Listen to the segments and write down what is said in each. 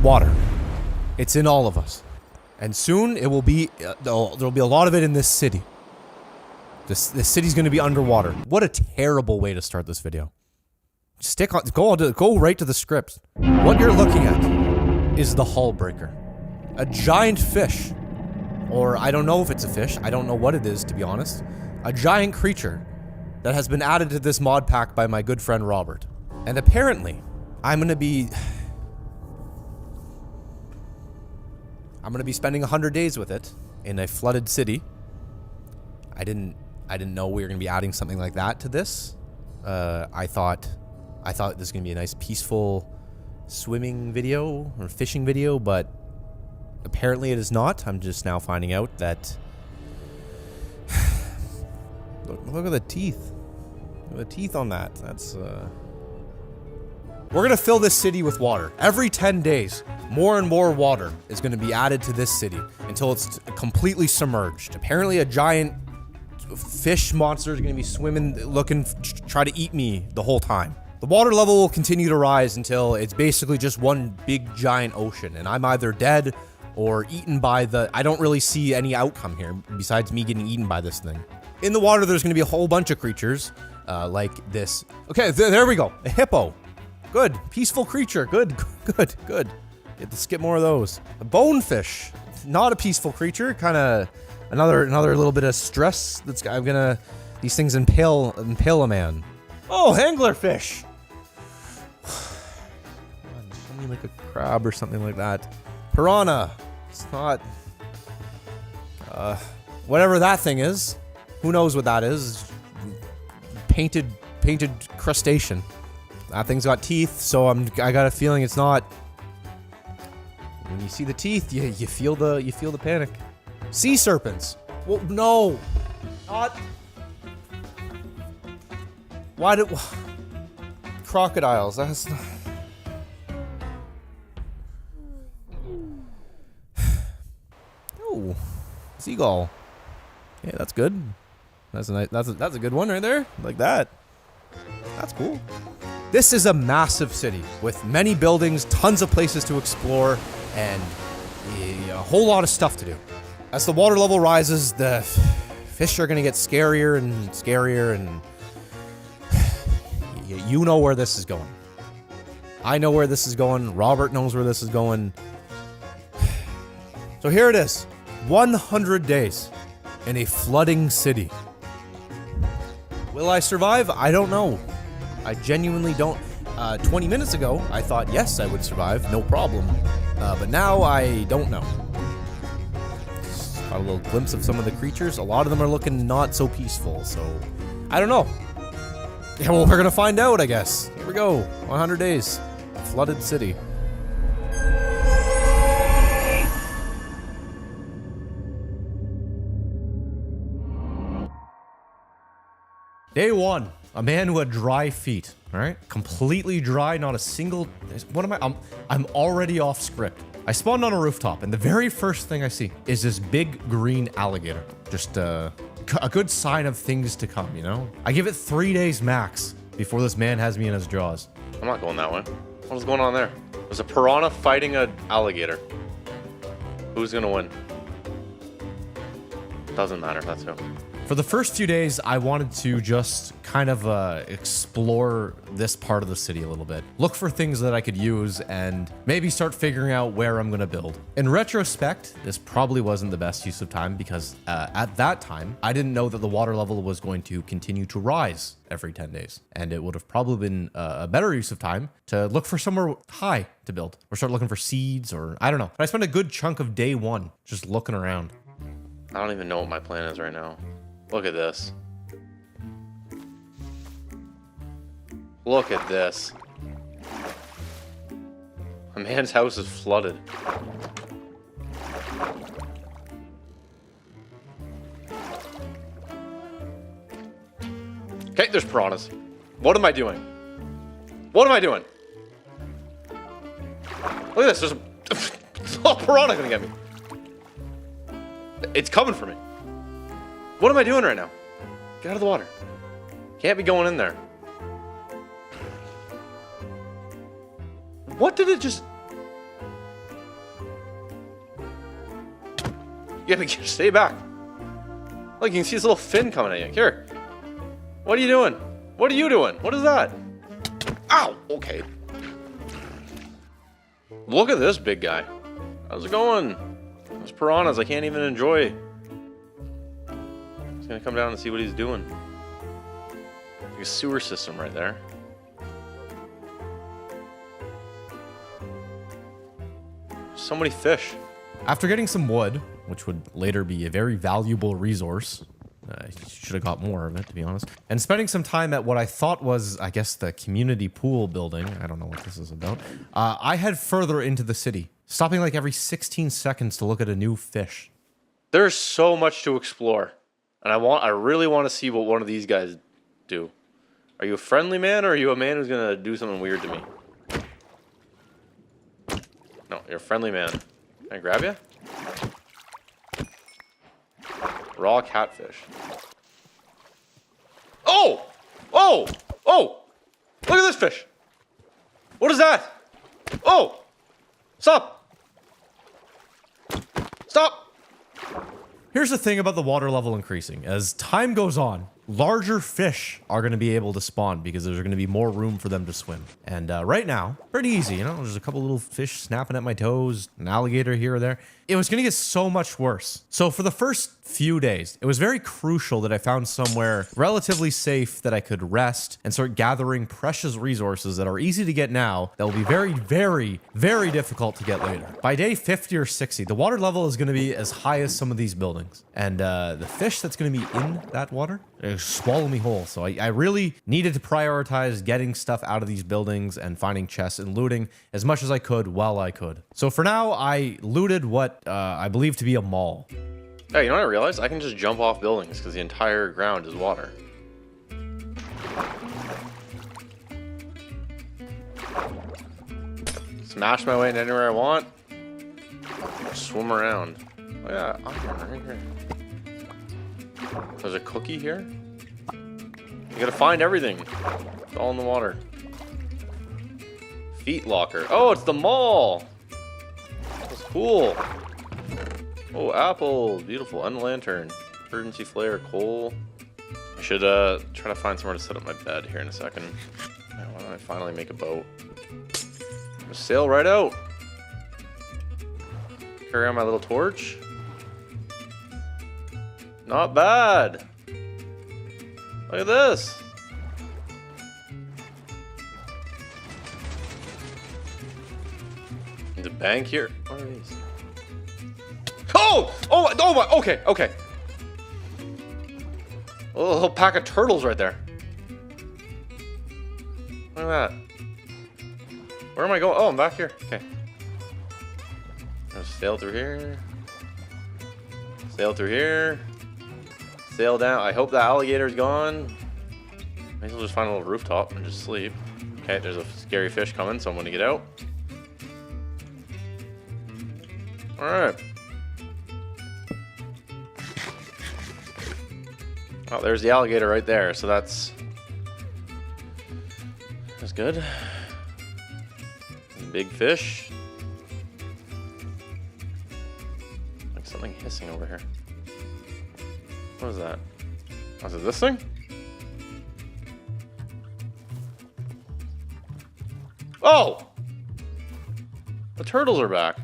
Water. It's in all of us. And soon it will be, there'll be a lot of it in this city. This city's gonna be underwater. What a terrible way to start this video. Go right to the script. What you're looking at is the hull breaker. A giant fish. Or I don't know if it's a fish. I don't know what it is, to be honest. A giant creature that has been added to this mod pack by my good friend Robert. And apparently, I'm gonna be spending 100 days with it in a flooded city. I didn't know we were gonna be adding something like that to this. I thought this was gonna be a nice peaceful swimming video or fishing video, but apparently it is not. I'm just now finding out that look at the teeth. Look at the teeth on that. That's We're gonna fill this city with water. Every 10 days, more and more water is gonna be added to this city until it's completely submerged. Apparently a giant fish monster is gonna be swimming, looking, try to eat me the whole time. The water level will continue to rise until it's basically just one big giant ocean, and I'm either dead or eaten by the... I don't really see any outcome here besides me getting eaten by this thing. In the water, there's gonna be a whole bunch of creatures, like this. Okay, there we go. A hippo. Good. Peaceful creature. Good. Good. Good. Get to skip more of those. A bonefish. Not a peaceful creature. Kind of another little bit of stress. I'm gonna... These things impale a man. Oh, anglerfish. Show me like a crab or something like that. Piranha. It's not... whatever that thing is. Who knows what that is? Painted crustacean. That thing's got teeth, so I got a feeling it's not. When you see the teeth, you feel the panic. Sea serpents. Well, no, not. Why did crocodiles? That's not. Oh, seagull. Yeah, that's good. That's a nice. That's a good one right there. Like that. That's cool. This is a massive city with many buildings, tons of places to explore, and a whole lot of stuff to do. As the water level rises, the fish are going to get scarier and scarier, and you know where this is going. I know where this is going. Robert knows where this is going. So here it is. 100 days in a flooding city. Will I survive? I don't know. I genuinely don't. 20 minutes ago, I thought, yes, I would survive, no problem. But now I don't know. Just got a little glimpse of some of the creatures. A lot of them are looking not so peaceful, so I don't know. Yeah, well, we're gonna find out, I guess. Here we go. 100 days. Flooded city. Day 1. A man who had dry feet, all right? Completely dry, not a single... What am I... I'm already off script. I spawned on a rooftop, and the very first thing I see is this big green alligator. Just a good sign of things to come, you know? I give it 3 days max before this man has me in his jaws. I'm not going that way. What is going on there? There's a piranha fighting an alligator. Who's gonna win? Doesn't matter, that's who. For the first few days, I wanted to just kind of explore this part of the city a little bit. Look for things that I could use and maybe start figuring out where I'm going to build. In retrospect, this probably wasn't the best use of time because at that time, I didn't know that the water level was going to continue to rise every 10 days. And it would have probably been a better use of time to look for somewhere high to build or start looking for seeds or I don't know. But I spent a good chunk of day 1 just looking around. I don't even know what my plan is right now. Look at this. Look at this. A man's house is flooded. Okay, there's piranhas. What am I doing? What am I doing? Look at this. There's a piranha gonna get me. It's coming for me. What am I doing right now? Get out of the water. Can't be going in there. What did it just... You gotta stay back. Look, you can see this little fin coming at you. Here. What are you doing? What are you doing? What is that? Ow! Okay. Look at this big guy. How's it going? Those piranhas I can't even enjoy. Just gonna come down and see what he's doing. Like a sewer system right there. So many fish. After getting some wood, which would later be a very valuable resource, I should have got more of it, to be honest, and spending some time at what I thought was, I guess, the community pool building. I don't know what this is about. I head further into the city, stopping like every 16 seconds to look at a new fish. There's so much to explore, and I really want to see what one of these guys do. Are you a friendly man, or are you a man who's gonna do something weird to me? No, you're a friendly man. Can I grab you? Raw catfish. Oh! Oh! Oh! Look at this fish! What is that? Oh! Stop! Stop! Here's the thing about the water level increasing. As time goes on, larger fish are going to be able to spawn because there's going to be more room for them to swim. And right now, pretty easy, you know, there's a couple little fish snapping at my toes, an alligator here or there. It was going to get so much worse. So for the first few days, it was very crucial that I found somewhere relatively safe that I could rest and start gathering precious resources that are easy to get now that will be very, very, very difficult to get later. By day 50 or 60, the water level is going to be as high as some of these buildings. And the fish that's going to be in that water, swallow me whole. So I really needed to prioritize getting stuff out of these buildings and finding chests and looting as much as I could while I could. So for now, I looted what I believe to be a mall. Hey, you know what I realized? I can just jump off buildings because the entire ground is water. Smash my way into anywhere I want. Swim around. Oh yeah, iron right here. There's a cookie here. You gotta find everything. It's all in the water. Feet locker. Oh, it's the mall. That's cool. Oh, apples. Beautiful. And lantern. Emergency flare. Coal. I should try to find somewhere to set up my bed here in a second. Why don't I finally make a boat? I'm gonna sail right out. Carry on my little torch. Not bad. Look at this. There's a bank here. What are these? Oh! Oh my, okay, okay. A little pack of turtles right there. Look at that. Where am I going? Oh, I'm back here. Okay. Let's sail through here. Sail through here. Sail down. I hope the alligator's gone. Might as well just find a little rooftop and just sleep. Okay, there's a scary fish coming, so I'm gonna get out. Alright. Oh, there's the alligator right there, so that's good. Big fish. Like something hissing over here. What is that? Oh, is it this thing? Oh! The turtles are back.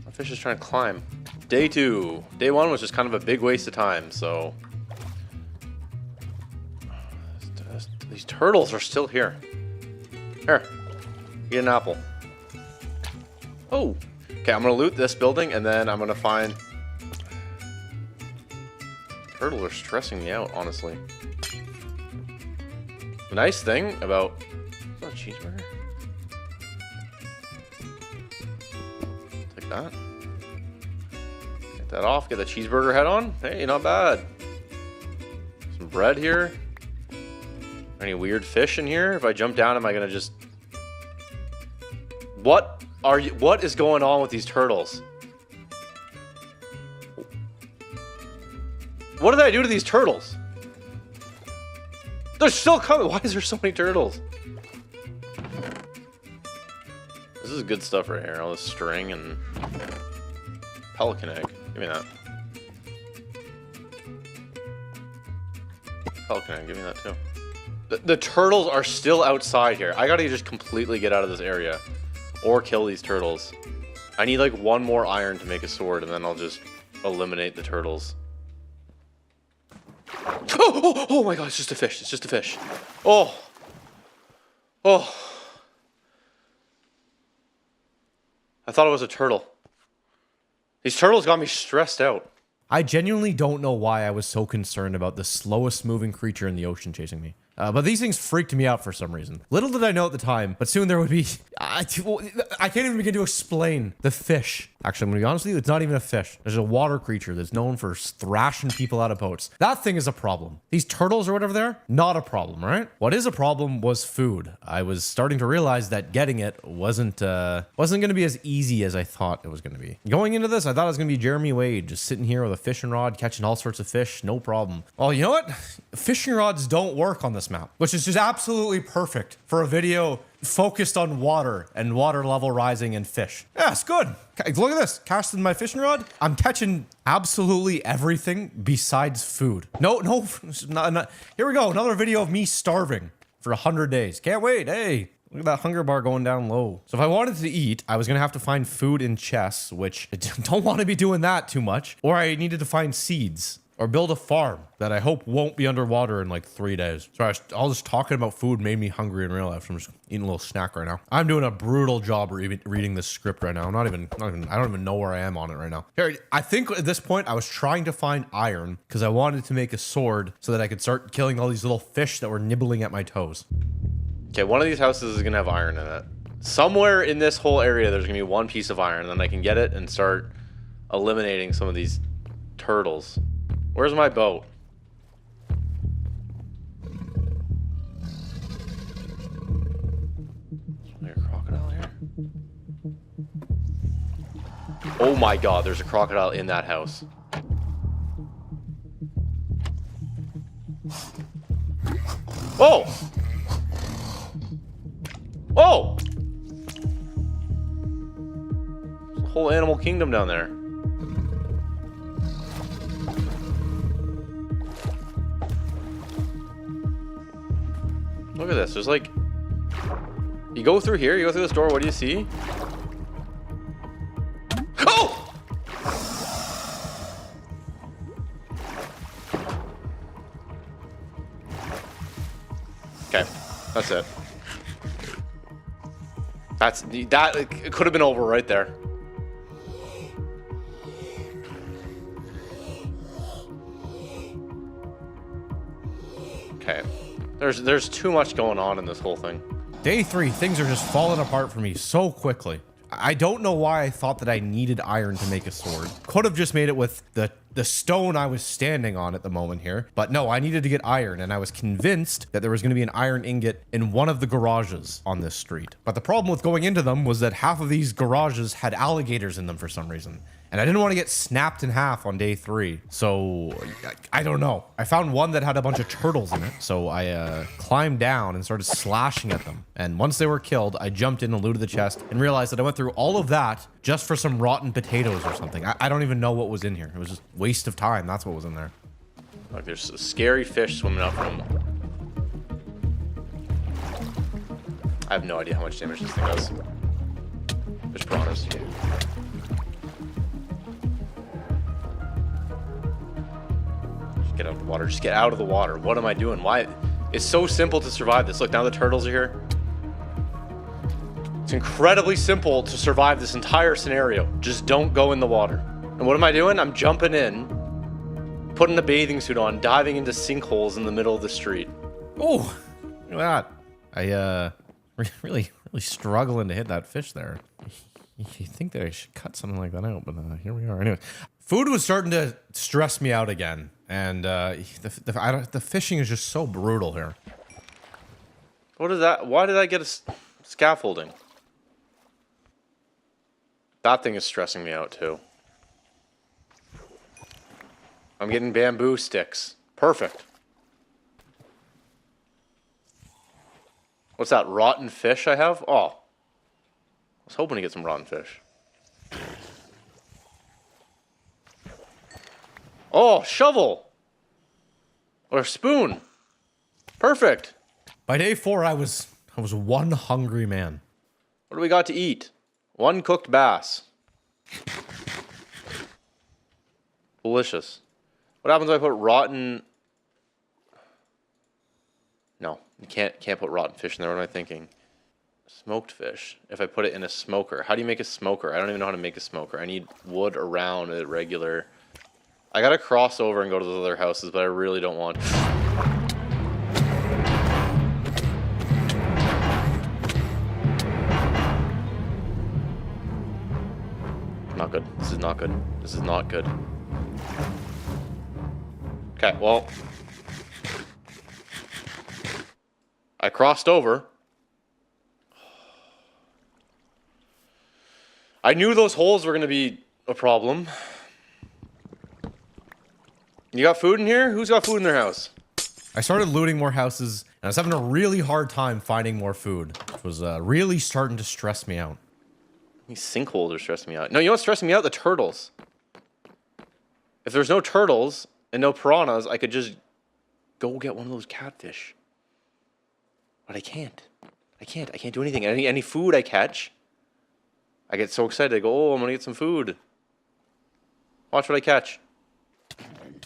My fish is trying to climb. Day 2. Day 1 was just kind of a big waste of time, so... These turtles are still here. Here. Eat an apple. Oh! Okay, I'm gonna loot this building, and then I'm gonna find... Turtles are stressing me out, honestly. The nice thing about... Is that a cheeseburger? Take that. Get that off, get the cheeseburger head on. Hey, not bad. Some bread here. Any weird fish in here? If I jump down, am I gonna just... What is going on with these turtles? What did I do to these turtles? They're still coming. Why is there so many turtles? This is good stuff right here. All this string and Pelican egg. Give me that. Pelican egg. Give me that too. The turtles are still outside here. I gotta just completely get out of this area. Or kill these turtles. I need like one more iron to make a sword, and then I'll just eliminate the turtles. Oh my god, it's just a fish. It's just a fish. Oh. Oh. I thought it was a turtle. These turtles got me stressed out. I genuinely don't know why I was so concerned about the slowest moving creature in the ocean chasing me. But these things freaked me out for some reason. Little did I know at the time, but soon there would be... I can't even begin to explain the fish. Actually, I'm gonna be honest with you, it's not even a fish. There's a water creature that's known for thrashing people out of boats. That thing is a problem. These turtles or whatever they're, not a problem, right? What is a problem was food. I was starting to realize that getting it wasn't gonna be as easy as I thought it was gonna be. Going into this, I thought it was gonna be Jeremy Wade, just sitting here with a fishing rod, catching all sorts of fish, no problem. Well, you know what? Fishing rods don't work on this map, which is just absolutely perfect for a video focused on water and water level rising and fish. Yeah, it's good. Look at this. Casting my fishing rod. I'm catching absolutely everything besides food. No, not. Here we go. Another video of me starving for 100 days. Can't wait. Hey, look at that hunger bar going down low. So if I wanted to eat, I was going to have to find food in chests, which I don't want to be doing that too much. Or I needed to find seeds. Or build a farm that I hope won't be underwater in like 3 days. Sorry, all this talking about food made me hungry in real life. I'm just eating a little snack right now. I'm doing a brutal job reading this script right now. I don't even know where I am on it right now. Here, I think at this point I was trying to find iron because I wanted to make a sword so that I could start killing all these little fish that were nibbling at my toes. Okay, one of these houses is gonna have iron in it. Somewhere in this whole area, there's gonna be one piece of iron, and then I can get it and start eliminating some of these turtles. Where's my boat? Is there a crocodile here? Oh my god, there's a crocodile in that house. Oh! Oh! There's a whole animal kingdom down there. Look at this. There's like... You go through here, you go through this door, what do you see? Oh! Okay, that's it. It could have been over right there. Okay. There's too much going on in this whole thing. Day 3, things are just falling apart for me so quickly. I don't know why I thought that I needed iron to make a sword. Could have just made it with the stone I was standing on at the moment here. But no, I needed to get iron, and I was convinced that there was going to be an iron ingot in one of the garages on this street. But the problem with going into them was that half of these garages had alligators in them for some reason. And I didn't want to get snapped in half on day 3. So, I don't know. I found one that had a bunch of turtles in it. So I climbed down and started slashing at them. And once they were killed, I jumped in and looted the chest and realized that I went through all of that just for some rotten potatoes or something. I don't even know what was in here. It was just waste of time. That's what was in there. Look, there's a scary fish swimming up from... I have no idea how much damage this thing does. Fish piranhas. Get out of the water. Just get out of the water. What am I doing? Why? It's so simple to survive this. Look, now the turtles are here. It's incredibly simple to survive this entire scenario. Just don't go in the water. And what am I doing? I'm jumping in, putting a bathing suit on, diving into sinkholes in the middle of the street. Oh, look at that. I really struggling to hit that fish there. You think that I should cut something like that out, but here we are. Anyway, food was starting to stress me out again. And the fishing is just so brutal here. What is that? Why did I get a scaffolding? That thing is stressing me out too. I'm getting bamboo sticks. Perfect. What's that? Rotten fish I have? Oh. I was hoping to get some rotten fish. Oh, shovel. Or spoon. Perfect. By day 4, I was one hungry man. What do we got to eat? One cooked bass. Delicious. What happens if I put rotten... No, you can't put rotten fish in there. What am I thinking? Smoked fish. If I put it in a smoker. How do you make a smoker? I don't even know how to make a smoker. I need wood around it regular. I gotta cross over and go to those other houses, but I really don't want... Not good. This is not good. This is not good. Okay, well... I crossed over. I knew those holes were going to be a problem. You got food in here? Who's got food in their house? I started looting more houses, and I was having a really hard time finding more food. It was really starting to stress me out. These sinkholes are stressing me out. No, you know what's stressing me out? The turtles. If there's no turtles and no piranhas, I could just go get one of those catfish. But I can't. I can't do anything. Any food I catch, I get so excited. I go, oh, I'm gonna get some food. Watch what I catch.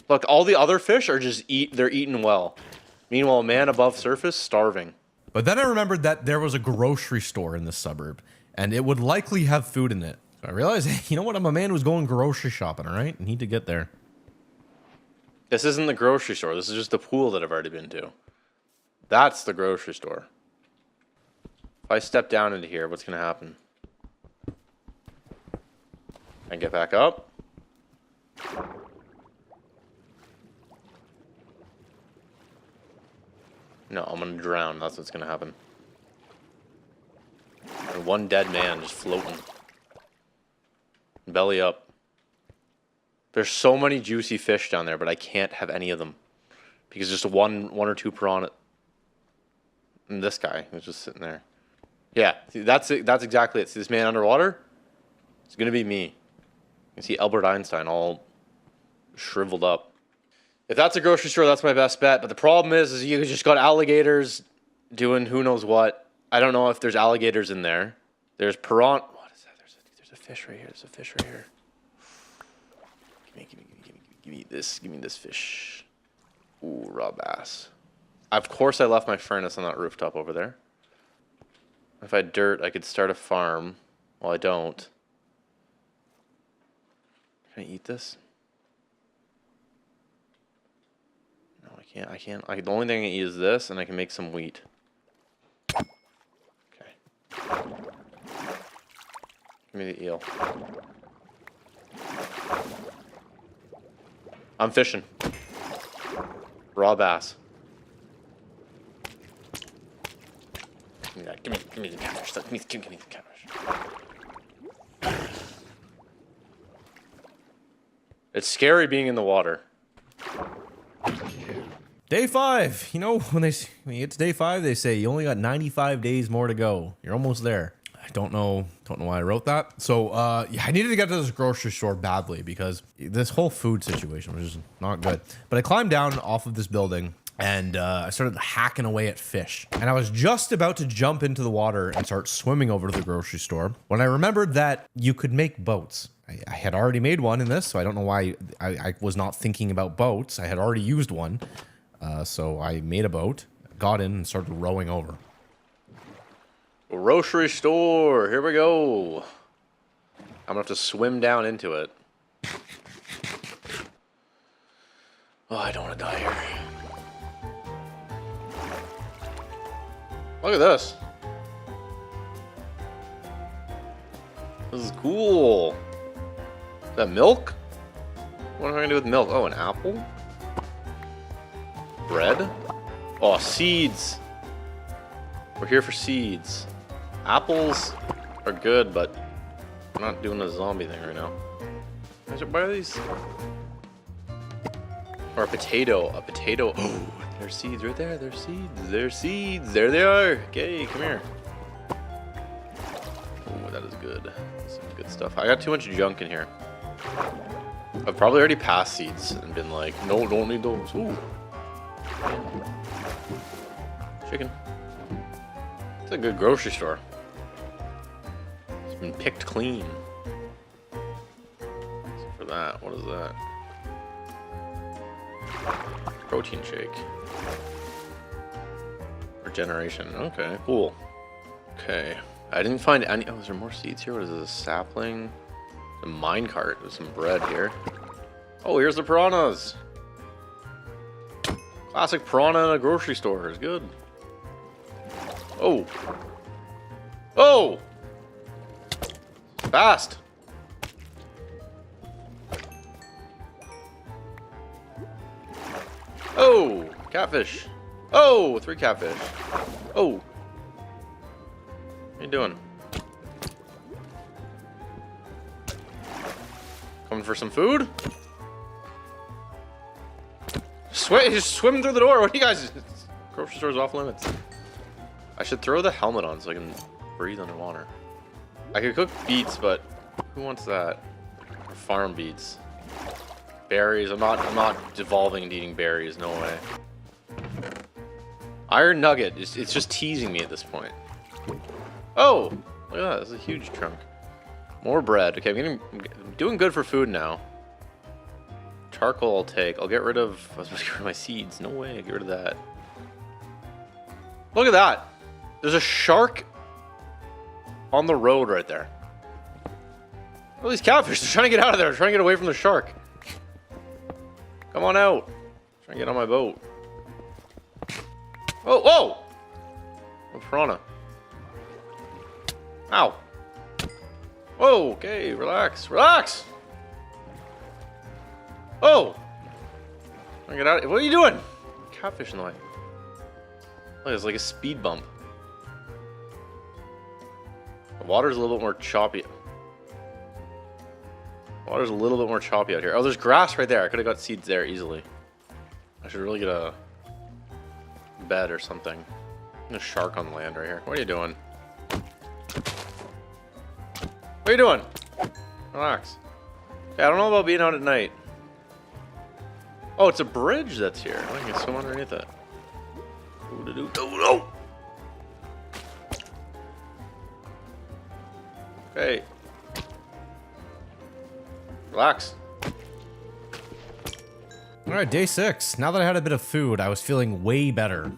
Look, all the other fish are just they're eating well. Meanwhile, a man above surface, starving. But then I remembered that there was a grocery store in this suburb, and it would likely have food in it. So I realized, hey, you know what? I'm a man who's going grocery shopping, all right? I need to get there. This isn't the grocery store. This is just the pool that I've already been to. That's the grocery store. If I step down into here, what's going to happen? I get back up. No, I'm going to drown. That's what's going to happen. And one dead man just floating. Belly up. There's so many juicy fish down there, but I can't have any of them. Because just one or two piranha. And this guy was just sitting there. Yeah, see, that's exactly it. See this man underwater? It's going to be me. You can see Albert Einstein all shriveled up. If that's a grocery store, that's my best bet. But the problem is you just got alligators doing who knows what. I don't know if there's alligators in there. There's piranha. What is that? There's a fish right here. There's a fish right here. Give me this. Give me this fish. Ooh, raw bass. Of course I left my furnace on that rooftop over there. If I had dirt, I could start a farm. Well, I don't. Can I eat this? No, I can't. The only thing I can eat is this, and I can make some wheat. Okay. Give me the eel. I'm fishing. Raw bass. Give me that. Give me the catfish. Give me the catfish. It's scary being in the water. Day 5. You know, when you get to day 5, they say you only got 95 days more to go. You're almost there. I don't know why I wrote that. So, yeah, I needed to get to this grocery store badly because this whole food situation was just not good. But I climbed down off of this building and I started hacking away at fish. And I was just about to jump into the water and start swimming over to the grocery store when I remembered that you could make boats. I had already made one in this, so I don't know why I was not thinking about boats. I had already used one. So I made a boat, got in, and started rowing over. Grocery store. Here we go. I'm going to have to swim down into it. Oh, I don't want to die here. Look at this. This is cool. Is that milk? What am I going to do with milk? Oh, an apple? Bread? Oh, seeds. We're here for seeds. Apples are good, but I'm not doing a zombie thing right now. Why are these? Or a potato. A potato. Oh, there's seeds right there. There's seeds. There's seeds. There they are. Okay, come here. Oh, that is good. Some good stuff. I got too much junk in here. I've probably already passed seeds and been like, no, don't need those. Ooh. Chicken. It's a good grocery store. It's been picked clean. Except for that, what is that? Protein shake. Regeneration. Okay, cool. Okay. I didn't find any. Oh, is there more seeds here? What is this? A sapling? A minecart with some bread here. Oh, here's the piranhas. Classic piranha in a grocery store is good. Oh. Oh! Fast! Oh! Catfish. Oh! 3 catfish. Oh! What are you doing? Coming for some food? Just swim through the door. What are you guys? Grocery store's off limits. I should throw the helmet on so I can breathe underwater. I could cook beets, but who wants that? Or farm beets. Berries. I'm not devolving into eating berries. No way. Iron nugget. It's just teasing me at this point. Oh, look at that. That's a huge chunk. More bread. Okay, I'm doing good for food now. Charcoal I'll take. I'll get rid of... I was supposed to get rid of my seeds. No way. Get rid of that. Look at that. There's a shark on the road right there. All these catfish. They're trying to get out of there. They're trying to get away from the shark. Come on out. Trying to get on my boat. Oh, whoa! A piranha. Ow. Whoa, okay, relax. Relax! Oh! Get out. What are you doing? Catfish in the way. Look, it's like a speed bump. The water's a little bit more choppy. Water's a little bit more choppy out here. Oh, there's grass right there. I could have got seeds there easily. I should really get a bed or something. There's a shark on land right here. What are you doing? What are you doing? Relax. Yeah, I don't know about being out at night. Oh, it's a bridge that's here. I can swim underneath it. No. Okay. Relax. Alright, day 6. Now that I had a bit of food, I was feeling way better.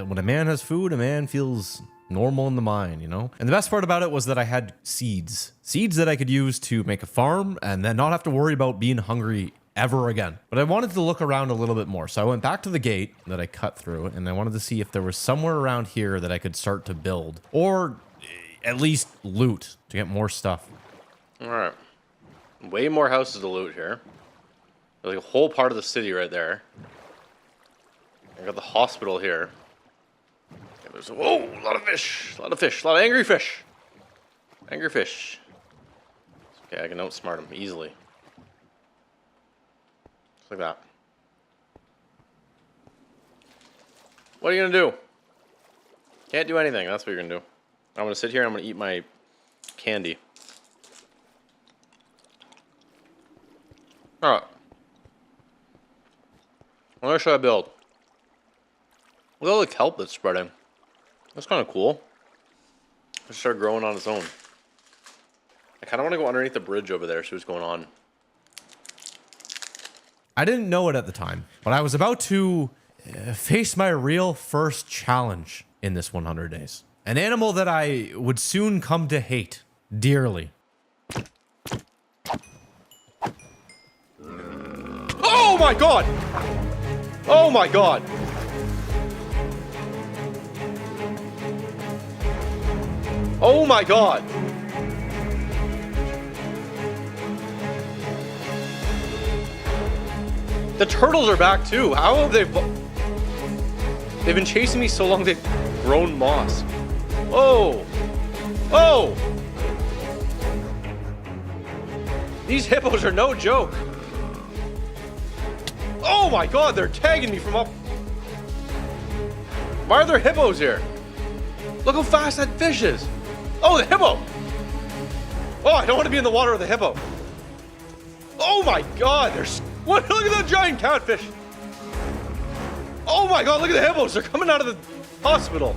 When a man has food, a man feels normal in the mind, you know? And the best part about it was that I had seeds. Seeds that I could use to make a farm and then not have to worry about being hungry ever again. But I wanted to look around a little bit more. So I went back to the gate that I cut through and I wanted to see if there was somewhere around here that I could start to build or at least loot to get more stuff. All right. Way more houses to loot here. There's like a whole part of the city right there. I got the hospital here. And there's a lot of fish. A lot of fish. A lot of angry fish. Angry fish. Okay, I can outsmart them easily. Just like that. What are you gonna do? Can't do anything. That's what you're gonna do. I'm gonna sit here and I'm gonna eat my candy. Alright. Where should I build? Look at all the kelp that's spreading. That's kind of cool. It start growing on its own. I kind of want to go underneath the bridge over there, see what's going on. I didn't know it at the time, but I was about to face my real first challenge in this 100 days. An animal that I would soon come to hate dearly. Oh my god! Oh my god! Oh my god! The turtles are back too. How have they... They've been chasing me so long they've grown moss. Oh! Oh! These hippos are no joke. Oh my god, they're tagging me from up... Why are there hippos here? Look how fast that fish is. Oh, the hippo! Oh, I don't want to be in the water with a hippo. Oh my god, there's... What? Look at that giant catfish. Oh my god, look at the hippos. They're coming out of the hospital.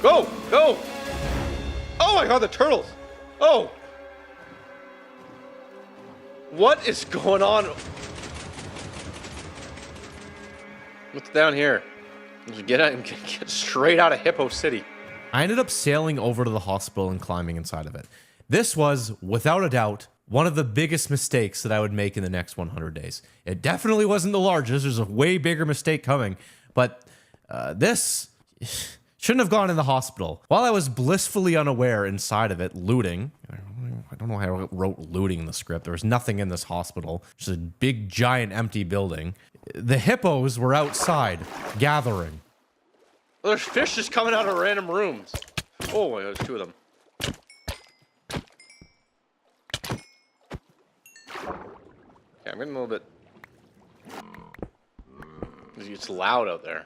Go, go. Oh my god, the turtles. Oh. What is going on? What's down here? Get straight out of Hippo City. I ended up sailing over to the hospital and climbing inside of it. This was, without a doubt, one of the biggest mistakes that I would make in the next 100 days. It definitely wasn't the largest. There's a way bigger mistake coming. But this shouldn't have gone in the hospital. While I was blissfully unaware inside of it, looting. I don't know how I wrote looting in the script. There was nothing in this hospital. Just a big, giant, empty building. The hippos were outside, gathering. Well, there's fish just coming out of random rooms. Oh my god, there's two of them. Okay, I'm getting a little bit... It's loud out there.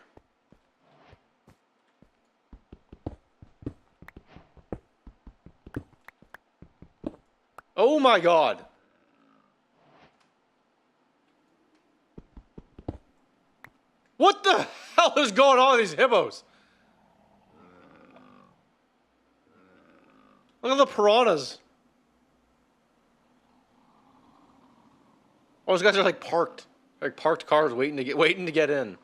Oh my god! What the hell is going on with these hippos? Look at the piranhas. Oh, those guys are like parked cars waiting to get in.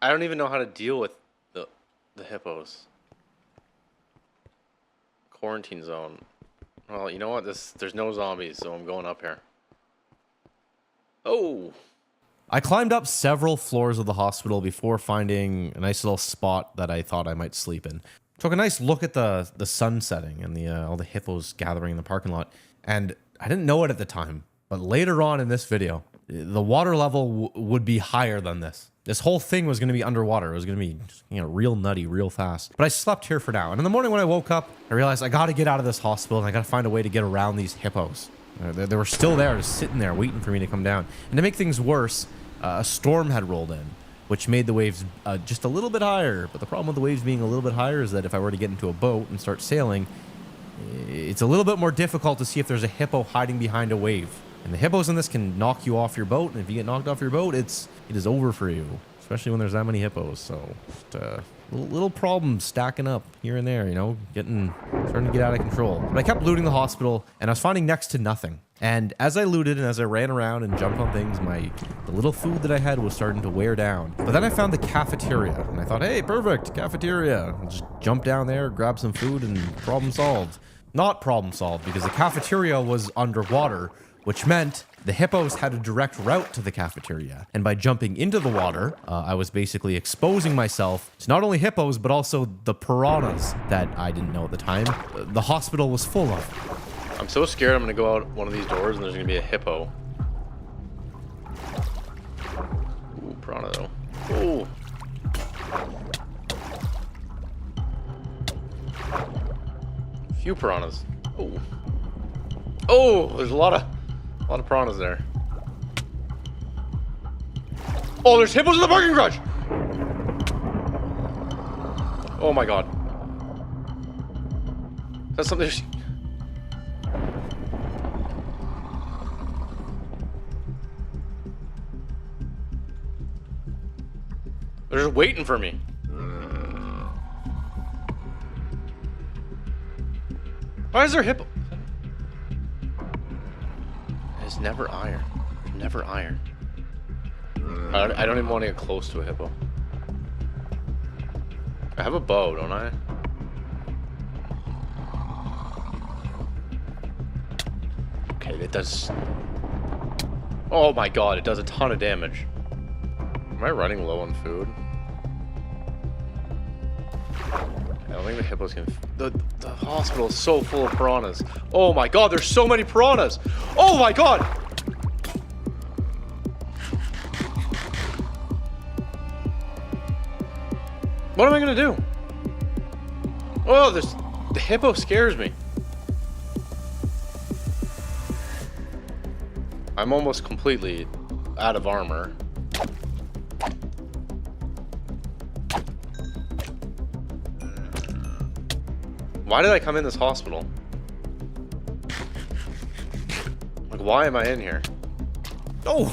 I don't even know how to deal with the hippos. Quarantine zone. Well, you know what? There's no zombies, so I'm going up here. Oh. I climbed up several floors of the hospital before finding a nice little spot that I thought I might sleep in. Took a nice look at the sun setting and all the hippos gathering in the parking lot. And I didn't know it at the time, but later on in this video, the water level would be higher than this. This whole thing was going to be underwater. It was going to be, real nutty, real fast. But I slept here for now. And in the morning when I woke up, I realized I got to get out of this hospital and I got to find a way to get around these hippos. They were still there, just sitting there, waiting for me to come down. And to make things worse, a storm had rolled in, which made the waves just a little bit higher. But the problem with the waves being a little bit higher is that if I were to get into a boat and start sailing, it's a little bit more difficult to see if there's a hippo hiding behind a wave. And the hippos in this can knock you off your boat, and if you get knocked off your boat, it is over for you, especially when there's that many hippos. So just, little problems stacking up here and there, starting to get out of control. But I kept looting the hospital, and I was finding next to nothing. And as I looted and as I ran around and jumped on things, the little food that I had was starting to wear down. But then I found the cafeteria, and I thought, hey, perfect, cafeteria. I'll just jump down there, grab some food, and problem solved. Not problem solved, because the cafeteria was underwater, which meant the hippos had a direct route to the cafeteria. And by jumping into the water, I was basically exposing myself to not only hippos, but also the piranhas that I didn't know at the time the hospital was full of. I'm so scared I'm going to go out one of these doors and there's going to be a hippo. Ooh, piranha though. Ooh. Few piranhas. Oh. Oh, there's a lot of piranhas there. Oh, there's hippos in the parking garage! Oh my god. That's something. They're just waiting for me. Why is there hippo? It's never iron. Never iron. I don't even want to get close to a hippo. I have a bow, don't I? Okay, it does... Oh my god, it does a ton of damage. Am I running low on food? I don't think the hippos can... The hospital is so full of piranhas. Oh my god, there's so many piranhas! Oh my god! What am I gonna do? Oh, the hippo scares me. I'm almost completely out of armor. Why did I come in this hospital? Like, why am I in here? Oh,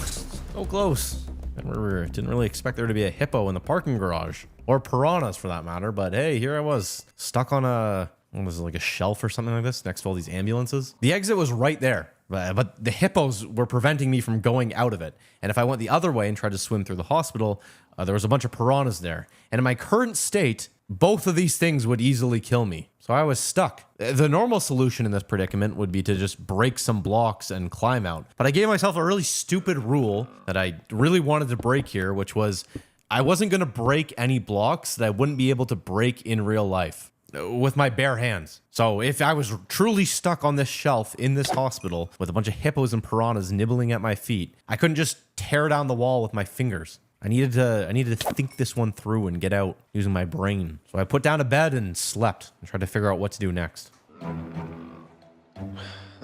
so close. Didn't really expect there to be a hippo in the parking garage. Or piranhas for that matter, but hey, here I was. Stuck on what was it, like a shelf or something like this next to all these ambulances. The exit was right there, but the hippos were preventing me from going out of it. And if I went the other way and tried to swim through the hospital, there was a bunch of piranhas there. And in my current state, both of these things would easily kill me. So I was stuck. The normal solution in this predicament would be to just break some blocks and climb out. But I gave myself a really stupid rule that I really wanted to break here, which was I wasn't going to break any blocks that I wouldn't be able to break in real life with my bare hands. So if I was truly stuck on this shelf in this hospital with a bunch of hippos and piranhas nibbling at my feet, I couldn't just tear down the wall with my fingers. I needed to think this one through and get out using my brain. So I put down a bed and slept and tried to figure out what to do next.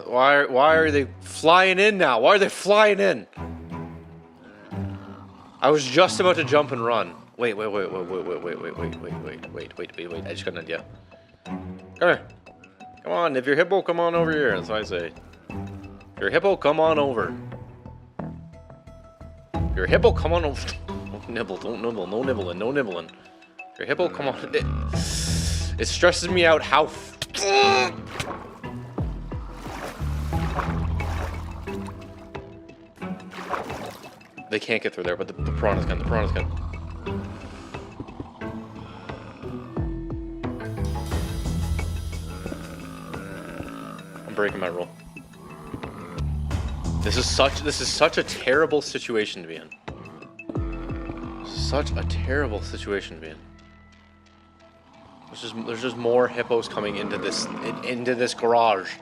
Why are they flying in now? Why are they flying in? I was just about to jump and run. Wait. I just got an idea. Come here. Come on, if you're hippo, come on over here. That's what I say. If you're hippo, come on over. If you're hippo, come on over. Don't nibble, no nibbling, no nibbling. If you're hippo, come on. It stresses me out how... They can't get through there, but the piranha's can. The piranha's can. I'm breaking my rule. This is such a terrible situation to be in. Such a terrible situation to be in. There's just more hippos coming into this garage.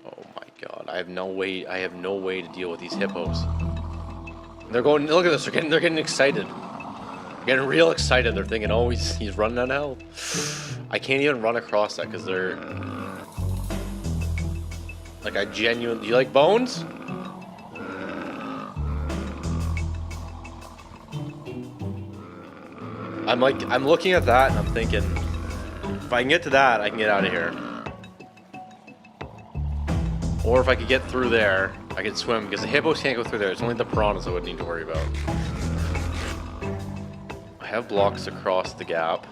Oh my god! I have no way to deal with these hippos. They're going. Look at this. They're getting excited. They're getting real excited. They're thinking, oh, he's running out of health. I can't even run across that because they're like I genuinely. You like bones? I'm looking at that and I'm thinking, if I can get to that, I can get out of here. Or if I could get through there, I could swim, because the hippos can't go through there. It's only the piranhas I would need to worry about. I have blocks across the gap.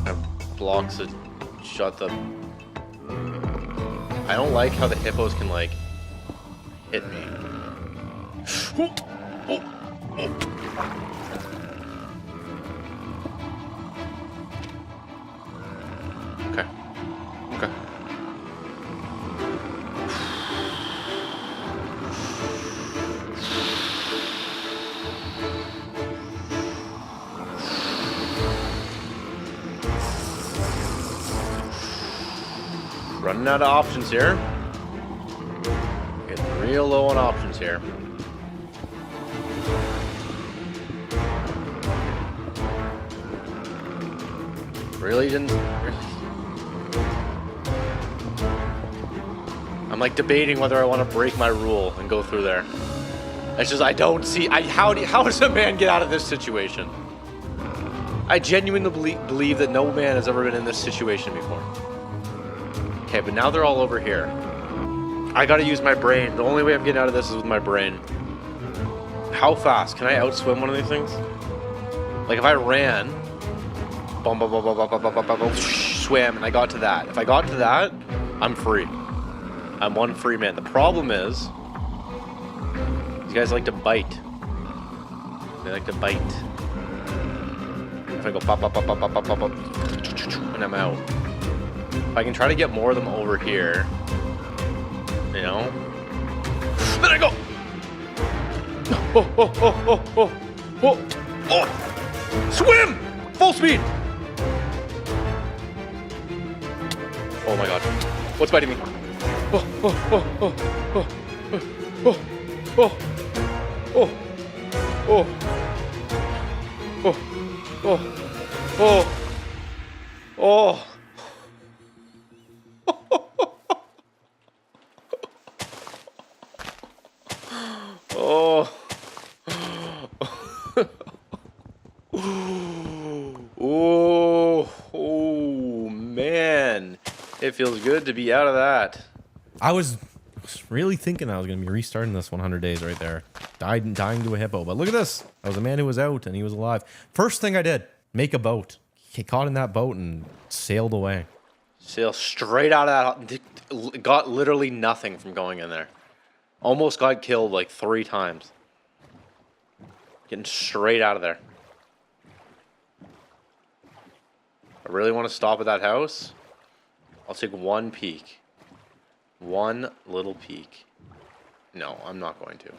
I have blocks that shut the... I don't like how the hippos can, like, hit me. Okay. Okay. Running out of options here. Getting real low on options here. Really didn't... I'm like debating whether I want to break my rule and go through there. It's just I don't see... how does a man get out of this situation? I genuinely believe that no man has ever been in this situation before. Okay, but now they're all over here. I gotta use my brain. The only way I'm getting out of this is with my brain. How fast? Can I outswim one of these things? Like if I ran... swam, and I got to that. If I got to that, I'm free. I'm one free man. The problem is, these guys like to bite. They like to bite. If I go pop, pop, pop, pop, pop, pop, pop, pop, and I'm out. If I can try to get more of them over here, you know, then I go. Oh! Swim! Full speed! Oh my god. What's biting me? man. It feels good to be out of that. I was really thinking I was going to be restarting this 100 days right there. Dying to a hippo. But look at this. I was a man who was out and he was alive. First thing I did, make a boat. He caught in that boat and sailed away. Sail straight out of that. Got literally nothing from going in there. Almost got killed like 3 times. Getting straight out of there. I really want to stop at that house. I'll take one peek. One little peek. No, I'm not going to.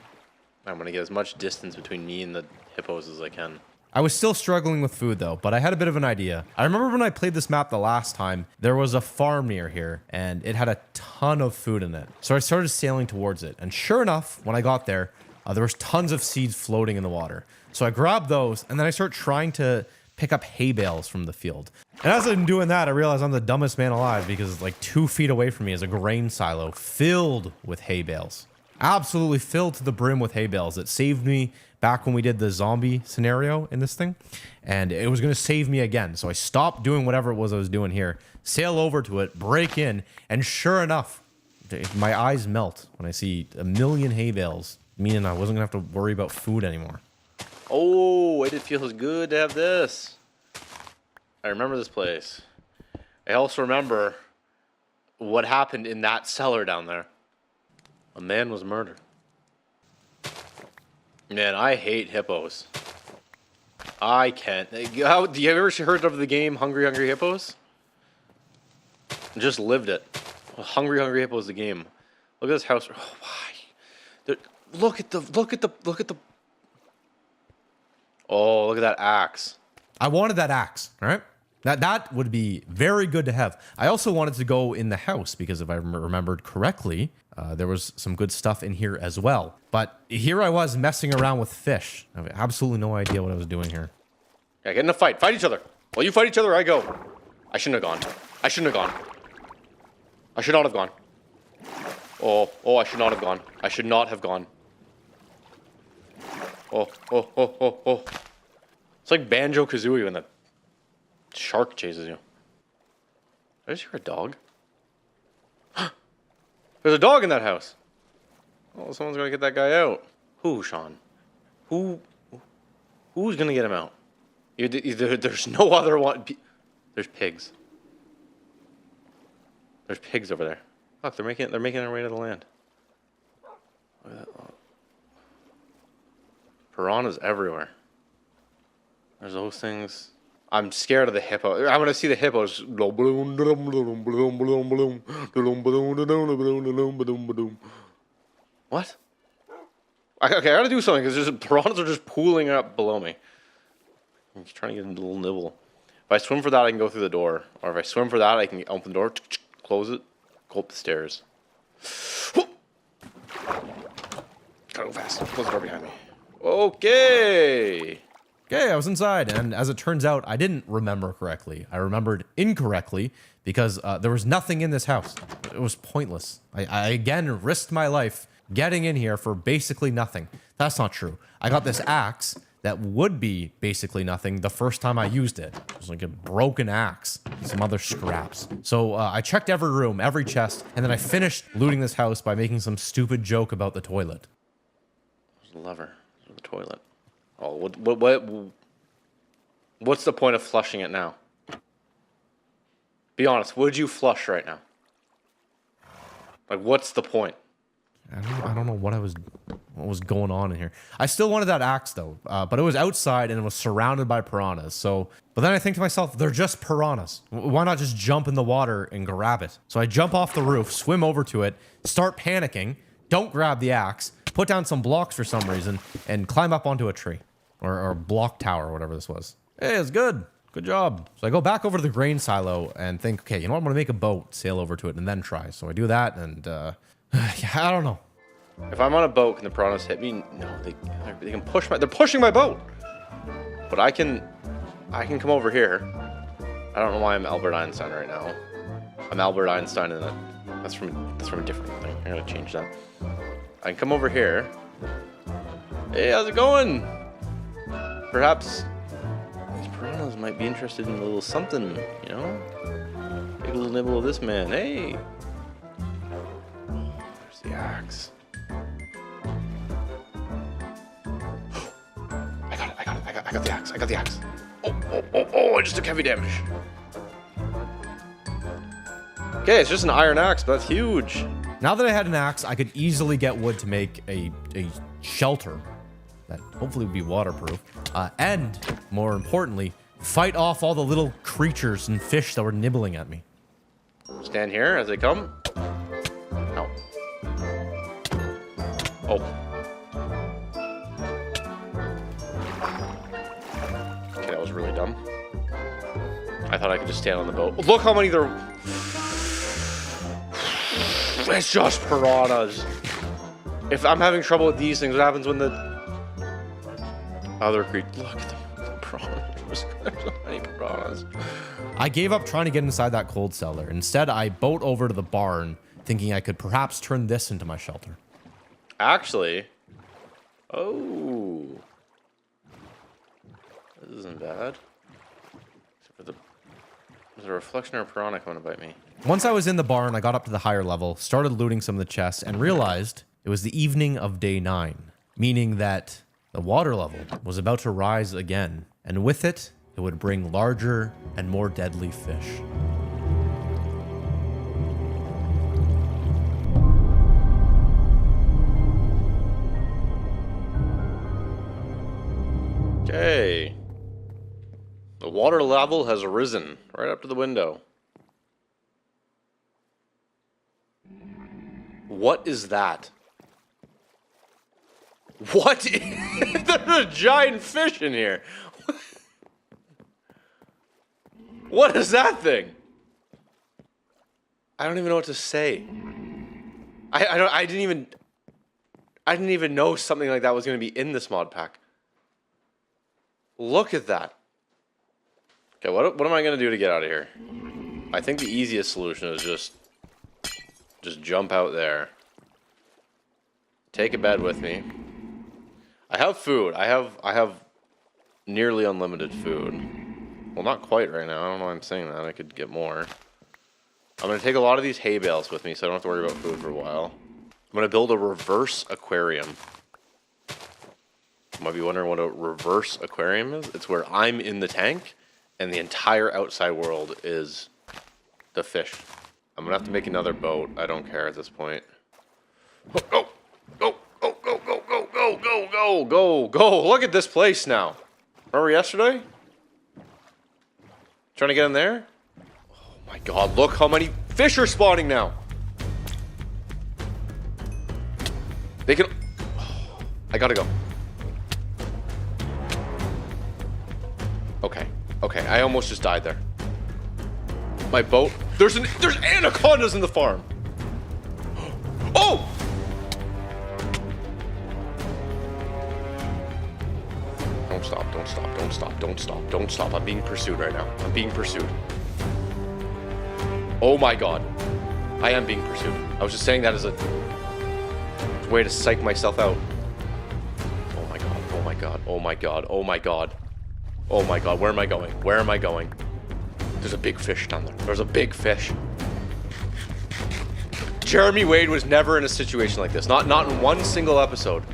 I'm going to get as much distance between me and the hippos as I can. I was still struggling with food though, but I had a bit of an idea. I remember when I played this map the last time, there was a farm near here and it had a ton of food in it. So I started sailing towards it. And sure enough, when I got there, there was tons of seeds floating in the water. So I grabbed those and then I started trying to pick up hay bales from the field. And as I'm doing that, I realized I'm the dumbest man alive because like 2 feet away from me is a grain silo filled with hay bales. Absolutely filled to the brim with hay bales. It saved me back when we did the zombie scenario in this thing. And it was going to save me again. So I stopped doing whatever it was I was doing here, sail over to it, break in, and sure enough, my eyes melt when I see a million hay bales, meaning I wasn't going to have to worry about food anymore. Oh, it feels good to have this. I remember this place. I also remember what happened in that cellar down there. A man was murdered. Man, I hate hippos. I can't. Do you ever heard of the game Hungry Hungry Hippos? Just lived it. Hungry Hungry Hippos, the game. Look at this house. Oh, why? Look at the. Oh, look at that axe. I wanted that axe, all right? That would be very good to have. I also wanted to go in the house because if I remembered correctly, there was some good stuff in here as well. But here I was messing around with fish. I have absolutely no idea what I was doing here. Yeah, get in a fight. Fight each other. While you fight each other, I go. I shouldn't have gone. I shouldn't have gone. I should not have gone. Oh, I should not have gone. I should not have gone. Oh. It's like Banjo-Kazooie when the shark chases you. Did I just hear a dog? There's a dog in that house. Oh, someone's gonna get that guy out. Who, Sean? Who's gonna get him out? There's no other one. There's pigs. There's pigs over there. Look, they're making their way to the land. Look at that. Oh. Piranhas everywhere. There's those things. I'm scared of the hippo. I want to see the hippos. What? Okay, I gotta do something because piranhas are just pooling up below me. I'm trying to get a little nibble. If I swim for that, I can go through the door. Or if I swim for that, I can open the door, close it, go up the stairs. Gotta go fast. Close the door behind me. Okay. Okay, I was inside, and as it turns out, I didn't remember correctly. I remembered incorrectly because there was nothing in this house. It was pointless. I again risked my life getting in here for basically nothing. That's not true. I got this axe that would be basically nothing the first time I used it. It was like a broken axe, some other scraps. So I checked every room, every chest, and then I finished looting this house by making some stupid joke about the toilet. There's a lever for the toilet. Oh, what's the point of flushing it now? Be honest, would you flush right now? Like, what's the point? I don't know what was going on in here. I still wanted that axe though, but it was outside and it was surrounded by piranhas. So, but then I think to myself, they're just piranhas. Why not just jump in the water and grab it? So I jump off the roof, swim over to it, start panicking, don't grab the axe, put down some blocks for some reason, and climb up onto a tree. Or block tower, or whatever this was. Hey, it's good. Good job. So I go back over to the grain silo and think, okay, you know what? I'm going to make a boat, sail over to it, and then try. So I do that, and yeah, I don't know. If I'm on a boat, can the piranhas hit me? No, they can push they're pushing my boat. But I can come over here. I don't know why I'm Albert Einstein right now. I'm Albert Einstein in that's from a different thing. I gotta change that. I can come over here. Hey, how's it going? Perhaps these piranhas might be interested in a little something, you know? little nibble of this man. Hey! There's the axe. I got the axe. I got the axe. Oh, I just took heavy damage. Okay, it's just an iron axe, but that's huge. Now that I had an axe, I could easily get wood to make a shelter that hopefully would be waterproof. And, more importantly, fight off all the little creatures and fish that were nibbling at me. Stand here as they come. No. Oh. Okay, that was really dumb. I thought I could just stand on the boat. Look how many there... It's just piranhas. If I'm having trouble with these things, what happens when the other creatures... Look at the piranhas. There's so many piranhas. I gave up trying to get inside that cold cellar. Instead, I boat over to the barn, thinking I could perhaps turn this into my shelter. Actually... Oh... This isn't bad. Except for the... There's a reflection or a piranha coming to bite me. Once I was in the barn, I got up to the higher level, started looting some of the chests, and realized it was the evening of day 9, meaning that the water level was about to rise again, and with it, it would bring larger and more deadly fish. Okay. The water level has risen right up to the window. What is that? What? There's a giant fish in here. What is that thing? I don't even know what to say. I didn't even know something like that was going to be in this mod pack. Look at that. Okay, what am I going to do to get out of here? I think the easiest solution is just jump out there. Take a bed with me. I have food. I have nearly unlimited food. Well, not quite right now. I don't know why I'm saying that. I could get more. I'm going to take a lot of these hay bales with me so I don't have to worry about food for a while. I'm going to build a reverse aquarium. You might be wondering what a reverse aquarium is. It's where I'm in the tank and the entire outside world is the fish. I'm going to have to make another boat. I don't care at this point. Go! Go! Go! Go! Go! Go! Go! Go! Go! Go! Go! Look at this place now. Remember yesterday? Trying to get in there? Oh my god, look how many fish are spawning now. They can... Oh, I gotta go. Okay. Okay, I almost just died there. My boat... There's anacondas in the farm! Oh! Don't stop, don't stop, don't stop, don't stop, don't stop. I'm being pursued right now. I'm being pursued. Oh my god. I am being pursued. I was just saying that as a way to psych myself out. Oh my god, oh my god, oh my god, oh my god. Oh my god, where am I going? Where am I going? There's a big fish down there. There's a big fish. Jeremy Wade was never in a situation like this. Not in one single episode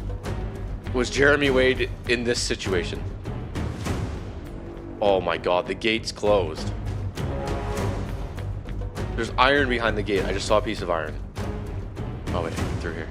was Jeremy Wade in this situation. Oh my god, the gate's closed. There's iron behind the gate. I just saw a piece of iron. Oh wait, through here.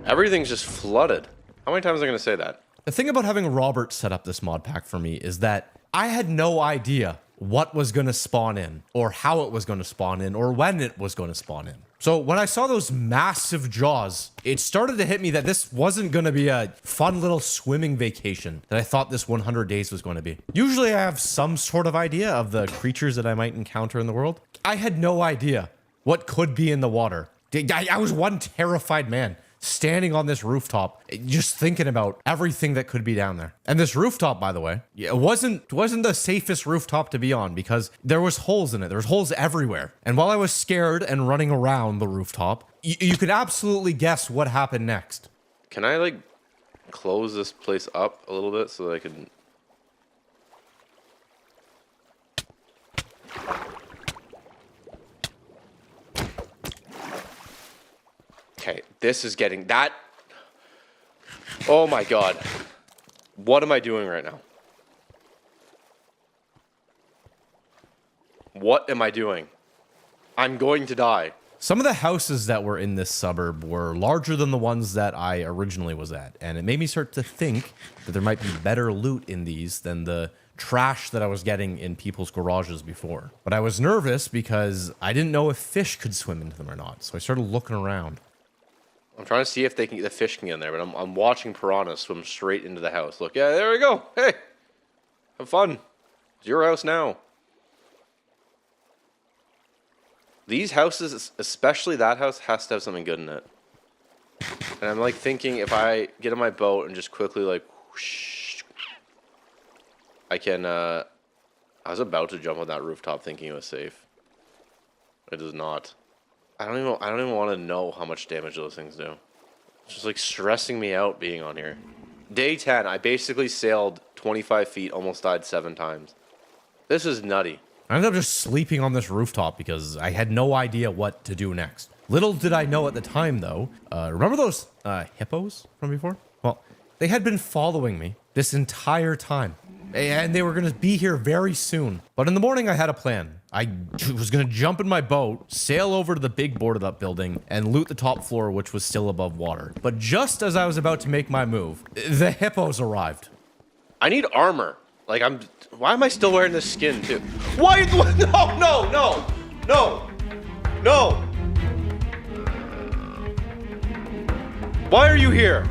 Everything's just flooded. How many times am I going to say that? The thing about having Robert set up this mod pack for me is that I had no idea what was going to spawn in, or how it was going to spawn in, or when it was going to spawn in. So when I saw those massive jaws, it started to hit me that this wasn't going to be a fun little swimming vacation that I thought this 100 days was going to be. Usually I have some sort of idea of the creatures that I might encounter in the world. I had no idea what could be in the water. I was one terrified man standing on this rooftop, just thinking about everything that could be down there. And this rooftop, by the way, it wasn't the safest rooftop to be on because there was holes in it. There was holes everywhere. And while I was scared and running around the rooftop, you could absolutely guess what happened next. Can I, like, close this place up a little bit so that I can... Okay, this is getting that. Oh my god. What am I doing right now? What am I doing? I'm going to die. Some of the houses that were in this suburb were larger than the ones that I originally was at, and it made me start to think that there might be better loot in these than the trash that I was getting in people's garages before. But I was nervous because I didn't know if fish could swim into them or not, so I started looking around. I'm trying to see if the fish can get in there, but I'm watching piranhas swim straight into the house. Look, yeah, there we go. Hey, have fun. It's your house now. These houses, especially that house, has to have something good in it. And I'm like thinking if I get in my boat and just quickly like whoosh, I can I was about to jump on that rooftop thinking it was safe. It is not. I don't even want to know how much damage those things do. It's just like stressing me out being on here. Day 10, I basically sailed 25 feet, almost died 7 times. This is nutty. I ended up just sleeping on this rooftop because I had no idea what to do next. Little did I know at the time, though. Remember those hippos from before? Well, they had been following me this entire time. And they were going to be here very soon. But in the morning, I had a plan. I was going to jump in my boat, sail over to the big boarded up building, and loot the top floor, which was still above water. But just as I was about to make my move, the hippos arrived. I need armor. Like, why am I still wearing this skin, too? Why? No. Why are you here?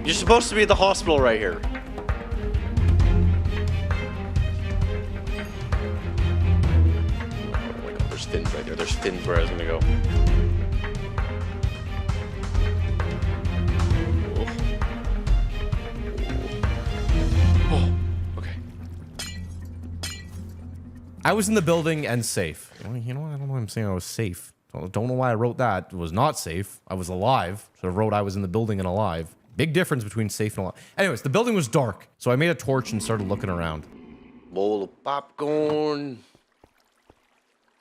You're supposed to be at the hospital right here. Oh my god, there's fins right there. There's fins where I was gonna go. I was in the building and safe. You know what? I don't know why I'm saying I was safe. Don't know why I wrote that. It was not safe. I was alive. So I wrote I was in the building and alive. Big difference between safe and alive. Anyways, the building was dark. So I made a torch and started looking around. Bowl of popcorn.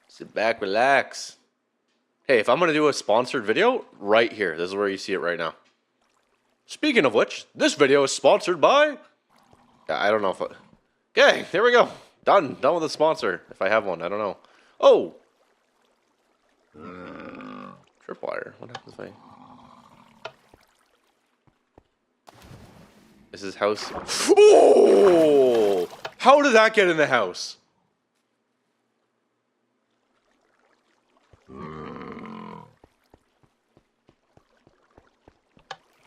Sit back, relax. Hey, if I'm going to do a sponsored video, right here. This is where you see it right now. Speaking of which, this video is sponsored by... I don't know if... Okay, there we go. Done with the sponsor. If I have one, I don't know. Oh! Tripwire. What happens if I... Is his house... Oh! How did that get in the house?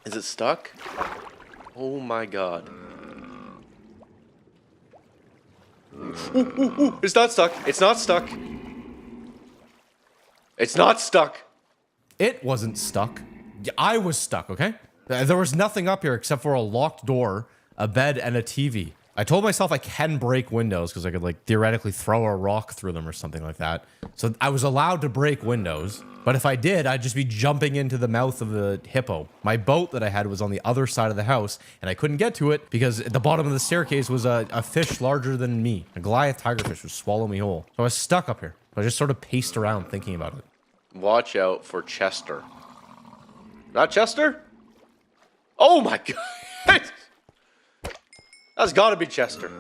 Is it stuck? Oh my god. Ooh. It's not stuck. It's not stuck. It's not stuck. It wasn't stuck. I was stuck, okay? There was nothing up here except for a locked door, a bed, and a TV. I told myself I can break windows because I could, like, theoretically throw a rock through them or something like that. So I was allowed to break windows. But if I did, I'd just be jumping into the mouth of the hippo. My boat that I had was on the other side of the house, and I couldn't get to it because at the bottom of the staircase was a fish larger than me. A Goliath tigerfish would swallow me whole. So I was stuck up here. I just sort of paced around thinking about it. Watch out for Chester. Not Chester? Oh my god. That's gotta be Chester.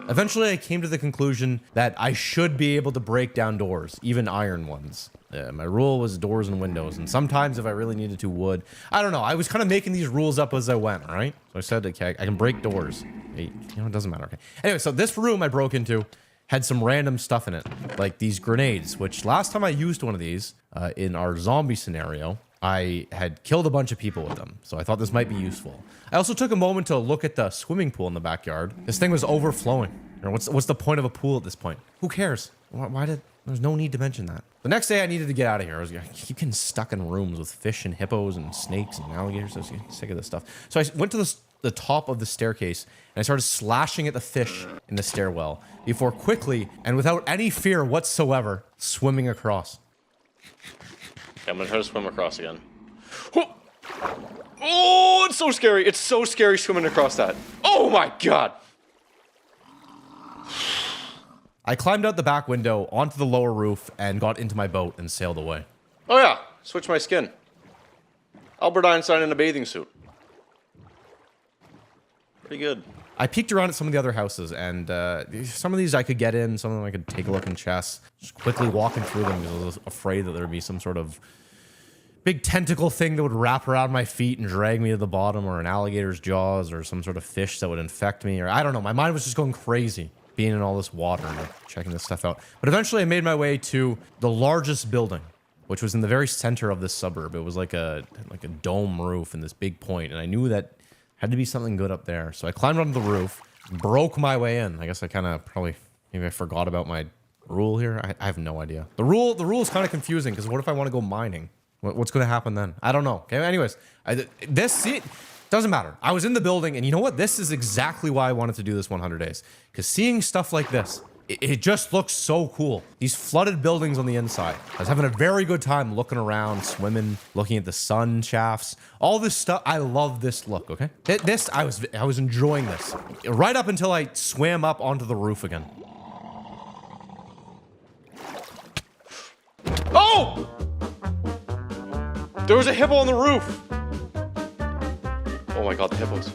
Eventually, I came to the conclusion that I should be able to break down doors, even iron ones. My rule was doors and windows, and sometimes if I really needed to, wood. I don't know. I was kind of making these rules up as I went, all right? So I said, okay, I can break doors. Hey, you know, it doesn't matter, okay? Anyway, so this room I broke into had some random stuff in it, like these grenades, which last time I used one of these in our zombie scenario, I had killed a bunch of people with them, so I thought this might be useful. I also took a moment to look at the swimming pool in the backyard. This thing was overflowing. What's the point of a pool at this point? Who cares? There's no need to mention that. The next day I needed to get out of here. I keep getting stuck in rooms with fish and hippos and snakes and alligators. I was getting sick of this stuff. So I went to the top of the staircase and I started slashing at the fish in the stairwell before quickly and without any fear whatsoever swimming across. Okay, I'm gonna try to swim across again. Oh, it's so scary. It's so scary swimming across that. Oh my god. I climbed out the back window onto the lower roof and got into my boat and sailed away. Oh yeah, switch my skin. Albert Einstein in a bathing suit. Pretty good. I peeked around at some of the other houses, and some of these I could get in, some of them I could take a look and chess. Just quickly walking through them because I was afraid that there would be some sort of big tentacle thing that would wrap around my feet and drag me to the bottom, or an alligator's jaws, or some sort of fish that would infect me, or I don't know. My mind was just going crazy being in all this water and checking this stuff out. But eventually I made my way to the largest building, which was in the very center of this suburb. It was like a dome roof in this big point, and I knew that had to be something good up there. So I climbed onto the roof, broke my way in. I guess I kind of maybe I forgot about my rule here. I have no idea. The rule is kind of confusing because what if I want to go mining? What's going to happen then? I don't know. Okay, anyways, doesn't matter. I was in the building, and you know what? This is exactly why I wanted to do this 100 days. Because seeing stuff like this, it just looks so cool. These flooded buildings on the inside. I was having a very good time looking around, swimming, looking at the sun shafts, all this stuff. I love this look, okay? I was enjoying this. Right up until I swam up onto the roof again. Oh! There was a hippo on the roof. Oh my god, the hippos.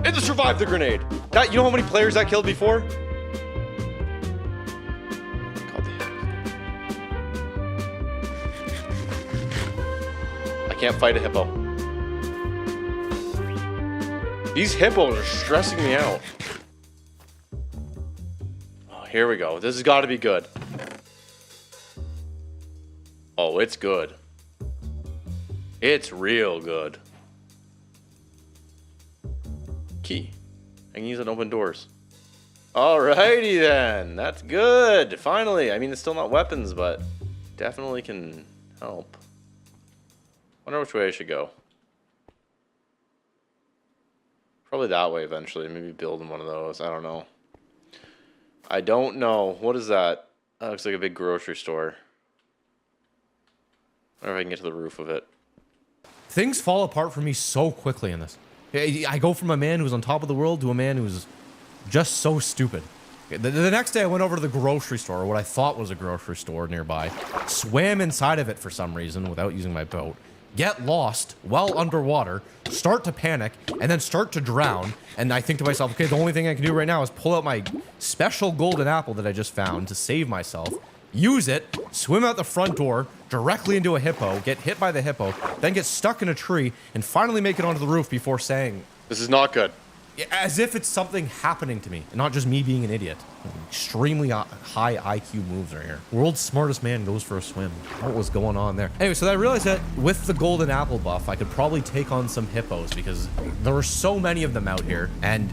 It survived the grenade. You know how many players that killed before? God, the hippos. I can't fight a hippo. These hippos are stressing me out. Oh, here we go. This has got to be good. Oh, it's good. It's real good. Key. I can use it to open doors. Alrighty then. That's good. Finally. I mean, it's still not weapons, but definitely can help. Wonder which way I should go. Probably that way eventually. Maybe build one of those. I don't know. I don't know. What is that? That looks like a big grocery store. I wonder if I can get to the roof of it. Things fall apart for me so quickly in this. I go from a man who's on top of the world to a man who's just so stupid. The next day I went over to the grocery store, or what I thought was a grocery store nearby, swam inside of it for some reason without using my boat, get lost while underwater, start to panic, and then start to drown. And I think to myself, okay, the only thing I can do right now is pull out my special golden apple that I just found to save myself, use it, swim out the front door, directly into a hippo, get hit by the hippo, then get stuck in a tree, and finally make it onto the roof before saying... This is not good. As if it's something happening to me, and not just me being an idiot. Extremely high IQ moves right here. World's smartest man goes for a swim. What was going on there? Anyway, so I realized that with the golden apple buff, I could probably take on some hippos because there were so many of them out here. And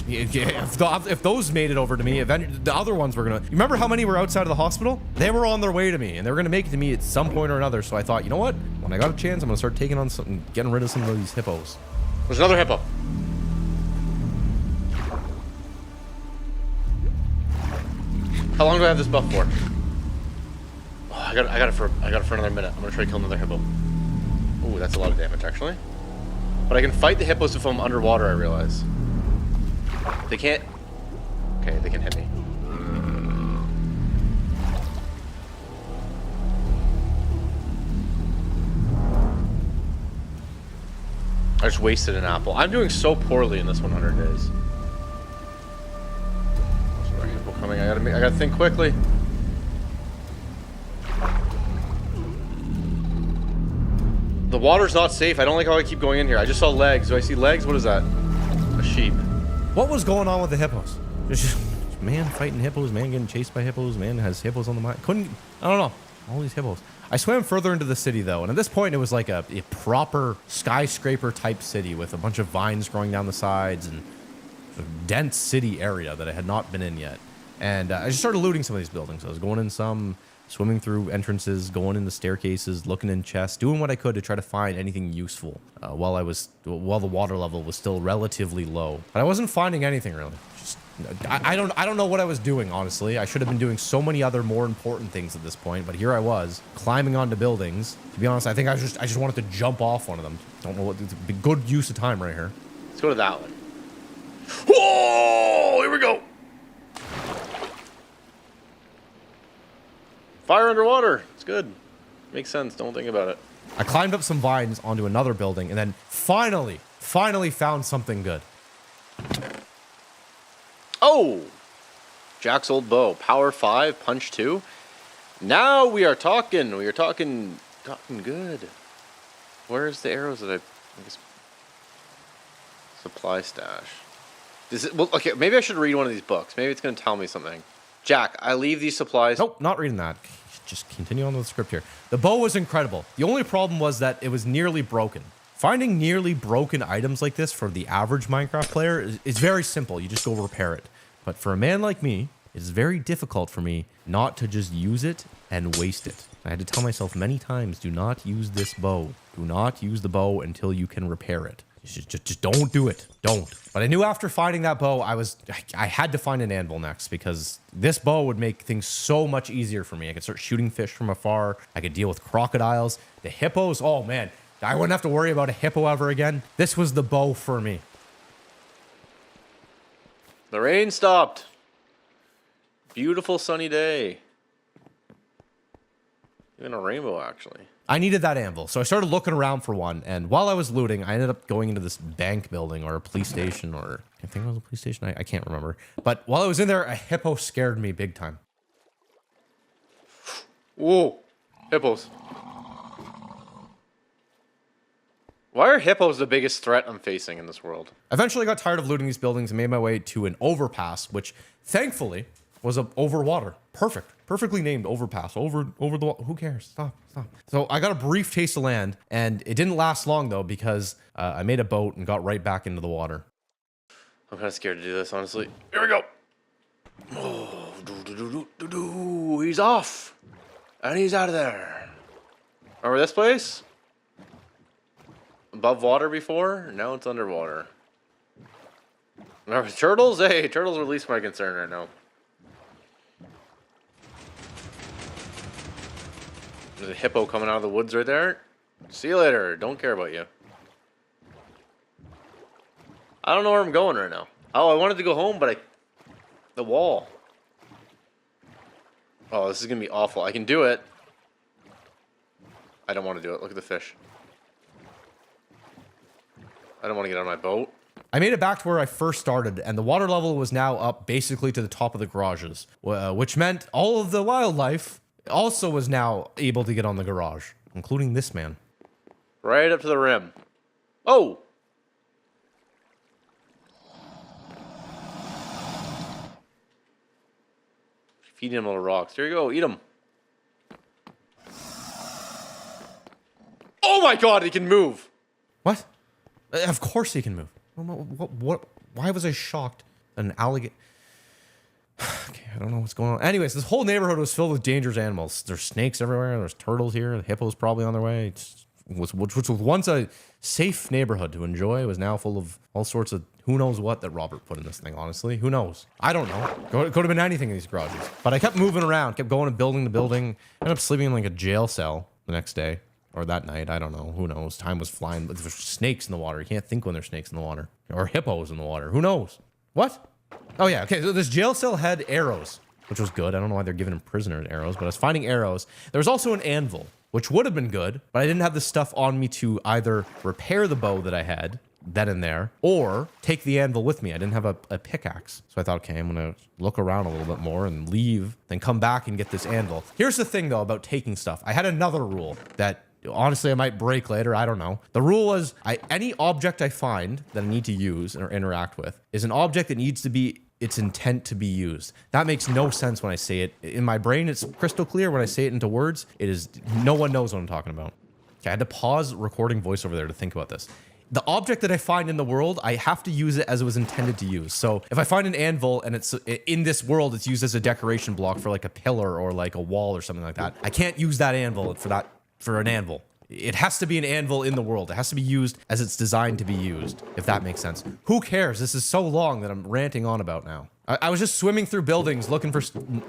if those made it over to me, eventually the other ones were gonna... Remember how many were outside of the hospital? They were on their way to me, and they were gonna make it to me at some point or another. So I thought, you know what? When I got a chance, I'm gonna start taking on something, getting rid of some of these hippos. There's another hippo. How long do I have this buff for? Oh, I got it for another minute. I'm gonna try to kill another hippo. Ooh, that's a lot of damage actually. But I can fight the hippos if I'm underwater, I realize. They can't... Okay, they can hit me. I just wasted an apple. I'm doing so poorly in this 100 days. Coming. I gotta think quickly. The water's not safe. I don't like how I keep going in here. I just saw legs. Do I see legs? What is that? A sheep. What was going on with the hippos? Just man fighting hippos, man getting chased by hippos, man has hippos on the mind. I don't know. All these hippos. I swam further into the city though, and at this point it was like a proper skyscraper type city with a bunch of vines growing down the sides and a dense city area that I had not been in yet. And I just started looting some of these buildings. I was going in some, swimming through entrances, going into staircases, looking in chests, doing what I could to try to find anything useful while the water level was still relatively low. But I wasn't finding anything really. Just I don't know what I was doing, honestly. I should have been doing so many other more important things at this point, but here I was climbing onto buildings. To be honest, I think I just wanted to jump off one of them. Don't know what, it's a good use of time right here. Let's go to that one. Oh, here we go. Fire underwater. It's good. Makes sense. Don't think about it. I climbed up some vines onto another building and then finally found something good. Oh! Jack's old bow. Power 5, punch 2. Now we are talking. We are talking good. Where's the arrows that I guess... Supply stash. Well, okay, maybe I should read one of these books. Maybe it's going to tell me something. Jack, I leave these supplies... Nope, not reading that. Just continue on with the script here. The bow was incredible. The only problem was that it was nearly broken. Finding nearly broken items like this for the average Minecraft player is very simple. You just go repair it. But for a man like me, it is very difficult for me not to just use it and waste it. I had to tell myself many times, do not use this bow. Do not use the bow until you can repair it. Just don't do it. Don't. But I knew after finding that bow, I had to find an anvil next because this bow would make things so much easier for me. I could start shooting fish from afar. I could deal with crocodiles. The hippos, oh man, I wouldn't have to worry about a hippo ever again. This was the bow for me. The rain stopped. Beautiful sunny day. Even a rainbow, actually. I needed that anvil, so I started looking around for one, and while I was looting, I ended up going into this bank building or a police station, or I think it was a police station, I can't remember. But while I was in there, a hippo scared me big time. Whoa, hippos. Why are hippos the biggest threat I'm facing in this world? Eventually, I got tired of looting these buildings and made my way to an overpass, which thankfully was over water. Perfectly named overpass. Over the who cares? Stop. So I got a brief taste of land, and it didn't last long though because I made a boat and got right back into the water. I'm kind of scared to do this, honestly. Here we go. Oh, he's off, and he's out of there. Remember this place? Above water before, now it's underwater. Remember turtles? Hey, turtles are least my concern right now. There's a hippo coming out of the woods right there. See you later. Don't care about you. I don't know where I'm going right now. Oh, I wanted to go home, but the wall. Oh, this is going to be awful. I can do it. I don't want to do it. Look at the fish. I don't want to get on my boat. I made it back to where I first started, and the water level was now up basically to the top of the garages, which meant all of the wildlife also was now able to get on the garage, including this man. Right up to the rim. Oh! Feeding him little rocks. Here you go. Eat them. Oh my god, he can move! What? Of course he can move. What? Why was I shocked? An alligator... Okay, I don't know what's going on. Anyways, this whole neighborhood was filled with dangerous animals. There's snakes everywhere. There's turtles here. The hippos probably on their way. Which was once a safe neighborhood to enjoy. It was now full of all sorts of who knows what that Robert put in this thing, honestly. Who knows? I don't know. Could have been anything in these garages. But I kept moving around, kept going and building the building. Ended up sleeping in like a jail cell the next day. Or that night. I don't know. Who knows? Time was flying. But there's snakes in the water. You can't think when there's snakes in the water. Or hippos in the water. Who knows? What? Oh yeah, okay, so this jail cell had arrows, which was good. I don't know why they're giving him prisoners arrows, but I was finding arrows. There was also an anvil, which would have been good, but I didn't have the stuff on me to either repair the bow that I had then and there, or take the anvil with me. I didn't have a pickaxe. So I thought, okay, I'm gonna look around a little bit more and leave, then come back and get this anvil. Here's the thing though about taking stuff. I had another rule that honestly I might break later, I don't know. The rule was any object I find that I need to use or interact with is an object that needs to be its intent to be used. That makes no sense when I say it. In my brain, it's crystal clear. When I say it into words, it is, no one knows what I'm talking about. Okay, I had to pause recording voiceover there to think about this. The object that I find in the world, I have to use it as it was intended to use. So if I find an anvil and it's in this world, it's used as a decoration block for like a pillar or like a wall or something like that, I can't use that anvil for an anvil. It has to be an anvil in the world. It has to be used as it's designed to be used, if that makes sense. Who cares? This is so long that I'm ranting on about now. I was just swimming through buildings looking for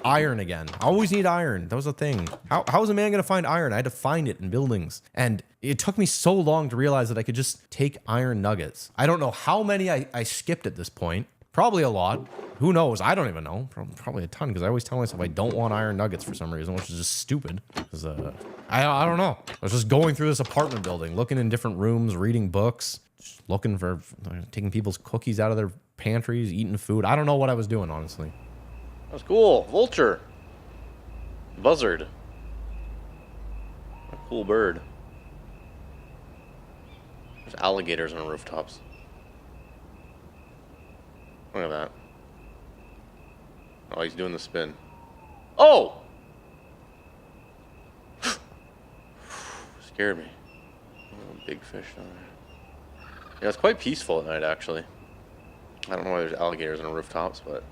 iron again. I always need iron. That was a thing. How is a man going to find iron? I had to find it in buildings. And it took me so long to realize that I could just take iron nuggets. I don't know how many I skipped at this point, Probably a lot. Who knows? I don't even know. Probably a ton, because I always tell myself I don't want iron nuggets for some reason, which is just stupid. Because I don't know. I was just going through this apartment building, looking in different rooms, reading books, just looking for, taking people's cookies out of their pantries, eating food. I don't know what I was doing, honestly. That's cool. Vulture. Buzzard. A cool bird. There's alligators on rooftops. Look at that. Oh, he's doing the spin. Oh! Scared me. Oh, big fish down there. Yeah, it's quite peaceful at night, actually. I don't know why there's alligators on rooftops, but...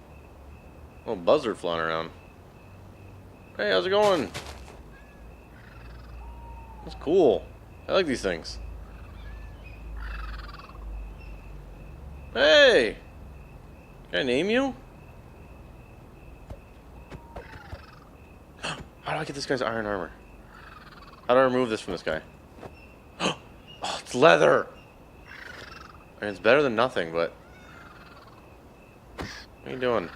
a little buzzard flying around. Hey, how's it going? That's cool. I like these things. Hey! Can I name you? How do I get this guy's iron armor? How do I remove this from this guy? Oh, it's leather! I mean, it's better than nothing, but... what are you doing?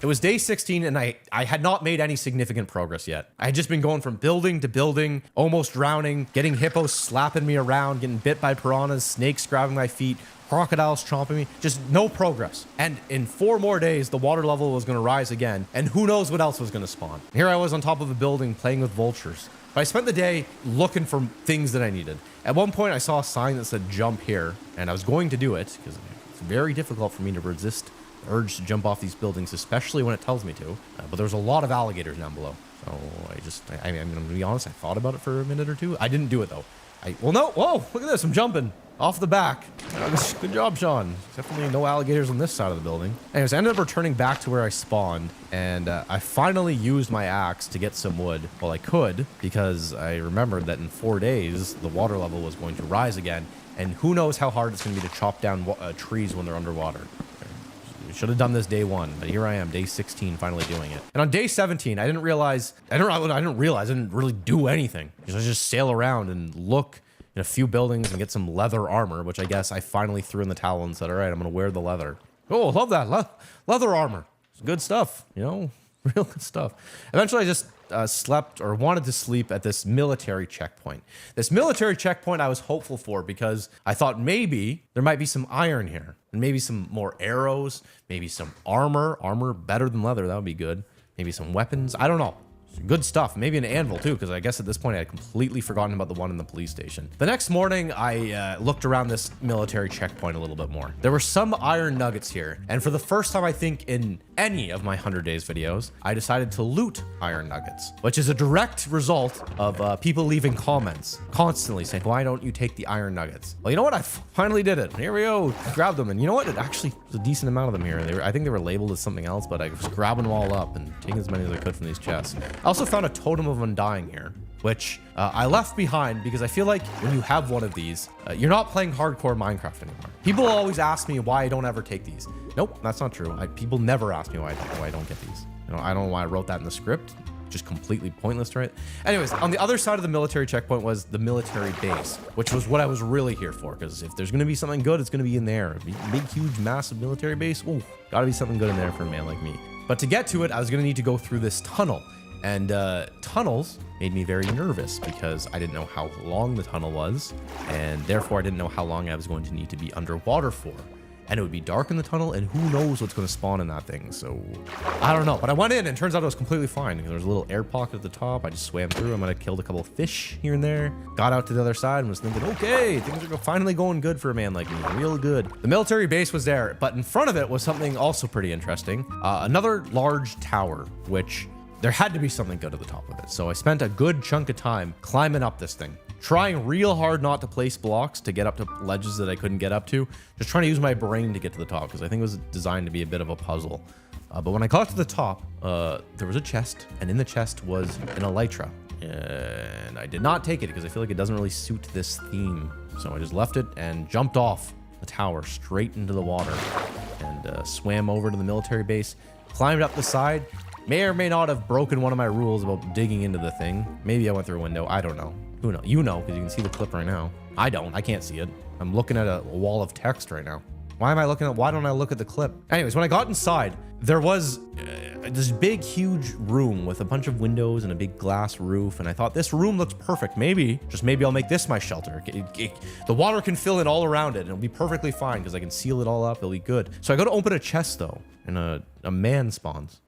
It was day 16, and I had not made any significant progress yet. I had just been going from building to building, almost drowning, getting hippos slapping me around, getting bit by piranhas, snakes grabbing my feet, crocodiles chomping me, just no progress. And in 4 more days, the water level was going to rise again, and who knows what else was going to spawn. Here I was on top of a building playing with vultures. But I spent the day looking for things that I needed. At one point, I saw a sign that said jump here, and I was going to do it, because it's very difficult for me to resist the urge to jump off these buildings, especially when it tells me to. But there's a lot of alligators down below. So I mean, I'm going to be honest, I thought about it for a minute or two. I didn't do it, though. Well, no, whoa, look at this, I'm jumping. Off the back. Good job, Sean. Definitely no alligators on this side of the building. Anyways, I ended up returning back to where I spawned, and I finally used my axe to get some wood. Well, I could, because I remembered that in 4 days, the water level was going to rise again, and who knows how hard it's going to be to chop down trees when they're underwater. Should have done this day 1, but here I am, day 16, finally doing it. And on day 17, I didn't really do anything. I just sail around and look in a few buildings and get some leather armor, which I guess I finally threw in the towel and said, all right, I'm going to wear the leather. Oh, love that. Leather armor. It's good stuff, you know, real good stuff. Eventually, I just slept or wanted to sleep at this military checkpoint. This military checkpoint I was hopeful for because I thought maybe there might be some iron here and maybe some more arrows, maybe some armor. Armor better than leather. That would be good. Maybe some weapons. I don't know. Good stuff. Maybe an anvil too, because I guess at this point I had completely forgotten about the one in the police station. The next morning, I looked around this military checkpoint a little bit more. There were some iron nuggets here, and for the first time I think in any of my 100 days videos, I decided to loot iron nuggets, which is a direct result of people leaving comments constantly saying, why don't you take the iron nuggets? Well, you know what? I finally did it. Here we go. Grabbed them, and you know what? It actually was a decent amount of them here. I think they were labeled as something else, but I was grabbing them all up and taking as many as I could from these chests. I also found a totem of undying here, which I left behind because I feel like when you have one of these, you're not playing hardcore Minecraft anymore. People always ask me why I don't ever take these. Nope, that's not true. People never ask me why I don't get these. You know, I don't know why I wrote that in the script. Just completely pointless, right? Anyways, on the other side of the military checkpoint was the military base, which was what I was really here for. Because if there's going to be something good, it's going to be in there. A big, huge, massive military base. Ooh, gotta be something good in there for a man like me. But to get to it, I was going to need to go through this tunnel. And tunnels made me very nervous because I didn't know how long the tunnel was, and therefore I didn't know how long I was going to need to be underwater for. And it would be dark in the tunnel, and who knows what's going to spawn in that thing. So I don't know. But I went in, and it turns out it was completely fine. There was a little air pocket at the top. I just swam through. I might have killed a couple of fish here and there. Got out to the other side and was thinking, okay, things are finally going good for a man like me. Real good. The military base was there, but in front of it was something also pretty interesting. Another large tower, which... there had to be something good at the top of it. So I spent a good chunk of time climbing up this thing, trying real hard not to place blocks to get up to ledges that I couldn't get up to, just trying to use my brain to get to the top because I think it was designed to be a bit of a puzzle. But when I got to the top, there was a chest, and in the chest was an elytra. And I did not take it because I feel like it doesn't really suit this theme. So I just left it and jumped off the tower straight into the water and swam over to the military base, climbed up the side. May or may not have broken one of my rules about digging into the thing. Maybe I went through a window. I don't know. Who knows? You know, because you can see the clip right now. I don't. I can't see it. I'm looking at a wall of text right now. Why don't I look at the clip? Anyways, when I got inside, there was this big, huge room with a bunch of windows and a big glass roof. And I thought, this room looks perfect. Maybe I'll make this my shelter. The water can fill in all around it and it'll be perfectly fine because I can seal it all up. It'll be good. So I go to open a chest though, and a man spawns.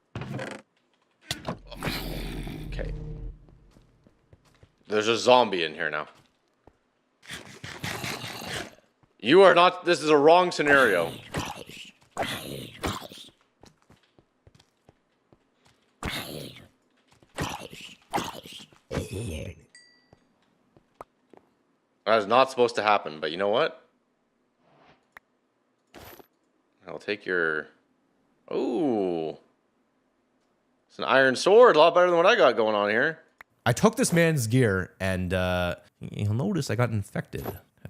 Okay. There's a zombie in here now. You are not, this is a wrong scenario. That is not supposed to happen, but you know what? I'll take your... Ooh. It's an iron sword, a lot better than what I got going on here. I took this man's gear, and you'll notice I got infected.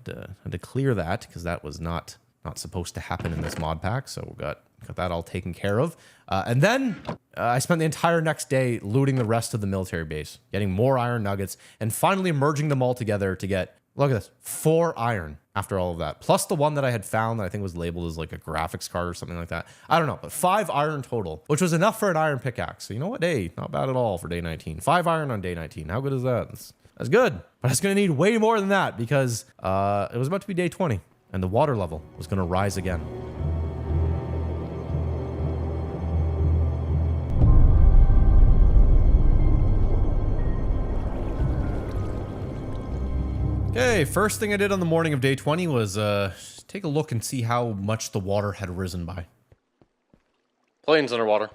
Had to clear that because that was not supposed to happen in this mod pack. So got that all taken care of. And then I spent the entire next day looting the rest of the military base, getting more iron nuggets, and finally merging them all together to get, look at this, 4 iron after all of that. Plus the one that I had found that I think was labeled as like a graphics card or something like that. I don't know, but 5 iron total, which was enough for an iron pickaxe. So you know what? Hey, not bad at all for day 19. 5 iron on day 19. How good is that? That's good. But I was going to need way more than that because it was about to be day 20 and the water level was going to rise again. Okay, first thing I did on the morning of day 20 was take a look and see how much the water had risen by. Plane's underwater.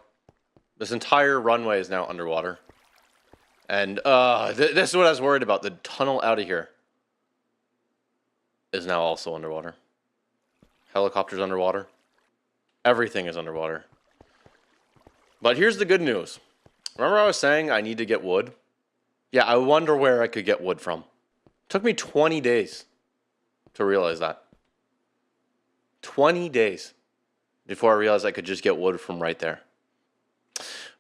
This entire runway is now underwater. And this is what I was worried about. The tunnel out of here is now also underwater. Helicopters underwater. Everything is underwater. But here's the good news. Remember I was saying I need to get wood? Yeah, I wonder where I could get wood from. Took me 20 days to realize that. 20 days before I realized I could just get wood from right there.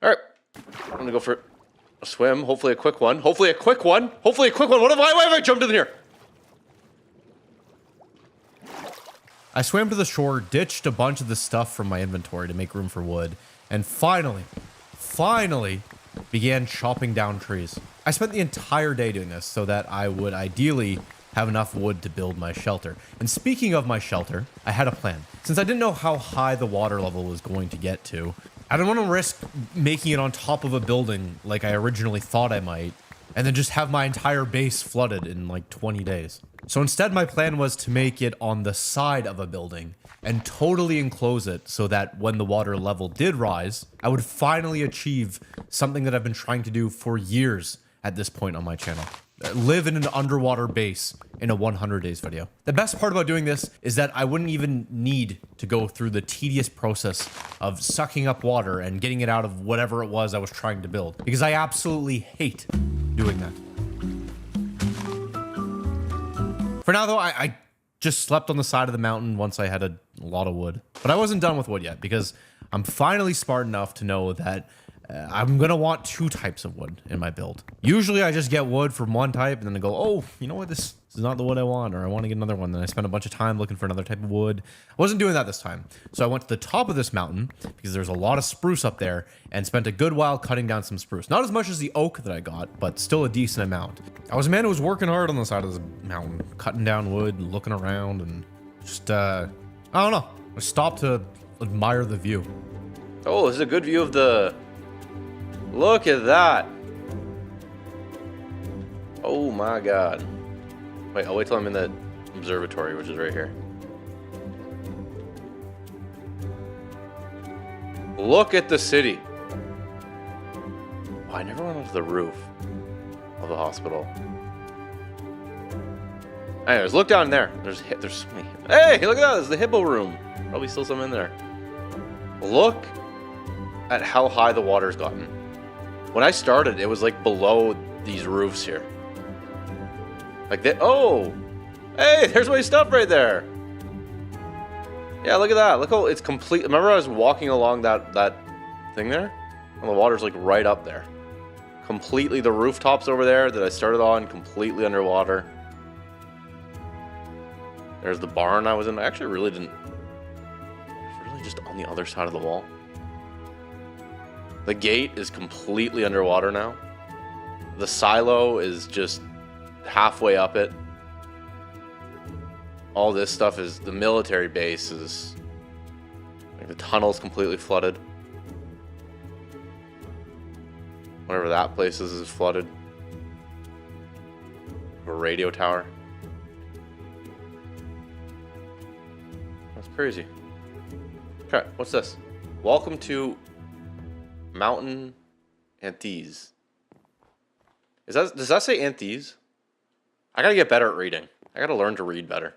All right, I'm gonna go for a swim. Hopefully a quick one. Hopefully a quick one. Hopefully a quick one. Why have I jumped in here? I swam to the shore, ditched a bunch of the stuff from my inventory to make room for wood, and finally began chopping down trees. I spent the entire day doing this so that I would ideally have enough wood to build my shelter. And speaking of my shelter, I had a plan. Since I didn't know how high the water level was going to get to, I didn't want to risk making it on top of a building like I originally thought I might, and then just have my entire base flooded in like 20 days. So instead, my plan was to make it on the side of a building and totally enclose it so that when the water level did rise, I would finally achieve something that I've been trying to do for years at this point on my channel. Live in an underwater base in a 100 days video. The best part about doing this is that I wouldn't even need to go through the tedious process of sucking up water and getting it out of whatever it was I was trying to build, because I absolutely hate doing that. For now though, I just slept on the side of the mountain once I had a lot of wood. But I wasn't done with wood yet because I'm finally smart enough to know that I'm going to want 2 types of wood in my build. Usually I just get wood from one type and then I go, oh, you know what, this is not the wood I want, or I want to get another one. Then I spend a bunch of time looking for another type of wood. I wasn't doing that this time. So I went to the top of this mountain because there's a lot of spruce up there and spent a good while cutting down some spruce. Not as much as the oak that I got, but still a decent amount. I was a man who was working hard on the side of this mountain, cutting down wood, looking around, and just, I don't know. I stopped to admire the view. Oh, this is a good view of the... Look at that. Oh my god. Wait, I'll wait till I'm in the observatory, which is right here. Look at the city. Oh, I never went onto the roof of the hospital. Anyways, look down there. There's so many. Hey, look at that. There's the hippo room. Probably still some in there. Look at how high the water's gotten. When I started, it was like below these roofs here. Like that. Oh, hey, there's my stuff right there. Yeah, look at that. Look how it's complete. Remember I was walking along that thing there? And the water's like right up there. Completely, the rooftops over there that I started on, completely underwater. There's the barn I was in. I actually really didn't just on the other side of the wall. The gate is completely underwater now. The silo is just halfway up it. All this stuff is, the military base is, like the tunnel's completely flooded. Whatever that place is flooded. A radio tower. That's crazy. Okay, what's this? Welcome to Mountain Antes. Does that say Antes? I gotta get better at reading. I gotta learn to read better.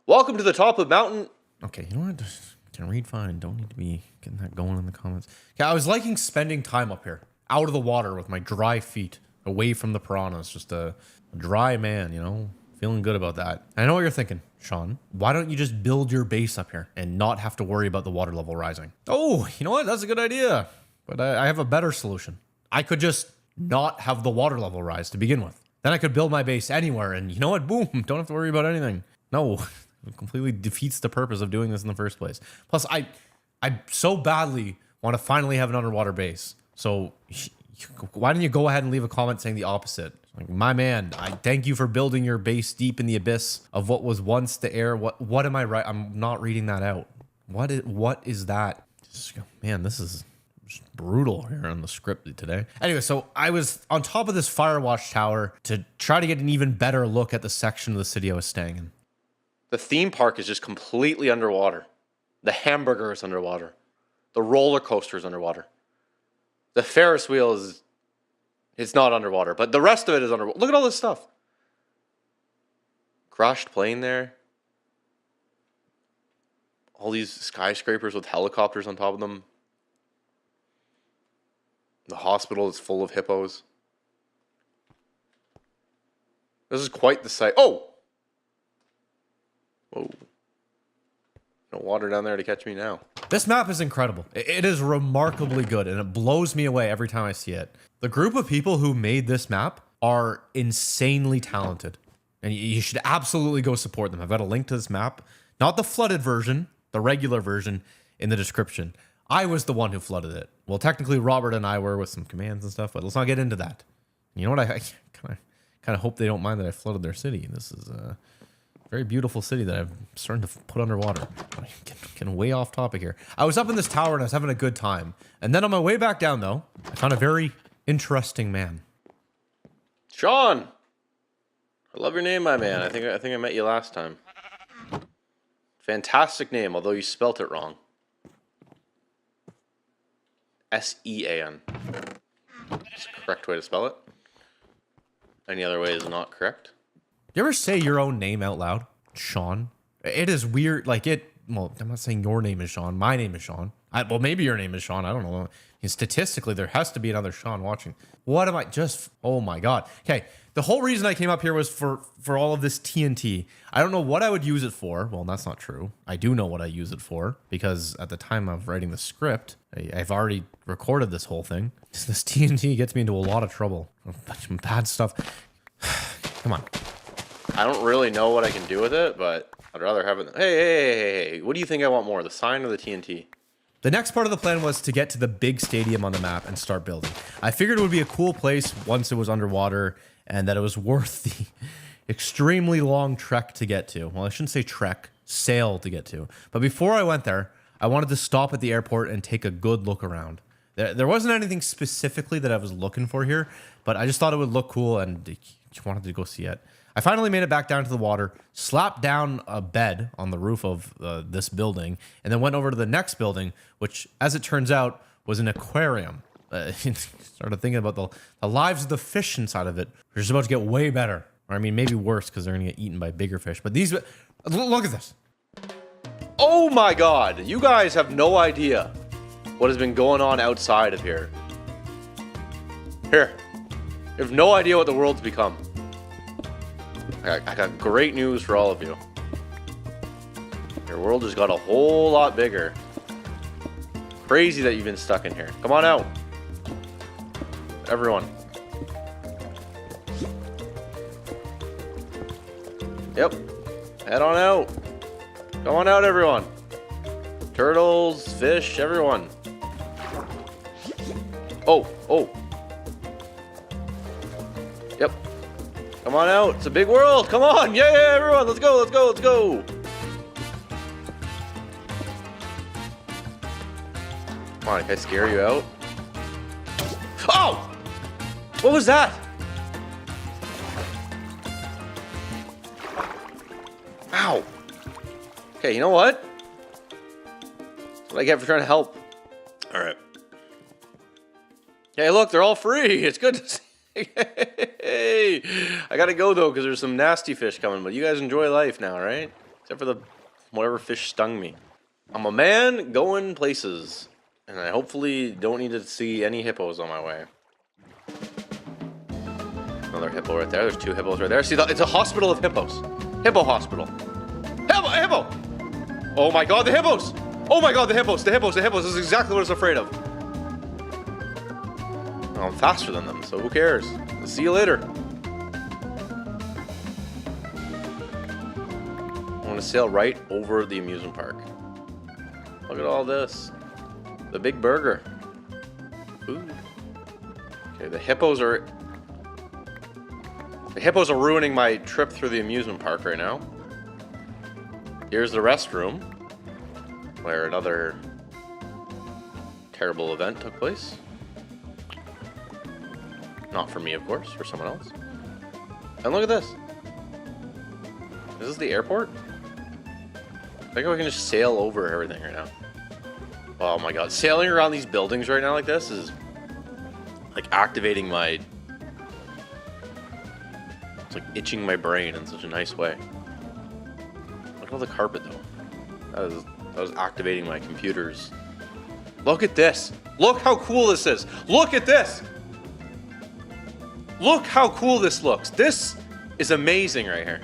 Welcome to the top of Mountain. Okay, you know what? Just can read fine. Don't need to be getting that going in the comments. Yeah, I was liking spending time up here, out of the water with my dry feet, away from the piranhas. Just a dry man, you know? Feeling good about that. I know what you're thinking, Sean. Why don't you just build your base up here and not have to worry about the water level rising? Oh, you know what? That's a good idea. But I have a better solution. I could just not have the water level rise to begin with. Then I could build my base anywhere and you know what? Boom, don't have to worry about anything. No, it completely defeats the purpose of doing this in the first place. Plus, I so badly want to finally have an underwater base. So why don't you go ahead and leave a comment saying the opposite? Like, my man, I thank you for building your base deep in the abyss of what was once the air. What am I right? I'm not reading that out. What is that? Man, this is brutal here on the script today. Anyway, so I was on top of this fire watch tower to try to get an even better look at the section of the city I was staying in. The theme park is just completely underwater. The hamburger is underwater. The roller coaster is underwater. The Ferris wheel is... It's not underwater, but the rest of it is underwater. Look at all this stuff. Crashed plane there. All these skyscrapers with helicopters on top of them. The hospital is full of hippos. This is quite the sight. Oh! Whoa. No water down there to catch me now. This map is incredible. It is remarkably good, and it blows me away every time I see it. The group of people who made this map are insanely talented, and you should absolutely go support them. I've got a link to this map, not the flooded version, the regular version, in the description. I was the one who flooded it. Well, technically, Robert and I were with some commands and stuff, but let's not get into that. You know what? I kind of hope they don't mind that I flooded their city. This is a very beautiful city that I'm starting to put underwater. Getting way off topic here. I was up in this tower and I was having a good time. And then on my way back down, though, I found a very interesting man. Sean! I love your name, my man. I think I met you last time. Fantastic name, although you spelt it wrong. S-E-A-N. That's the correct way to spell it. Any other way is not correct. You ever say your own name out loud? Sean? It is weird. Like well, I'm not saying your name is Sean. My name is Sean. Well, maybe your name is Sean. I don't know. And statistically, there has to be another Sean watching. What am I just... Oh my God. Okay. The whole reason I came up here was for all of this TNT. I don't know what I would use it for. Well, that's not true. I do know what I use it for because at the time of writing the script, I've already recorded this whole thing. This TNT gets me into a lot of trouble. Some bad stuff. Come on. I don't really know what I can do with it, but I'd rather have it. Hey, what do you think I want more, the sign or the TNT? The next part of the plan was to get to the big stadium on the map and start building. I figured it would be a cool place once it was underwater and that it was worth the extremely long trek to get to. Well, I shouldn't say trek, sail to get to. But before I went there, I wanted to stop at the airport and take a good look around. There wasn't anything specifically that I was looking for here, but I just thought it would look cool and just wanted to go see it. I finally made it back down to the water, slapped down a bed on the roof of this building, and then went over to the next building, which, as it turns out, was an aquarium. Started thinking about the lives of the fish inside of it. They're just about to get way better. Or, I mean, maybe worse, because they're going to get eaten by bigger fish. But these... Look at this. Oh my God. You guys have no idea what has been going on outside of here. Here. You have no idea what the world's become. I got great news for all of you. Your world just got a whole lot bigger. Crazy that you've been stuck in here. Come on out. Everyone. Yep. Head on out. Come on out, everyone. Turtles, fish, everyone. Oh, oh. Yep. Come on out. It's a big world. Come on. Yeah, everyone. Let's go, let's go, let's go. Come on, can I scare you out? Oh! What was that? Ow. Okay, you know what? That's what I get for trying to help. Alright. Hey, look, they're all free. It's good to see. Hey, I gotta go though, because there's some nasty fish coming, but you guys enjoy life now, right? Except for the whatever fish stung me. I'm a man going places, and I hopefully don't need to see any hippos on my way. Another hippo right there. There's 2 hippos right there. See, it's a hospital of hippos. Hippo hospital. Hippo! Oh my god, the hippos! Oh my god, the hippos! This is exactly what I was afraid of. Oh, I'm faster than them, so who cares? I'll see you later. I want to sail right over the amusement park. Look at all this. The big burger. Food. Okay, the hippos are ruining my trip through the amusement park right now. Here's the restroom, where another terrible event took place. Not for me, of course, for someone else. And look at this. Is this the airport? I think I can just sail over everything right now. Oh my god, sailing around these buildings right now like this is like activating my... It's like itching my brain in such a nice way. Look at all the carpet though. That was activating my computers. Look at this. Look how cool this is. Look at this. Look how cool this looks. This is amazing right here.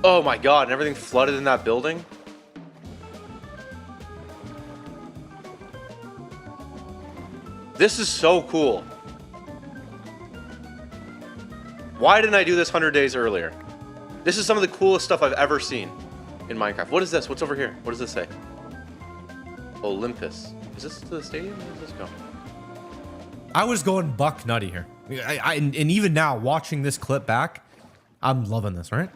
Oh my god, and everything flooded in that building. This is so cool. Why didn't I do this 100 days earlier? This is some of the coolest stuff I've ever seen in Minecraft. What is this? What's over here? What does this say? Olympus. Is this to the stadium? Where does this go? I was going buck nutty here. And even now, watching this clip back, I'm loving this, right?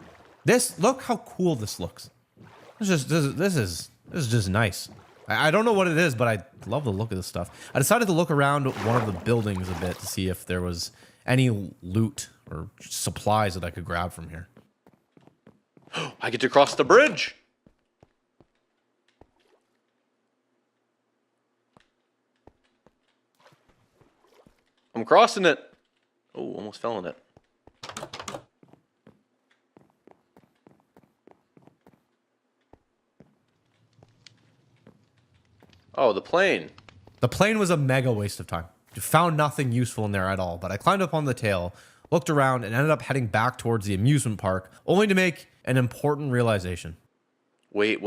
Look how cool this looks. This is just nice. I don't know what it is, but I love the look of this stuff. I decided to look around one of the buildings a bit to see if there was any loot or supplies that I could grab from here. I get to cross the bridge. I'm crossing it. Oh, almost fell in it. Oh, the plane. The plane was a mega waste of time. Found nothing useful in there at all, but I climbed up on the tail, looked around, and ended up heading back towards the amusement park, only to make an important realization. Wait.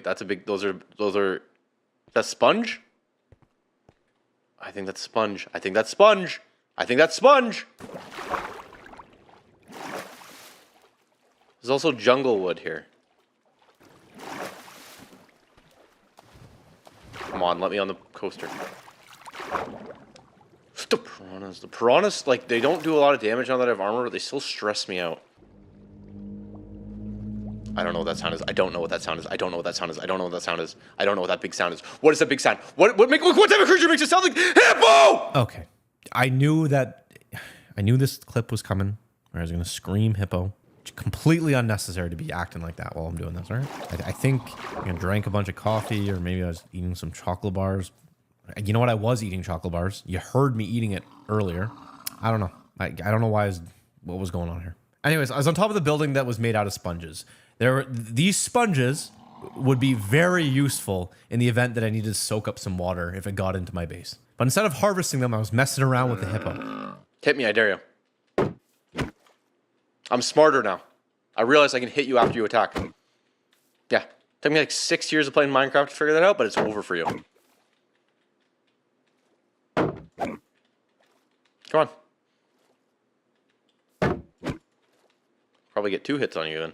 That's a big, those are, that's sponge? I think that's sponge. I think that's sponge. There's also jungle wood here. Come on, let me on the coaster. The piranhas, like, they don't do a lot of damage now that I have armor, but they still stress me out. I don't know what that sound is. I don't know what that sound is. I don't know what that sound is. I don't know what that sound is. I don't know what that big sound is. What is that big sound? What type of creature makes it sound like hippo? Okay. I knew this clip was coming, where I was going to scream hippo. Completely unnecessary to be acting like that while I'm doing this, right? I think I drank a bunch of coffee, or maybe I was eating some chocolate bars. You know what? I was eating chocolate bars. You heard me eating it earlier. I don't know. I don't know what was going on here. Anyways, I was on top of the building that was made out of sponges. These sponges would be very useful in the event that I needed to soak up some water if it got into my base. But instead of harvesting them, I was messing around with the hippo. Hit me, I dare you. I'm smarter now. I realize I can hit you after you attack. Yeah. Took me like 6 years of playing Minecraft to figure that out, but it's over for you. Come on. Probably get 2 hits on you then.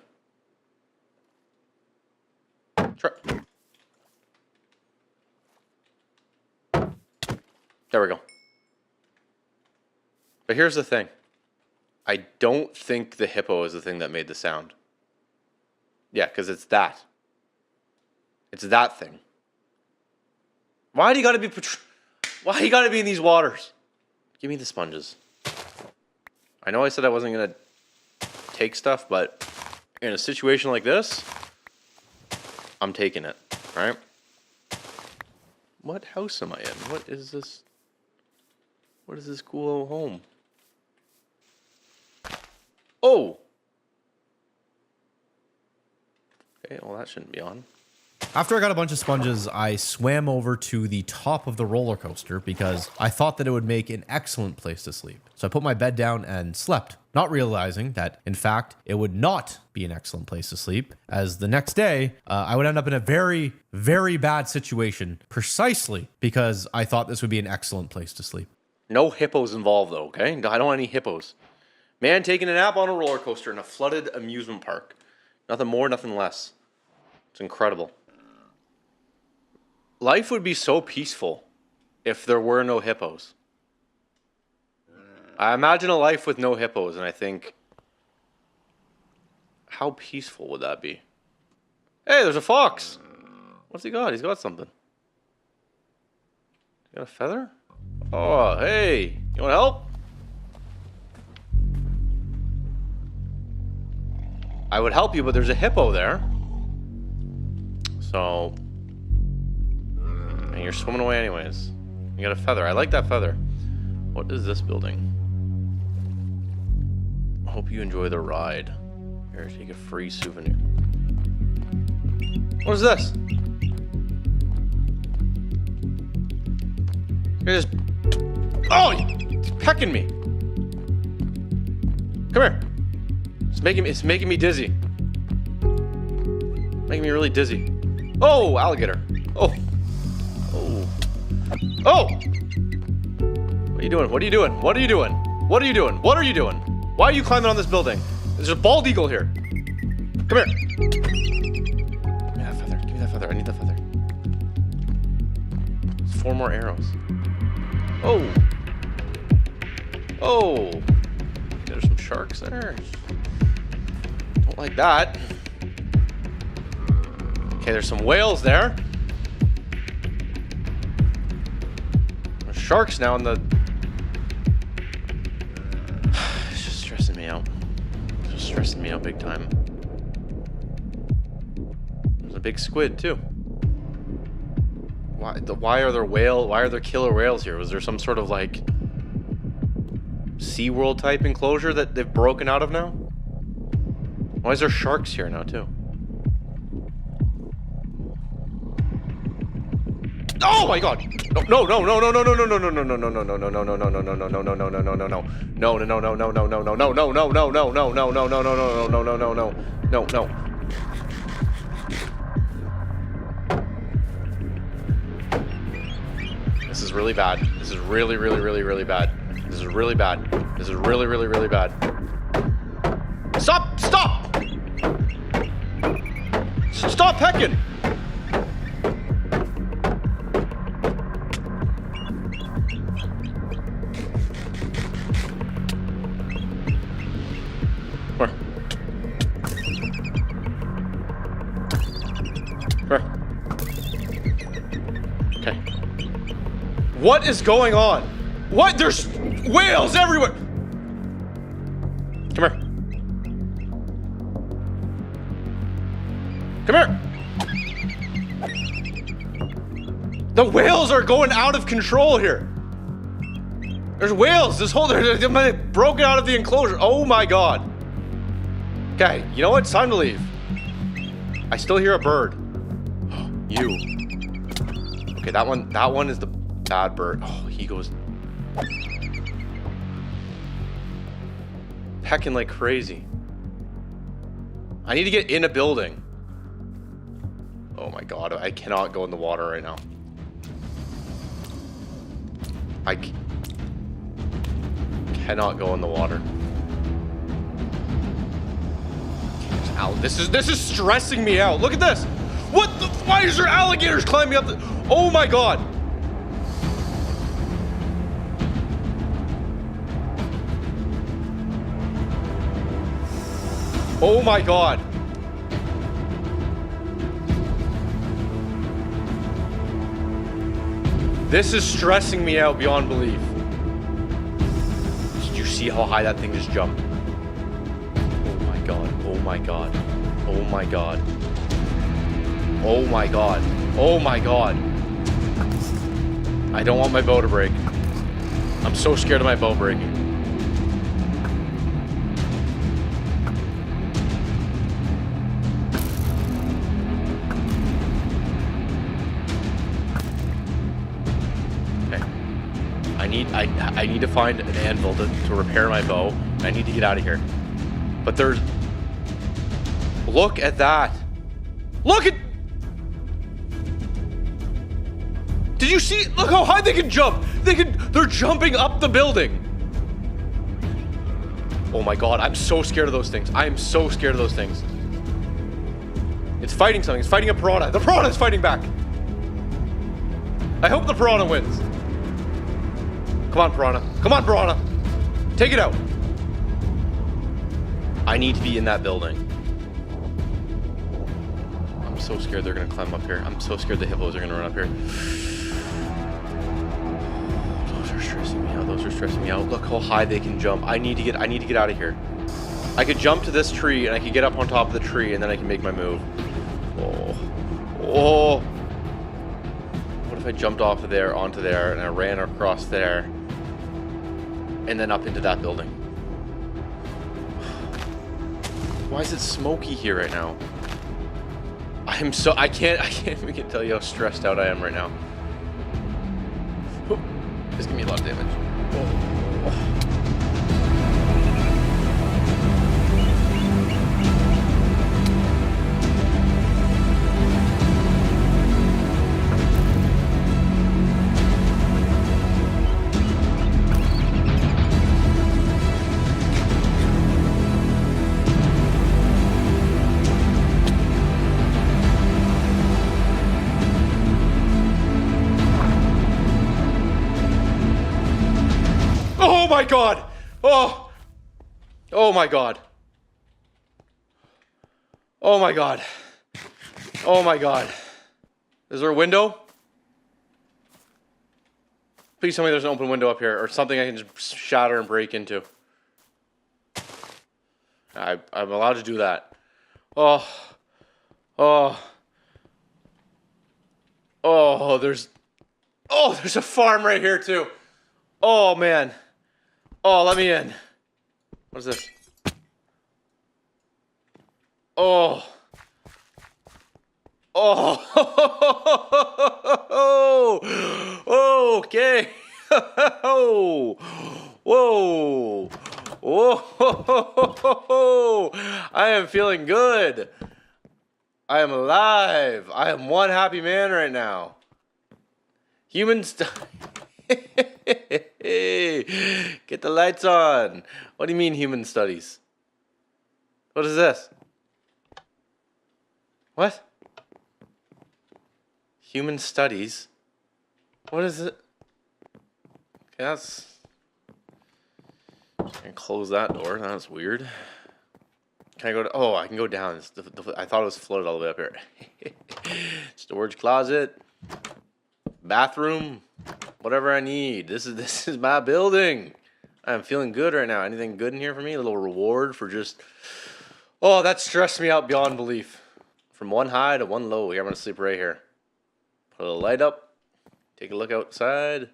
There we go. But here's the thing. I don't think the hippo is the thing that made the sound. Yeah, because it's that. It's that thing. Why do you gotta be in these waters? Give me the sponges. I know I said I wasn't gonna take stuff, but in a situation like this, I'm taking it, right? What house am I in? What is this? What is this cool home? Oh! Okay, well that shouldn't be on. After I got a bunch of sponges, I swam over to the top of the roller coaster because I thought that it would make an excellent place to sleep. So I put my bed down and slept, not realizing that, in fact, it would not be an excellent place to sleep, as the next day, I would end up in a very, very bad situation, precisely because I thought this would be an excellent place to sleep. No hippos involved, though, okay? I don't want any hippos. Man taking a nap on a roller coaster in a flooded amusement park. Nothing more, nothing less. It's incredible. Life would be so peaceful if there were no hippos. I imagine a life with no hippos, and I think, how peaceful would that be? Hey, there's a fox. What's he got? He's got something. He got a feather? Oh, hey. You want help? I would help you, but there's a hippo there. So... and you're swimming away anyways. You got a feather. I like that feather. What is this building? Hope you enjoy the ride. Here, take a free souvenir. What is this? Here's... oh! He's pecking me! Come here. It's making me dizzy. Making me really dizzy. Oh, alligator. Oh. Oh. Oh! What are you doing? What are you doing? What are you doing? What are you doing? What are you doing? Why are you climbing on this building? There's a bald eagle here. Come here. Give me that feather. Give me that feather. I need that feather. There's 4 more arrows. Oh. Oh. There's some sharks there. Don't like that. Okay, there's some whales there. There's sharks now in the... it's just stressing me out. It's just stressing me out big time. There's a big squid too. Why are there killer whales here? Was there some sort of like SeaWorld type enclosure that they've broken out of now? Why is there sharks here now too? Oh my god! No! This is really bad. This is really bad. This is really bad. This is really bad. Stop! Stop! Stop pecking! Okay. What is going on? What? There's whales everywhere! Come here. Come here! The whales are going out of control here. There's whales. This whole... they're broken out of the enclosure. Oh my god. Okay, you know what? It's time to leave. I still hear a bird. You. Okay, that one is the bad bird. Oh, he goes... pecking like crazy. I need to get in a building. Oh my god, I cannot go in the water right now. I cannot go in the water. This is stressing me out. Look at this. What the? Why is there alligators climbing up the... oh my god. Oh my god. This is stressing me out beyond belief. Did you see how high that thing just jumped? Oh my god. Oh my god. Oh my god. Oh my god. Oh my god. I don't want my bow to break. I'm so scared of my bow breaking. I need to find an anvil to repair my bow. I need to get out of here. But there's... Look at that. Look at... Did you see? Look how high they can jump. They're jumping up the building. Oh my god, I'm so scared of those things. I am so scared of those things. It's fighting something. It's fighting a piranha. The piranha is fighting back. I hope the piranha wins. Come on, piranha. Come on, piranha. Take it out. I need to be in that building. I'm so scared they're gonna climb up here. I'm so scared the hippos are gonna run up here. Those are stressing me out. Those are stressing me out. Look how high they can jump. I need to get out of here. I could jump to this tree and I could get up on top of the tree and then I can make my move. Oh. What if I jumped off of there onto there and I ran across there? And then up into that building. Why is it smoky here right now? I can't even tell you how stressed out I am right now. This giving me a lot of damage. Oh my god! Oh! Oh my god. Oh my god. Oh my god. Is there a window? Please tell me there's an open window up here or something I can just shatter and break into. I'm allowed to do that. Oh. Oh. Oh, there's a farm right here too. Oh man. Oh, let me in. What is this? Oh. Oh. Okay. Oh. Whoa. Whoa. I am feeling good. I am alive. I am one happy man right now. Humans. Hey, get the lights on. What do you mean human studies? What is this? What? Human studies? What is it? Okay, that's... I can close that door. That's weird. Can I go to... Oh, I can go down. I thought it was floated all the way up here. Storage closet. Bathroom. Whatever I need. This is my building. I'm feeling good right now. Anything good in here for me? A little reward for just... Oh, that stressed me out beyond belief. From one high to one low. Here, I'm going to sleep right here. Put a light up. Take a look outside.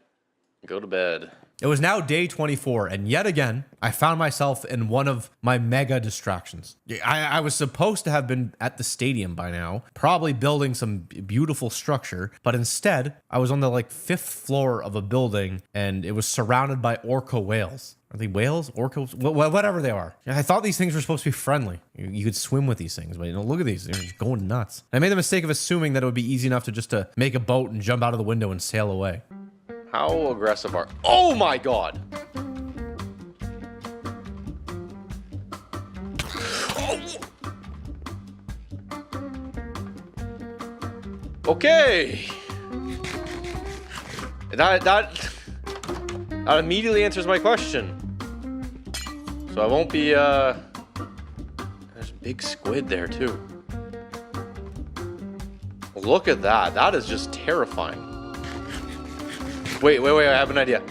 Go to bed. It was now day 24, and yet again, I found myself in one of my mega distractions. I was supposed to have been at the stadium by now, probably building some beautiful structure, but instead, I was on the fifth floor of a building, and it was surrounded by orca whales. Are they whales? Orcas? Whatever they are. I thought these things were supposed to be friendly. You could swim with these things, but look at these. They're just going nuts. I made the mistake of assuming that it would be easy enough to make a boat and jump out of the window and sail away. How aggressive are... Oh my god! Oh. Okay! That immediately answers my question. So I won't be, There's big squid there too. Look at that. That is just terrifying. Wait. I have an idea.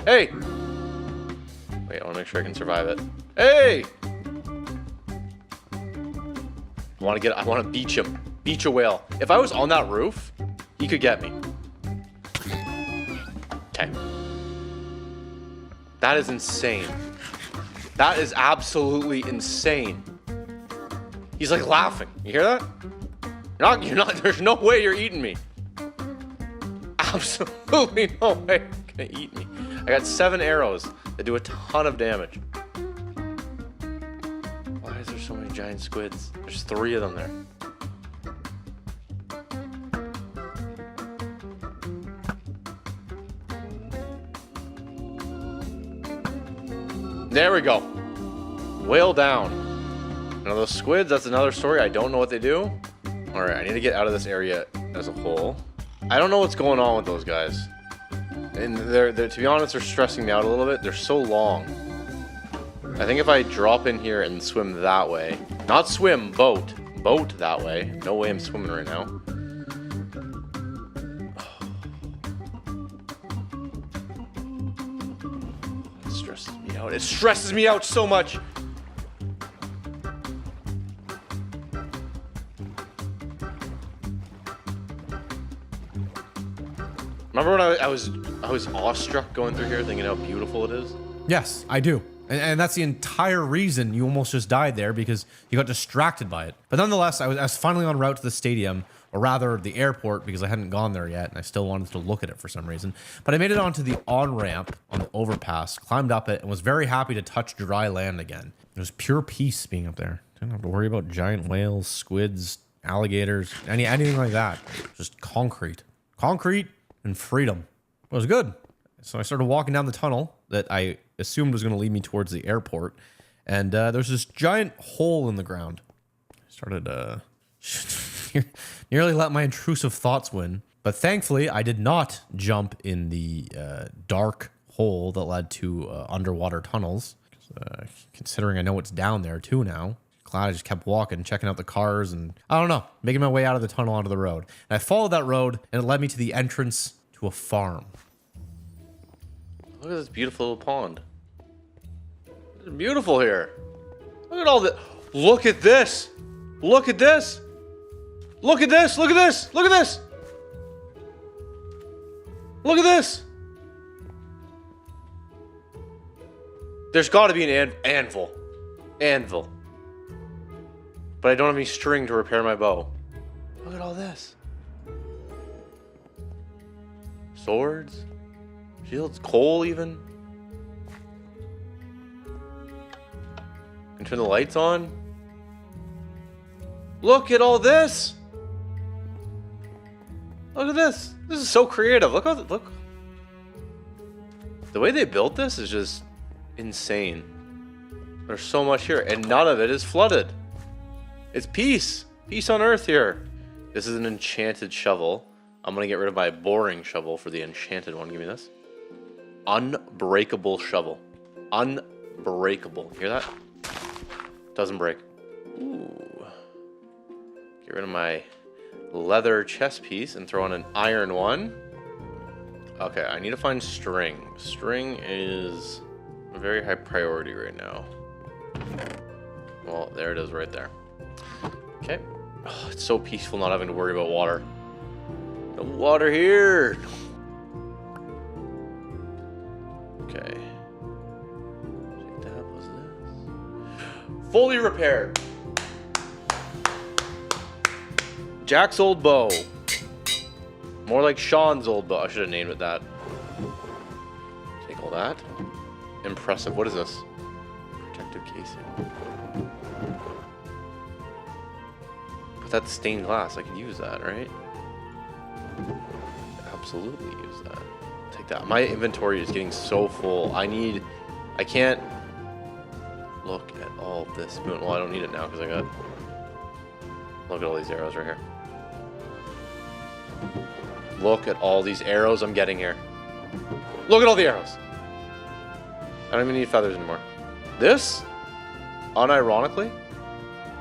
Hey! Wait, I want to make sure I can survive it. Hey! I want to beach him. Beach a whale. If I was on that roof, he could get me. Okay. That is insane. That is absolutely insane. He's like laughing. You hear that? You're not, there's no way you're eating me. Absolutely no way you're gonna eat me. I got 7 arrows that do a ton of damage. Why is there so many giant squids? There's 3 of them there. There we go. Whale down. Now those squids, that's another story. I don't know what they do. All right, I need to get out of this area as a whole. I don't know what's going on with those guys. And they're to be honest, they're stressing me out a little bit. They're so long. I think if I drop in here and swim that way, not swim, boat that way. No way I'm swimming right now. It stresses me out. It stresses me out so much. Remember when I was awestruck going through here, thinking how beautiful it is? Yes, I do. And that's the entire reason you almost just died there, because you got distracted by it. But nonetheless, I was finally en route to the stadium, or rather the airport, because I hadn't gone there yet, and I still wanted to look at it for some reason. But I made it onto the on-ramp on the overpass, climbed up it, and was very happy to touch dry land again. It was pure peace being up there. Didn't have to worry about giant whales, squids, alligators, anything like that. Just concrete. Concrete and freedom. It was good. So I started walking down the tunnel that I assumed was going to lead me towards the airport. And there's this giant hole in the ground. I started, nearly let my intrusive thoughts win. But thankfully, I did not jump in the dark hole that led to underwater tunnels. Considering I know what's down there too now. Glad I just kept walking, checking out the cars, and I don't know, making my way out of the tunnel onto the road. And I followed that road, and it led me to the entrance to a farm. Look at this beautiful little pond. It's beautiful here. Look at all the. Look at this. Look at this. Look at this. Look at this. Look at this. Look at this. There's got to be an anvil. Anvil. But I don't have any string to repair my bow. Look at all this. Swords. Shields. Coal even. Can turn the lights on. Look at all this. Look at this. This is so creative. Look how look. The way they built this is just insane. There's so much here, and none of it is flooded. It's peace. Peace on earth here. This is an enchanted shovel. I'm gonna get rid of my boring shovel for the enchanted one. Give me this. Unbreakable shovel. Unbreakable. Hear that? Doesn't break. Ooh. Get rid of my leather chest piece and throw on an iron one. Okay, I need to find string. String is a very high priority right now. Well, there it is right there. Okay. Oh, it's so peaceful not having to worry about water. No water here. Okay. Take that. What's this? Fully repaired. Jack's old bow. More like Sean's old bow. I should have named it that. Take all that. Impressive. What is this? Protective casing. But that's stained glass. I can use that, right? Absolutely use that. Take that. My inventory is getting so full. I can't look at all this moon. Well, I don't need it now because I got. Look at all these arrows right here. Look at all these arrows I'm getting here. Look at all the arrows. I don't even need feathers anymore. This, unironically,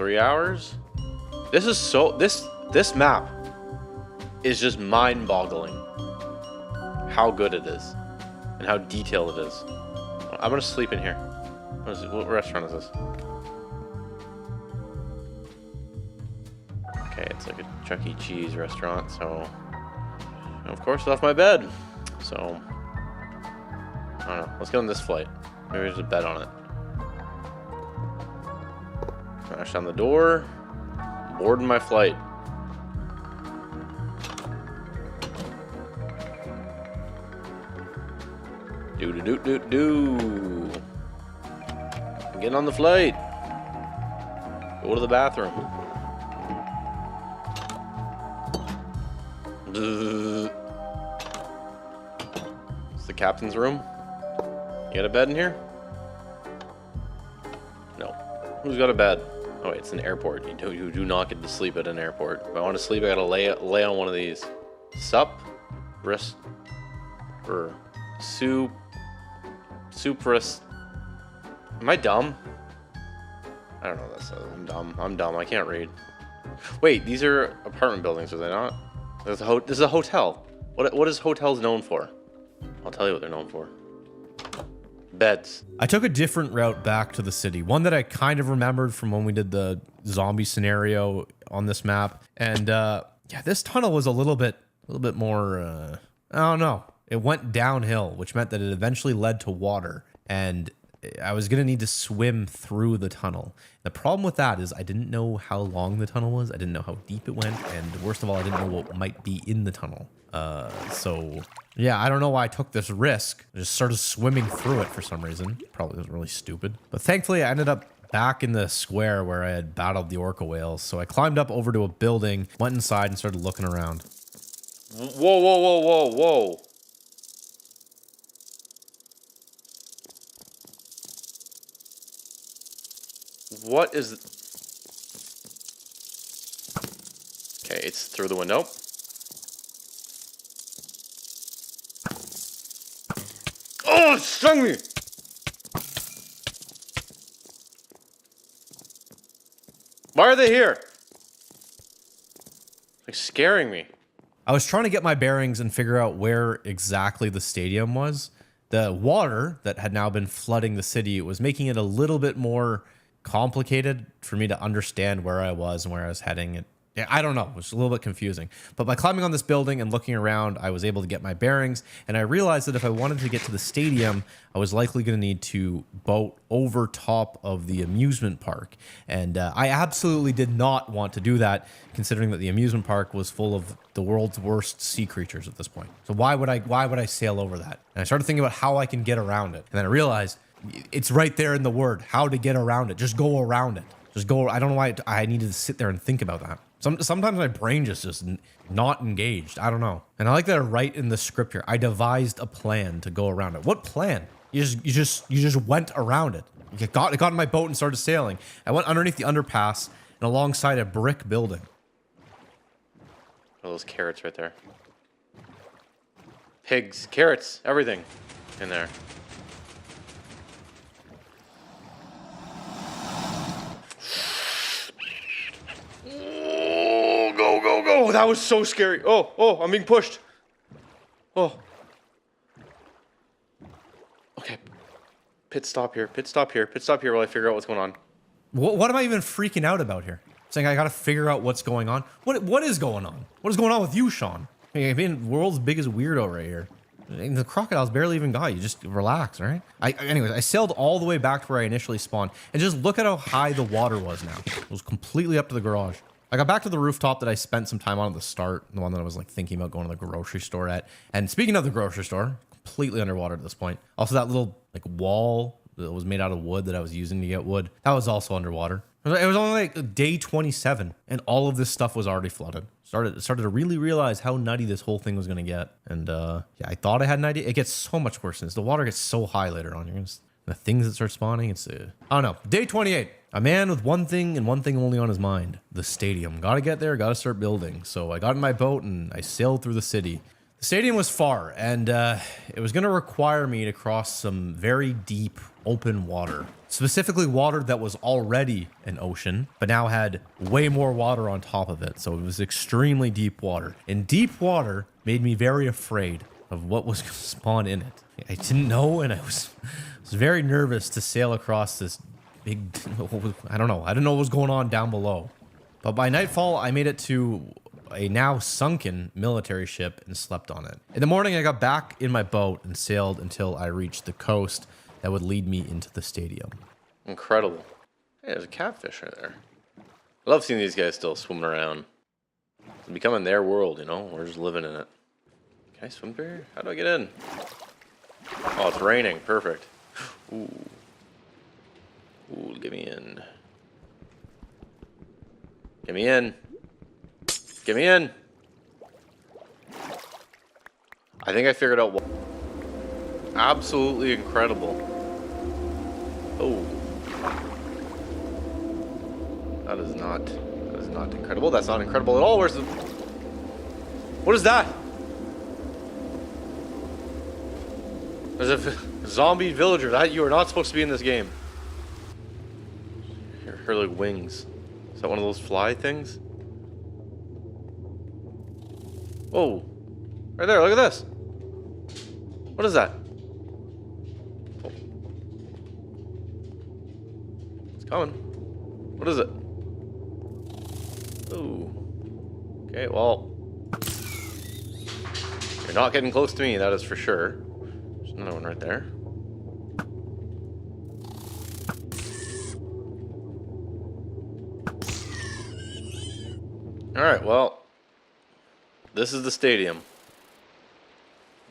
3 hours? This is so... This map is just mind-boggling. How good it is. And how detailed it is. I'm gonna sleep in here. What restaurant is this? Okay, it's like a Chuck E. Cheese restaurant, so... And of course, I left my bed. So... I don't know. Let's get on this flight. Maybe there's a bed on it. Smash down the door. Boarding my flight. Do. I'm getting on the flight. Go to the bathroom. It's the captain's room. You got a bed in here? No. Who's got a bed? Oh wait, it's an airport. You do not get to sleep at an airport. If I want to sleep, I gotta lay on one of these. Sup? Wrist. Or Supras. Am I dumb? I don't know what that says. I'm dumb. I can't read. Wait, these are apartment buildings, are they not? This is a hotel. What is hotels known for? I'll tell you what they're known for. Beds. I took a different route back to the city, one that I kind of remembered from when we did the zombie scenario on this map. And yeah, this tunnel was a little bit more, I don't know. It went downhill, which meant that it eventually led to water, and I was gonna need to swim through the tunnel. The problem with that is I didn't know how long the tunnel was. I didn't know how deep it went, and worst of all, I didn't know what might be in the tunnel. So yeah, I don't know why I took this risk. I just started swimming through it for some reason. Probably was really stupid. But thankfully, I ended up back in the square where I had battled the orca whales. So I climbed up over to a building, went inside, and started looking around. Whoa. What is... Okay, it's through the window. Oh, it stung me! Why are they here? Like scaring me. I was trying to get my bearings and figure out where exactly the stadium was. The water that had now been flooding the city was making it a little bit more complicated for me to understand where I was and where I was heading. Yeah, I don't know. It was a little bit confusing. But by climbing on this building and looking around, I was able to get my bearings. And I realized that if I wanted to get to the stadium, I was likely going to need to boat over top of the amusement park. And I absolutely did not want to do that, considering that the amusement park was full of the world's worst sea creatures at this point. So why would I sail over that? And I started thinking about how I can get around it. And then I realized it's right there in the word, how to get around it. Just go around it. Just go. I don't know why I needed to sit there and think about that. Sometimes my brain just not engaged. I don't know. And I like that I write in the script here. I devised a plan to go around it. What plan? You just went around it. I got in my boat and started sailing. I went underneath the underpass and alongside a brick building. All those carrots right there. Pigs, carrots, everything in there. Go. That was so scary. Oh, I'm being pushed. Oh. Okay. Pit stop here while I figure out what's going on. What am I even freaking out about here? Saying I gotta figure out what's going on? What is going on? What is going on with you, Sean? I'm being the world's biggest weirdo right here. The crocodiles barely even got you. Just relax, all right? Anyways, I sailed all the way back to where I initially spawned, and just look at how high the water was now. It was completely up to the garage. I got back to the rooftop that I spent some time on at the start, the one that I was like thinking about going to the grocery store at. And speaking of the grocery store, completely underwater at this point. Also, that little like wall that was made out of wood that I was using to get wood, that was also underwater. It was only like day 27, and all of this stuff was already flooded. Started to really realize how nutty this whole thing was going to get. And yeah, I thought I had an idea. It gets so much worse since the water gets so high later on. The things that start spawning, it's I don't know. Day 28. A man with one thing and one thing only on his mind. The stadium. Gotta get there, gotta start building. So I got in my boat and I sailed through the city. The stadium was far, and it was going to require me to cross some very deep open water. Specifically water that was already an ocean, but now had way more water on top of it. So it was extremely deep water. And deep water made me very afraid of what was going to spawn in it. I didn't know, and I was very nervous to sail across this big, I don't know. I didn't know what was going on down below. But by nightfall, I made it to a now sunken military ship and slept on it. In the morning, I got back in my boat and sailed until I reached the coast that would lead me into the stadium. Incredible. Hey, there's a catfish right there. I love seeing these guys still swimming around. It's becoming their world, you know? We're just living in it. Can I swim through here? How do I get in? Oh, it's raining. Perfect. Ooh. Ooh, get me in. Get me in. Get me in. I think I figured out what. Absolutely incredible. Oh. That is not incredible. That's not incredible at all. Where's the. What is that? There's a zombie villager. That you are not supposed to be in this game. Her like wings. Is that one of those fly things? Oh, right there, look at this. What is that? Oh. It's coming. What is it? Oh. Okay, well. You're not getting close to me, that is for sure. There's another one right there. Alright, well. This is the stadium.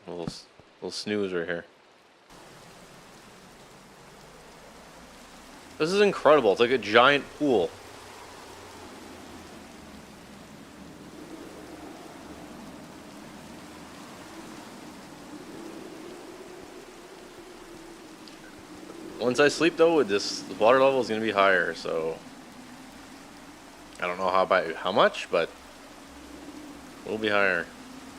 Little snooze right here. This is incredible. It's like a giant pool. Once I sleep though, the water level is going to be higher, so I don't know how much, but we'll be higher.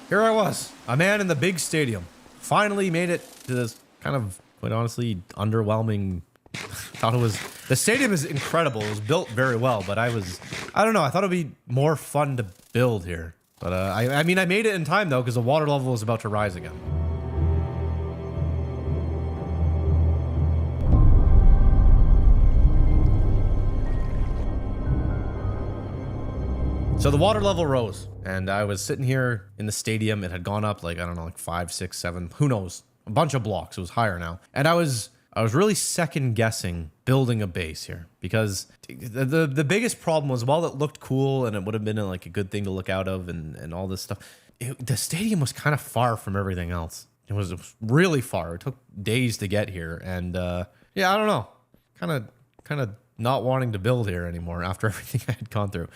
Here I was, a man in the big stadium. Finally made it to this kind of, quite honestly, underwhelming. The stadium is incredible. It was built very well, but I don't know. I thought it'd be more fun to build here. But I mean, I made it in time though, because the water level was about to rise again. So the water level rose, and I was sitting here in the stadium. It had gone up like, I don't know, like 5, 6, 7, who knows, a bunch of blocks. It was higher now. And I was really second guessing building a base here, because the biggest problem was, while it looked cool and it would have been like a good thing to look out of and all this stuff, the stadium was kind of far from everything else. It was really far. It took days to get here. And yeah, I don't know, kind of not wanting to build here anymore after everything I had gone through.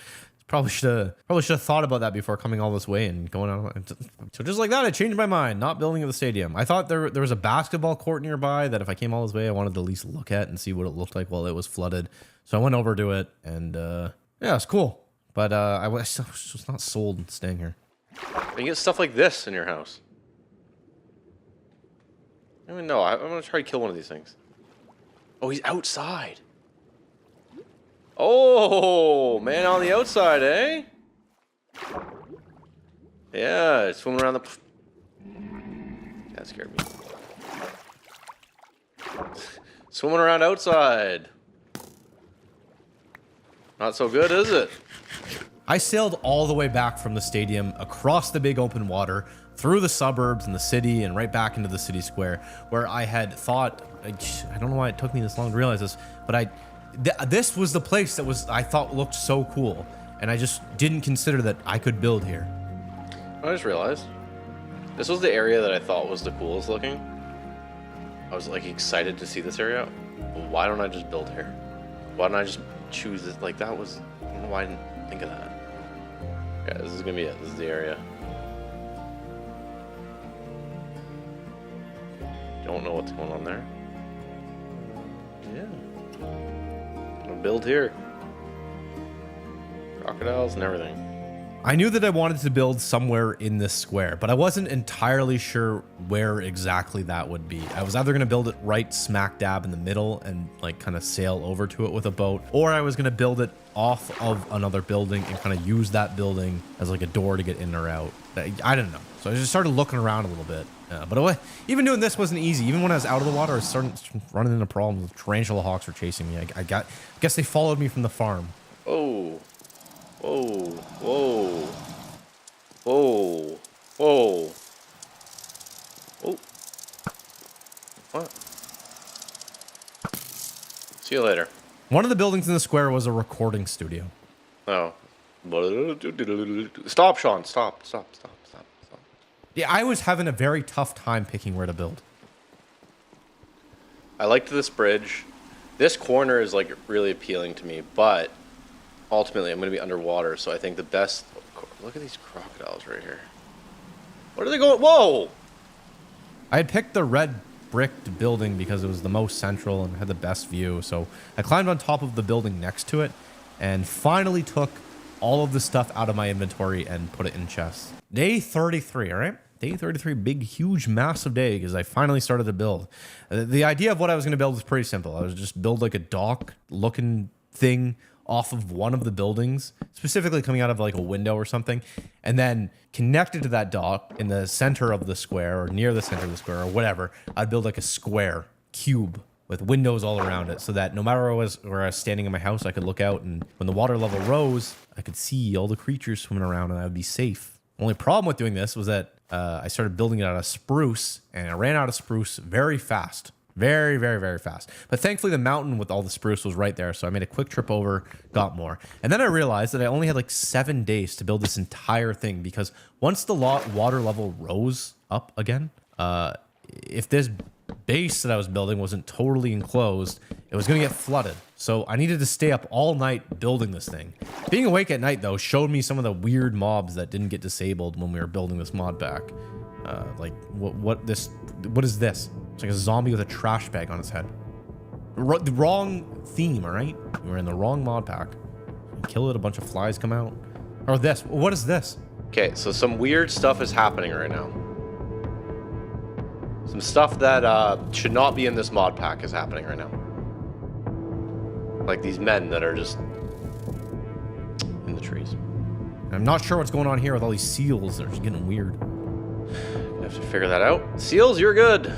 Probably should have thought about that before coming all this way and going on. So just like that, I changed my mind, not building at the stadium. I thought there was a basketball court nearby that if I came all this way, I wanted to at least look at and see what it looked like while it was flooded. So I went over to it, and yeah, it's cool. But I was just not sold on staying here. You get stuff like this in your house. I don't even know. I'm gonna try to kill one of these things. Oh, he's outside. Oh, man on the outside, eh? Yeah, swimming around the... That scared me. Swimming around outside. Not so good, is it? I sailed all the way back from the stadium, across the big open water, through the suburbs and the city, and right back into the city square, where I had thought... I don't know why it took me this long to realize this, but this was the place that I thought looked so cool, and I just didn't consider that I could build here. I just realized this was the area that I thought was the coolest looking. I was like excited to see this area. Why don't I just build here? Why don't I just choose it? Like that was, I don't know why I didn't think of that. Yeah, this is gonna be it. This is the area. Don't know what's going on there. Yeah. Build here. Crocodiles and everything. I knew that I wanted to build somewhere in this square, but I wasn't entirely sure where exactly that would be. I was either going to build it right smack dab in the middle and like kind of sail over to it with a boat, or I was going to build it off of another building and kind of use that building as like a door to get in or out. I don't know. So I just started looking around a little bit. Even doing this wasn't easy. Even when I was out of the water, I was starting running into problems with tarantula hawks were chasing me. I guess they followed me from the farm. Oh. Whoa. Whoa. Whoa. Whoa. Oh. What? See you later. One of the buildings in the square was a recording studio. Oh. Stop, Sean. Stop. Yeah, I was having a very tough time picking where to build. I liked this bridge. This corner is like really appealing to me, but ultimately I'm going to be underwater, so I think the best... Look at these crocodiles right here. What are they going... Whoa! I had picked the red bricked building because it was the most central and had the best view, so I climbed on top of the building next to it and finally took all of the stuff out of my inventory and put it in chests. Day 33, all right? Day 33, big, huge, massive day because I finally started to build. The idea of what I was going to build was pretty simple. I was just build like a dock-looking thing off of one of the buildings, specifically coming out of like a window or something, and then connected to that dock in the center of the square or near the center of the square or whatever, I'd build like a square cube with windows all around it so that no matter where I was standing in my house, I could look out, and when the water level rose, I could see all the creatures swimming around and I would be safe. Only problem with doing this was that I started building it out of spruce, and I ran out of spruce very fast. Very, very, very fast. But thankfully, the mountain with all the spruce was right there, so I made a quick trip over, got more. And then I realized that I only had like 7 days to build this entire thing, because once the water level rose up again, if this base that I was building wasn't totally enclosed, it was going to get flooded. So I needed to stay up all night building this thing. Being awake at night, though, showed me some of the weird mobs that didn't get disabled when we were building this mod pack. Like, what is this? It's like a zombie with a trash bag on his head. The wrong theme, all right? We were in the wrong mod pack. You kill it, a bunch of flies come out. Or this. What is this? Okay, so some weird stuff is happening right now. Some stuff that should not be in this mod pack is happening right now. Like these men that are just in the trees. I'm not sure what's going on here with all these seals. They're just getting weird. You have to figure that out. Seals, you're good.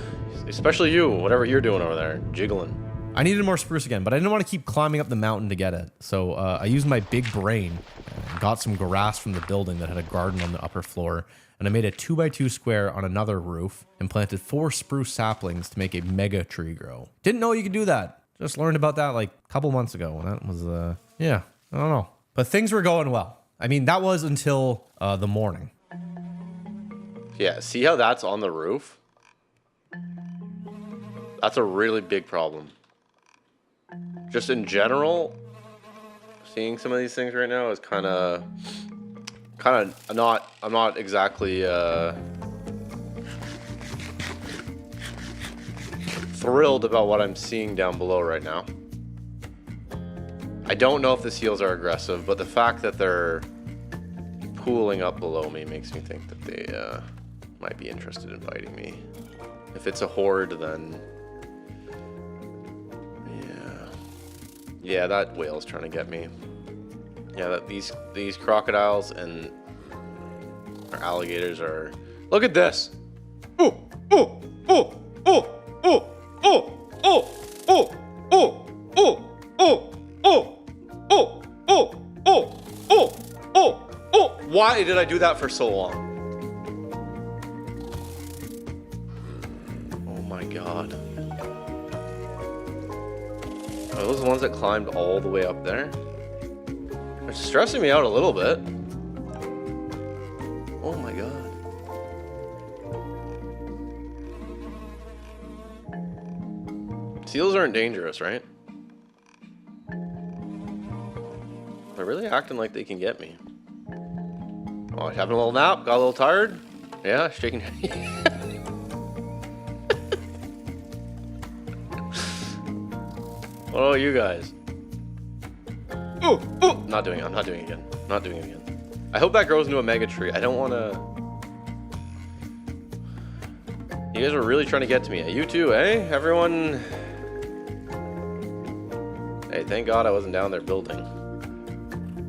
Especially you, whatever you're doing over there, jiggling. I needed more spruce again, but I didn't want to keep climbing up the mountain to get it. So I used my big brain and got some grass from the building that had a garden on the upper floor. And I made a 2x2 square on another roof and planted 4 spruce saplings to make a mega tree grow. Didn't know you could do that. Just learned about that like a couple months ago. And that was, yeah, I don't know. But things were going well. I mean, that was until the morning. Yeah, see how that's on the roof? That's a really big problem. Just in general, seeing some of these things right now is kind of I'm not exactly thrilled about what I'm seeing down below right now. I don't know if the seals are aggressive, but the fact that they're pooling up below me makes me think that they might be interested in biting me. If it's a horde, then yeah, that whale's trying to get me. Yeah, that these crocodiles and our alligators are. Look at this. Oh, oh, oh, oh, oh, oh, oh, oh, oh, oh, oh, oh, oh, oh, oh, oh, oh, oh. Why did I do that for so long? Oh my god. Are those the ones that climbed all the way up there? It's stressing me out a little bit. Oh my god. Seals aren't dangerous, right? They're really acting like they can get me. Oh, having a little nap, got a little tired. Yeah, shaking. What about you guys? Oh, oh! I'm not doing it again. Not doing it again. I hope that grows into a mega tree. I don't want to... You guys were really trying to get to me. You too, eh? Everyone... Hey, thank God I wasn't down there building.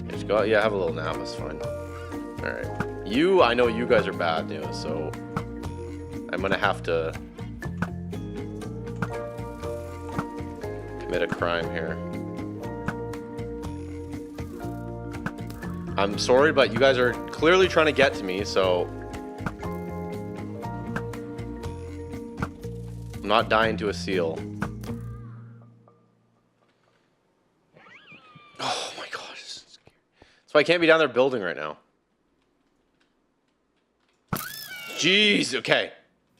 Just go, yeah, have a little nap. It's fine. Alright. I know you guys are bad news, so... I'm gonna have to... commit a crime here. I'm sorry, but you guys are clearly trying to get to me, so... I'm not dying to a seal. Oh my gosh. So I can't be down there building right now. Jeez, okay.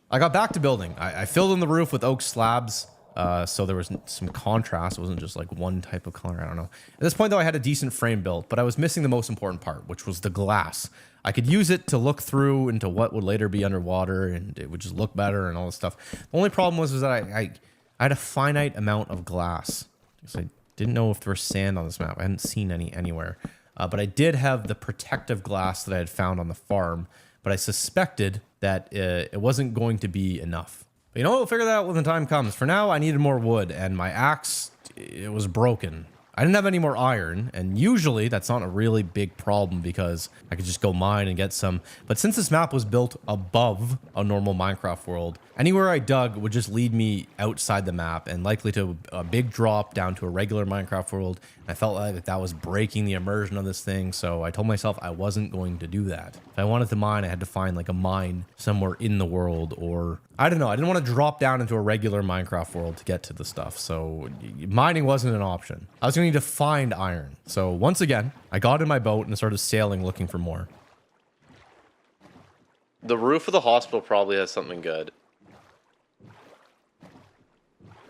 I got back to building. I filled in the roof with oak slabs, so there was some contrast. It wasn't just like one type of color. I don't know. At this point, though, I had a decent frame built, but I was missing the most important part, which was the glass. I could use it to look through into what would later be underwater, and it would just look better and all this stuff. The only problem was that I had a finite amount of glass. So I didn't know if there was sand on this map. I hadn't seen any anywhere. But I did have the protective glass that I had found on the farm, but I suspected that it wasn't going to be enough. But you know, we'll figure that out when the time comes. For now, I needed more wood, and my axe, it was broken. I didn't have any more iron, and usually that's not a really big problem because I could just go mine and get some. But since this map was built above a normal Minecraft world, anywhere I dug would just lead me outside the map and likely to a big drop down to a regular Minecraft world. And I felt like that was breaking the immersion of this thing, so I told myself I wasn't going to do that. If I wanted to mine, I had to find like a mine somewhere in the world, or I don't know. I didn't want to drop down into a regular Minecraft world to get to the stuff, so mining wasn't an option. I was going to need to find iron. So once again, I got in my boat and started sailing looking for more. The roof of the hospital probably has something good.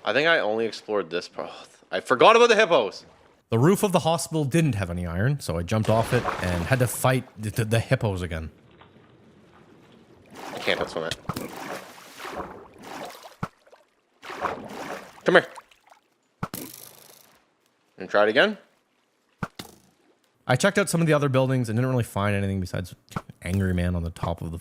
I think I only explored this part. I forgot about the hippos. The roof of the hospital didn't have any iron, so I jumped off it and had to fight the hippos again. I can't outswim it. Come here. And try it again. I checked out some of the other buildings and didn't really find anything besides Angry Man on the top of the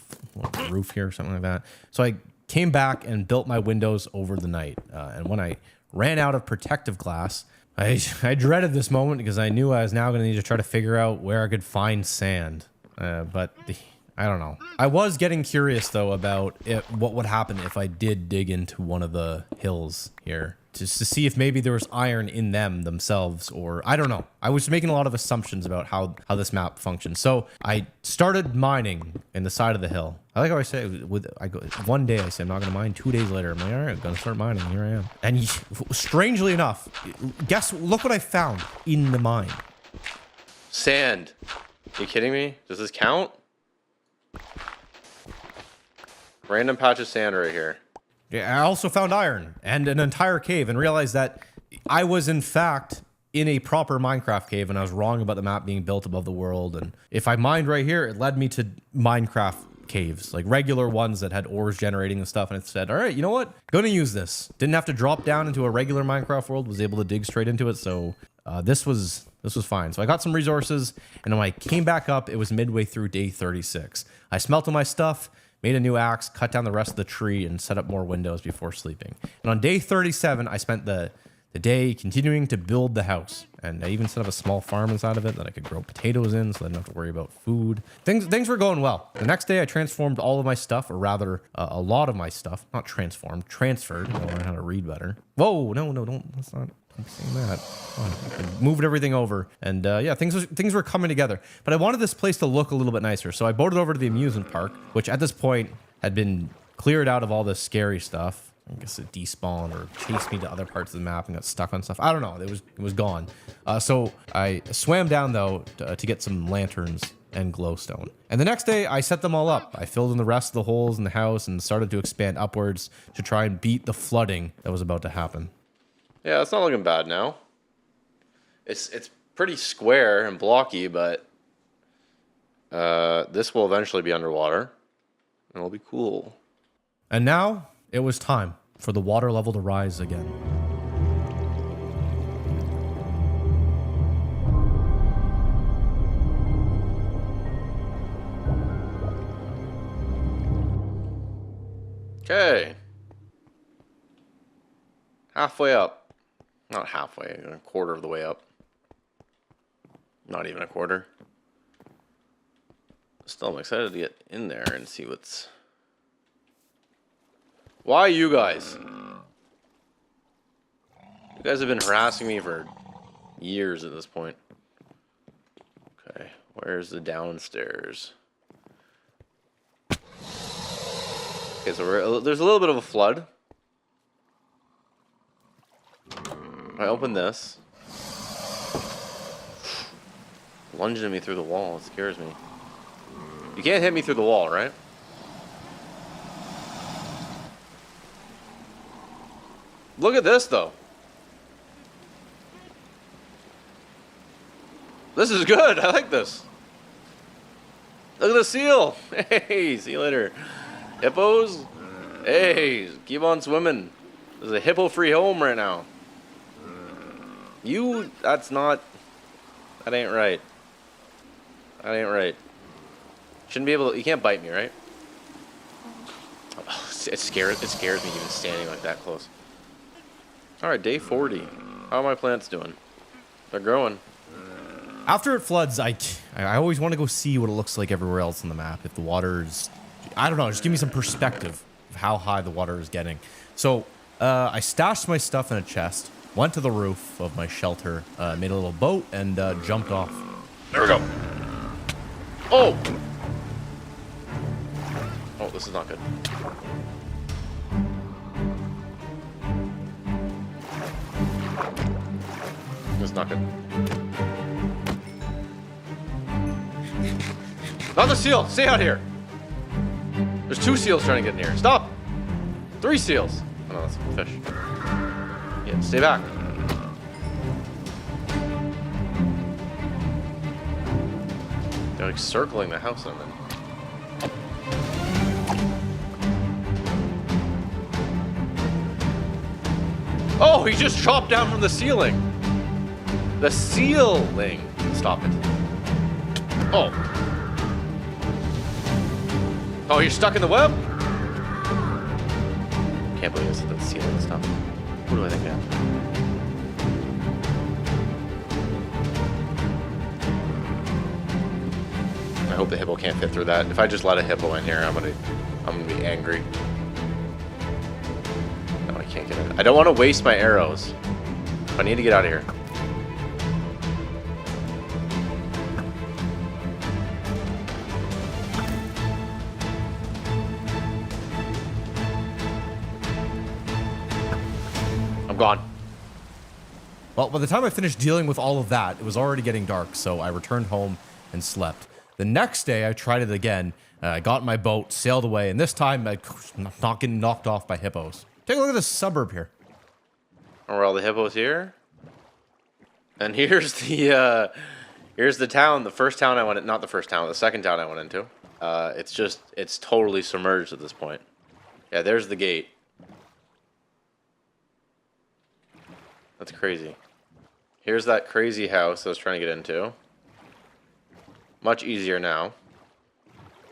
roof here or something like that. So I came back and built my windows over the night. And when I ran out of protective glass, I dreaded this moment because I knew I was now going to need to try to figure out where I could find sand. I don't know. I was getting curious, though, about what would happen if I did dig into one of the hills here. Just to see if maybe there was iron in them themselves, or I don't know. I was making a lot of assumptions about how this map functions. So I started mining in the side of the hill. I like how I say, one day I say I'm not going to mine. 2 days later, I'm like, all right, I'm going to start mining. Here I am. And strangely enough, look what I found in the mine. Sand. Are you kidding me? Does this count? Random patch of sand right here. Yeah, I also found iron and an entire cave and realized that I was in fact in a proper Minecraft cave and I was wrong about the map being built above the world. And if I mined right here, it led me to Minecraft caves, like regular ones that had ores generating and stuff. And it said, all right, you know what? Gonna use this. Didn't have to drop down into a regular Minecraft world, was able to dig straight into it. So this was fine. So I got some resources, and when I came back up, it was midway through day 36. I smelted my stuff, made a new axe, cut down the rest of the tree, and set up more windows before sleeping. And on day 37, I spent the day continuing to build the house. And I even set up a small farm inside of it that I could grow potatoes in, so I didn't have to worry about food. Things were going well. The next day, I transformed all of my stuff, or rather, a lot of my stuff. Not transformed, transferred. I learned how to read better. Whoa, no, don't. That's not... I'm saying that. I moved everything over, and yeah, things were coming together. But I wanted this place to look a little bit nicer, so I boated over to the amusement park, which at this point had been cleared out of all the scary stuff. I guess it despawned or chased me to other parts of the map and got stuck on stuff. I don't know. It was gone. So I swam down though to get some lanterns and glowstone. And the next day I set them all up. I filled in the rest of the holes in the house and started to expand upwards to try and beat the flooding that was about to happen. Yeah, it's not looking bad now. It's pretty square and blocky, but this will eventually be underwater, and it'll be cool. And now it was time for the water level to rise again. Okay. Halfway up. Not halfway, a quarter of the way up. Not even a quarter. Still, I'm excited to get in there and see what's... Why you guys? You guys have been harassing me for years at this point. Okay, where's the downstairs? Okay, so there's a little bit of a flood. I open this. Lunging at me through the wall. It scares me. You can't hit me through the wall, right? Look at this, though. This is good. I like this. Look at the seal. Hey, see you later. Hippos? Hey, keep on swimming. There's a hippo-free home right now. That ain't right. That ain't right. Shouldn't be able to, you can't bite me, right? Oh, it scares me even standing like that close. Alright, day 40. How are my plants doing? They're growing. After it floods, I always want to go see what it looks like everywhere else on the map. If the water's, I don't know, just give me some perspective of how high the water is getting. So, I stashed my stuff in a chest, went to the roof of my shelter, made a little boat, and jumped off. There we go. Oh! Oh, this is not good. This is not good. Not the seal! Stay out here! There's 2 seals trying to get in here. Stop! 3 seals! Oh no, that's a fish. Yeah, stay back. They're like circling the house I'm in. Oh, he just chopped down from the ceiling. The ceiling. Stop it. Oh. Oh, you're stuck in the web? Can't believe it's the ceiling stuff. What do I think now? I hope the hippo can't fit through that. If I just let a hippo in here, I'm gonna be angry. No, I can't get in. I don't want to waste my arrows. I need to get out of here. I'm gone. Well, by the time I finished dealing with all of that, it was already getting dark, so I returned home and slept. The next day, I tried it again. I got in my boat, sailed away, and this time, I'm not getting knocked off by hippos. Take a look at this suburb here. Are all the hippos here? And here's the town. The first town I went in, not the first town, the second town I went into. It's totally submerged at this point. Yeah, there's the gate. That's crazy. Here's that crazy house I was trying to get into. Much easier now.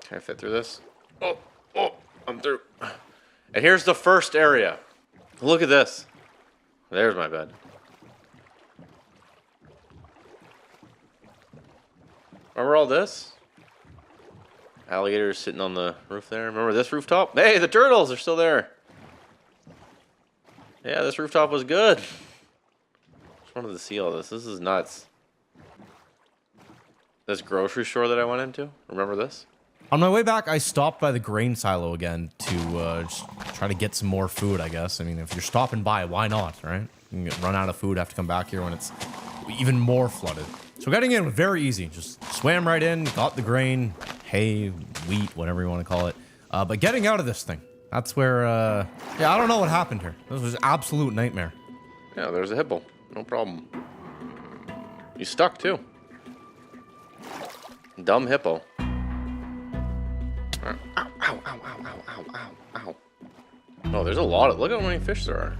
Can I fit through this? Oh, I'm through. And here's the first area. Look at this. There's my bed. Remember all this? Alligators sitting on the roof there. Remember this rooftop? Hey, the turtles are still there. Yeah, this rooftop was good. Just wanted to see all this. This is nuts. This grocery store that I went into. Remember this? On my way back, I stopped by the grain silo again to just try to get some more food, I guess. I mean, if you're stopping by, why not, right? You can run out of food, have to come back here when it's even more flooded. So getting in was very easy. Just swam right in, got the grain, hay, wheat, whatever you want to call it. But getting out of this thing, that's where, yeah, I don't know what happened here. This was an absolute nightmare. Yeah, there's a hippo. No problem. You stuck, too. Dumb hippo. Ow, ow, ow, ow, ow, ow, ow, ow. Oh, there's a lot of... Look at how many fish there are.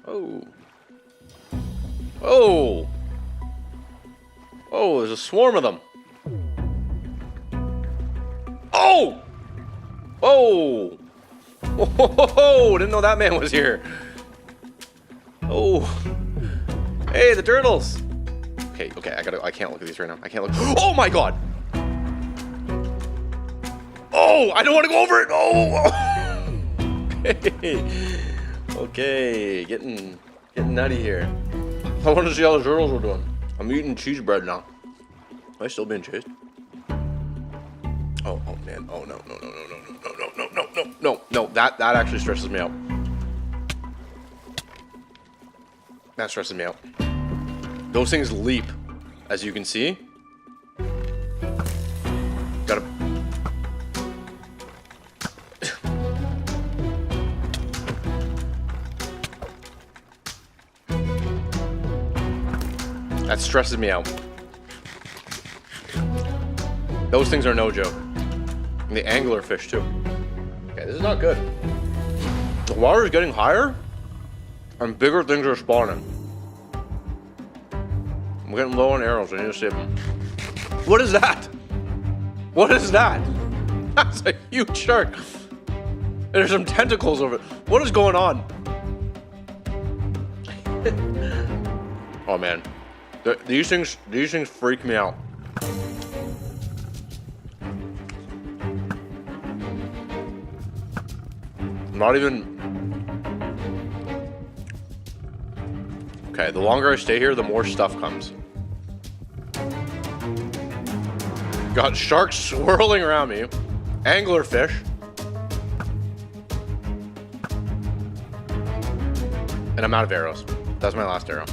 Oh. Oh! Oh, there's a swarm of them. Oh! Oh! Whoa! Didn't know that man was here. Oh. Hey, the turtles. Okay, I can't look at these right now. I can't look. Oh my god! Oh, I don't want to go over it. Oh. Okay, getting nutty here. I want to see how the turtles are doing. I'm eating cheese bread now. Am I still being chased? Oh man. Oh no. That actually stresses me out. That stresses me out. Those things leap, as you can see. Gotta. That stresses me out. Those things are no joke. And the angler fish too. Okay, this is not good. The water is getting higher, and bigger things are spawning. I'm getting low on arrows. I need to save them. What is that? What is that? That's a huge shark. And there's some tentacles over it. What is going on? Oh man, these things freak me out. Not even. Okay, the longer I stay here, the more stuff comes. Got sharks swirling around me. Anglerfish. And I'm out of arrows. That's my last arrow.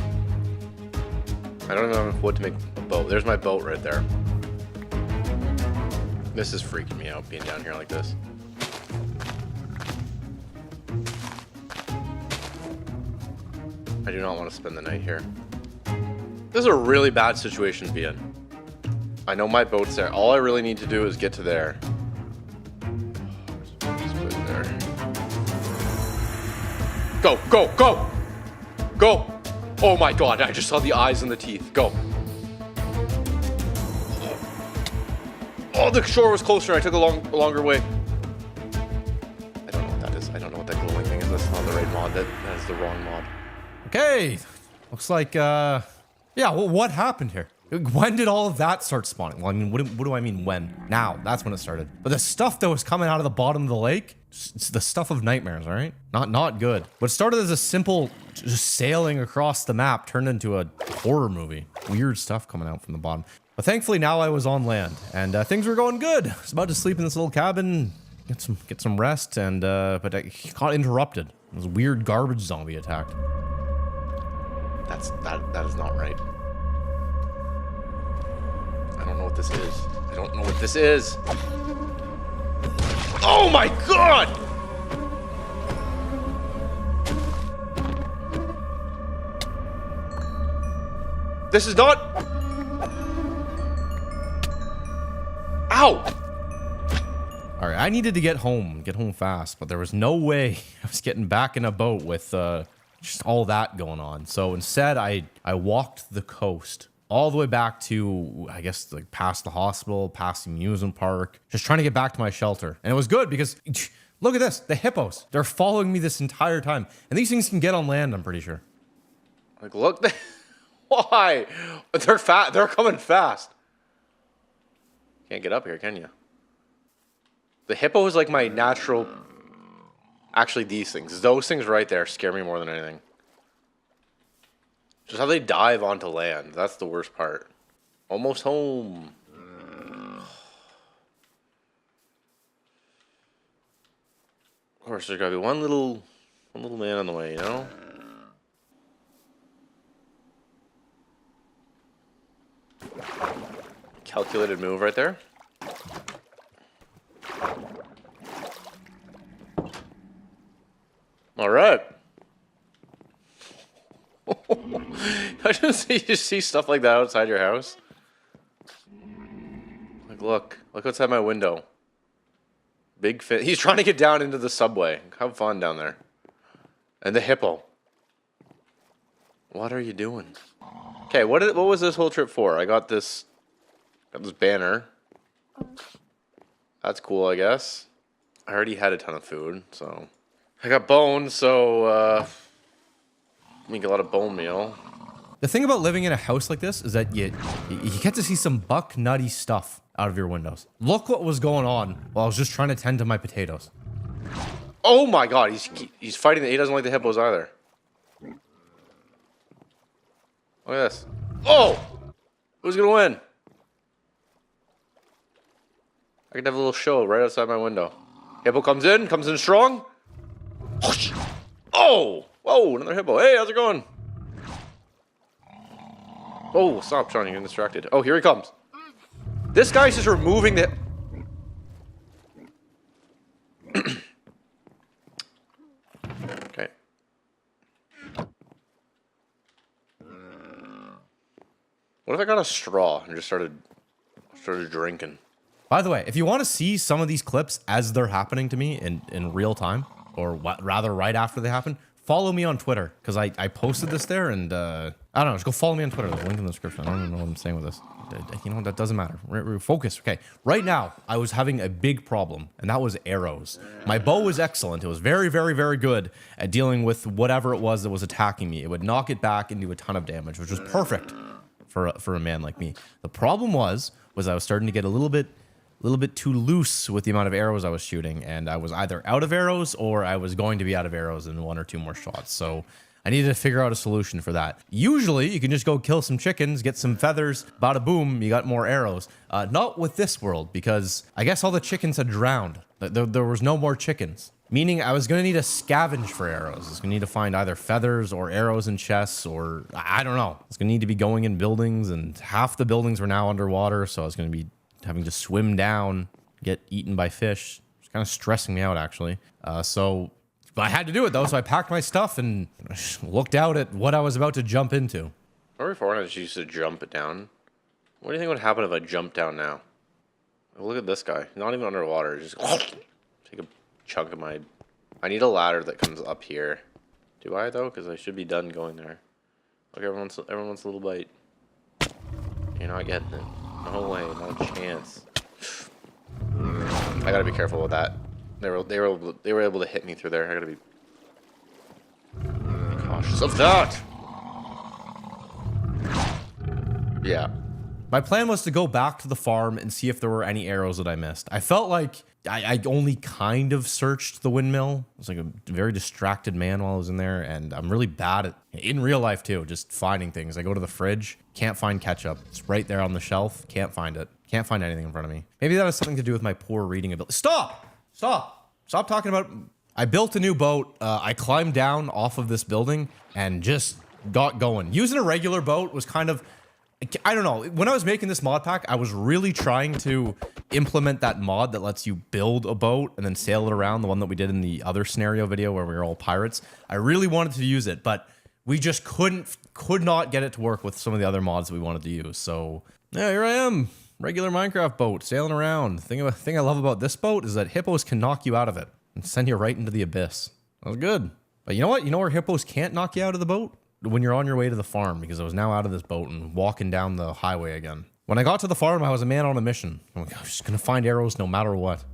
I don't even have enough wood to make a boat. There's my boat right there. This is freaking me out, being down here like this. I do not want to spend the night here. This is a really bad situation to be in. I know my boat's there. All I really need to do is get to there. Just put it there. Go, go, go! Go! Oh my god, I just saw the eyes and the teeth. Go. Oh, the shore was closer. I took a longer way. I don't know what that is. I don't know what that glowing thing is. That's not the right mod. That is the wrong mod. Okay, looks like, yeah, well, what happened here? When did all of that start spawning? Well, I mean, what do I mean when? Now, that's when it started. But the stuff that was coming out of the bottom of the lake, it's the stuff of nightmares, all right? Not good. What started as a simple just sailing across the map turned into a horror movie. Weird stuff coming out from the bottom. But thankfully now I was on land and things were going good. I was about to sleep in this little cabin, get some rest, and but I got interrupted. It was a weird garbage zombie attacked. That is not right. I don't know what this is. I don't know what this is. Oh my god! This is not... Ow! Alright, I needed to get home fast, but there was no way I was getting back in a boat with just all that going on. So instead, I walked the coast all the way back to, I guess, like past the hospital, past the amusement park, just trying to get back to my shelter. And it was good because look at this, the hippos. They're following me this entire time. And these things can get on land, I'm pretty sure. Like, look, why? They're fat. They're coming fast. Can't get up here, can you? The hippo is like my natural... Actually, these things. Those things right there scare me more than anything. Just how they dive onto land. That's the worst part. Almost home. Of course, there's gotta be one little man on the way, you know? Calculated move right there. All right. I just see stuff like that outside your house. Like, look outside my window. Big fit. He's trying to get down into the subway. Have fun down there. And the hippo. What are you doing? Okay, what was this whole trip for? I got this banner. That's cool, I guess. I already had a ton of food, so I got bones, so make a lot of bone meal. The thing about living in a house like this is that you get to see some buck nutty stuff out of your windows. Look what was going on while I was just trying to tend to my potatoes. Oh my god, he's fighting. He doesn't like the hippos either. Look at this. Oh! Who's gonna win? I could have a little show right outside my window. Hippo comes in strong. Oh! Whoa, another hippo. Hey, how's it going? Oh, stop, Sean, you're getting distracted. Oh, here he comes. This guy's just removing the... Okay. What if I got a straw and just started drinking? By the way, if you want to see some of these clips as they're happening to me in real time, or rather right after they happen, follow me on Twitter, because I posted this there, and I don't know, just go follow me on Twitter. There's a link in the description. I don't even know what I'm saying with this. You know, that doesn't matter. Focus. Okay, right now, I was having a big problem, and that was arrows. My bow was excellent. It was very, very, very good at dealing with whatever it was that was attacking me. It would knock it back and do a ton of damage, which was perfect for a man like me. The problem was I was starting to get a little bit too loose with the amount of arrows I was shooting, and I was either out of arrows or I was going to be out of arrows in 1 or 2 more shots. So I needed to figure out a solution for that. Usually you can just go kill some chickens, get some feathers, bada boom, you got more arrows. Not with this world, because I guess all the chickens had drowned. There was no more chickens. Meaning I was going to need to scavenge for arrows. I was going to need to find either feathers or arrows in chests, or I don't know. I was going to need to be going in buildings, and half the buildings were now underwater, so I was going to be having to swim down, get eaten by fish. It's kind of stressing me out, actually. So I had to do it, though, so I packed my stuff and looked out at what I was about to jump into. Remember before I used to jump it down? What do you think would happen if I jumped down now? Look at this guy. Not even underwater. Just take a chunk of my... I need a ladder that comes up here. Do I, though? Because I should be done going there. Look, everyone wants a little bite. You're not getting it. No way, not a chance. I gotta be careful with that. They were able to hit me through there. I gotta be cautious of that. Yeah. My plan was to go back to the farm and see if there were any arrows that I missed. I felt like I only kind of searched the windmill. I was like a very distracted man while I was in there, and I'm really bad at, in real life too, just finding things. I go to the fridge, can't find ketchup. It's right there on the shelf, can't find it. Can't find anything in front of me. Maybe that has something to do with my poor reading ability. Stop talking about... I built a new boat. I climbed down off of this building and just got going. Using a regular boat was kind of... I don't know. When I was making this mod pack, I was really trying to implement that mod that lets you build a boat and then sail it around, the one that we did in the other scenario video where we were all pirates. I really wanted to use it, but we just could not get it to work with some of the other mods that we wanted to use. So yeah, here I am, regular Minecraft boat sailing around. The thing I love about this boat is that hippos can knock you out of it and send you right into the abyss. That was good. But you know what? You know where hippos can't knock you out of the boat? When you're on your way to the farm, because I was now out of this boat and walking down the highway again. When I got to the farm, I was a man on a mission. I'm like, I'm just gonna find arrows no matter what.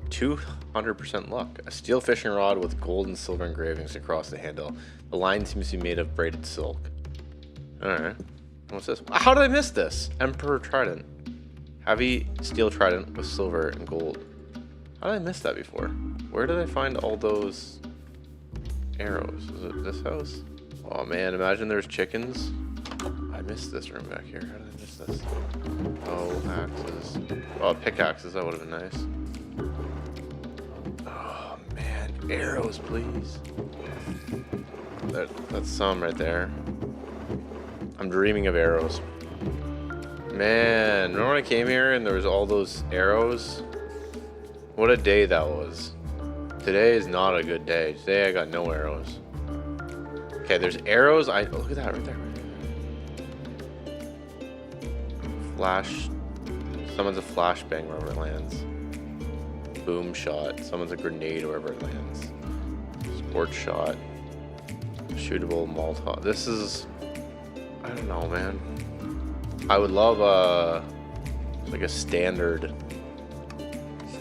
200% luck. A steel fishing rod with gold and silver engravings across the handle. The line seems to be made of braided silk. Alright. What's this? How did I miss this? Emperor Trident. Heavy steel trident with silver and gold. How did I miss that before? Where did I find all those arrows? Is it this house? Oh man, imagine there's chickens. I missed this room back here. How did I miss this? Oh, axes. Oh, pickaxes, that would have been nice. Oh man, arrows, please. That's some right there. I'm dreaming of arrows. Man, remember when I came here and there was all those arrows? What a day that was. Today is not a good day. Today I got no arrows. Okay, there's arrows. Look at that right there. Flash. Someone's a flashbang wherever it lands. Boom shot. Someone's a grenade wherever it lands. Sport shot. Shootable Molotov. This is... I don't know, man. I would love like a standard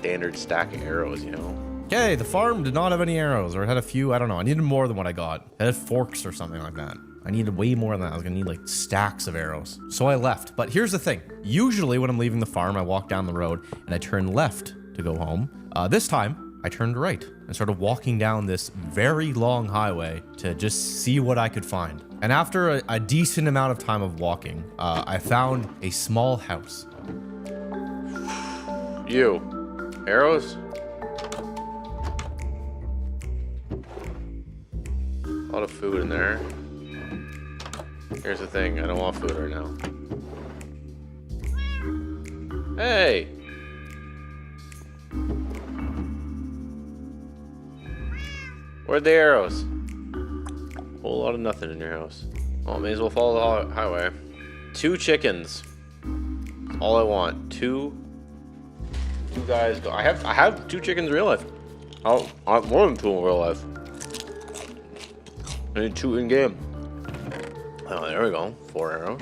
standard stack of arrows, you know? Okay, the farm did not have any arrows, or it had a few, I don't know. I needed more than what I got. It had forks or something like that. I needed way more than that. I was gonna need like stacks of arrows. So I left. But here's the thing. Usually when I'm leaving the farm, I walk down the road and I turn left to go home. This time, I turned right and started walking down this very long highway to just see what I could find. And after a decent amount of time of walking, I found a small house. You. Arrows? A lot of food in there. Here's the thing, I don't want food right now. Hey! Where'd the arrows? Whole lot of nothing in your house. Well, may as well follow the highway. 2 chickens. All I want. Two guys go. I have 2 chickens in real life. I have more than 2 in real life. I need 2 in game. Oh, there we go. 4 arrows.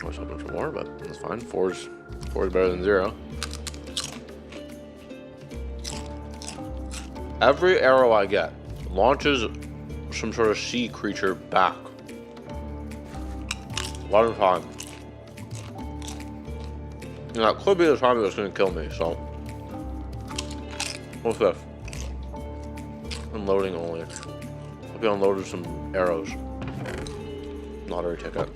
I was hoping for more, but that's fine. 4's better than 0. Every arrow I get launches some sort of sea creature back. A lot of time. And that could be the time that's going to kill me, so. What's this? Unloading only. I'll be unloaded some arrows. Lottery ticket.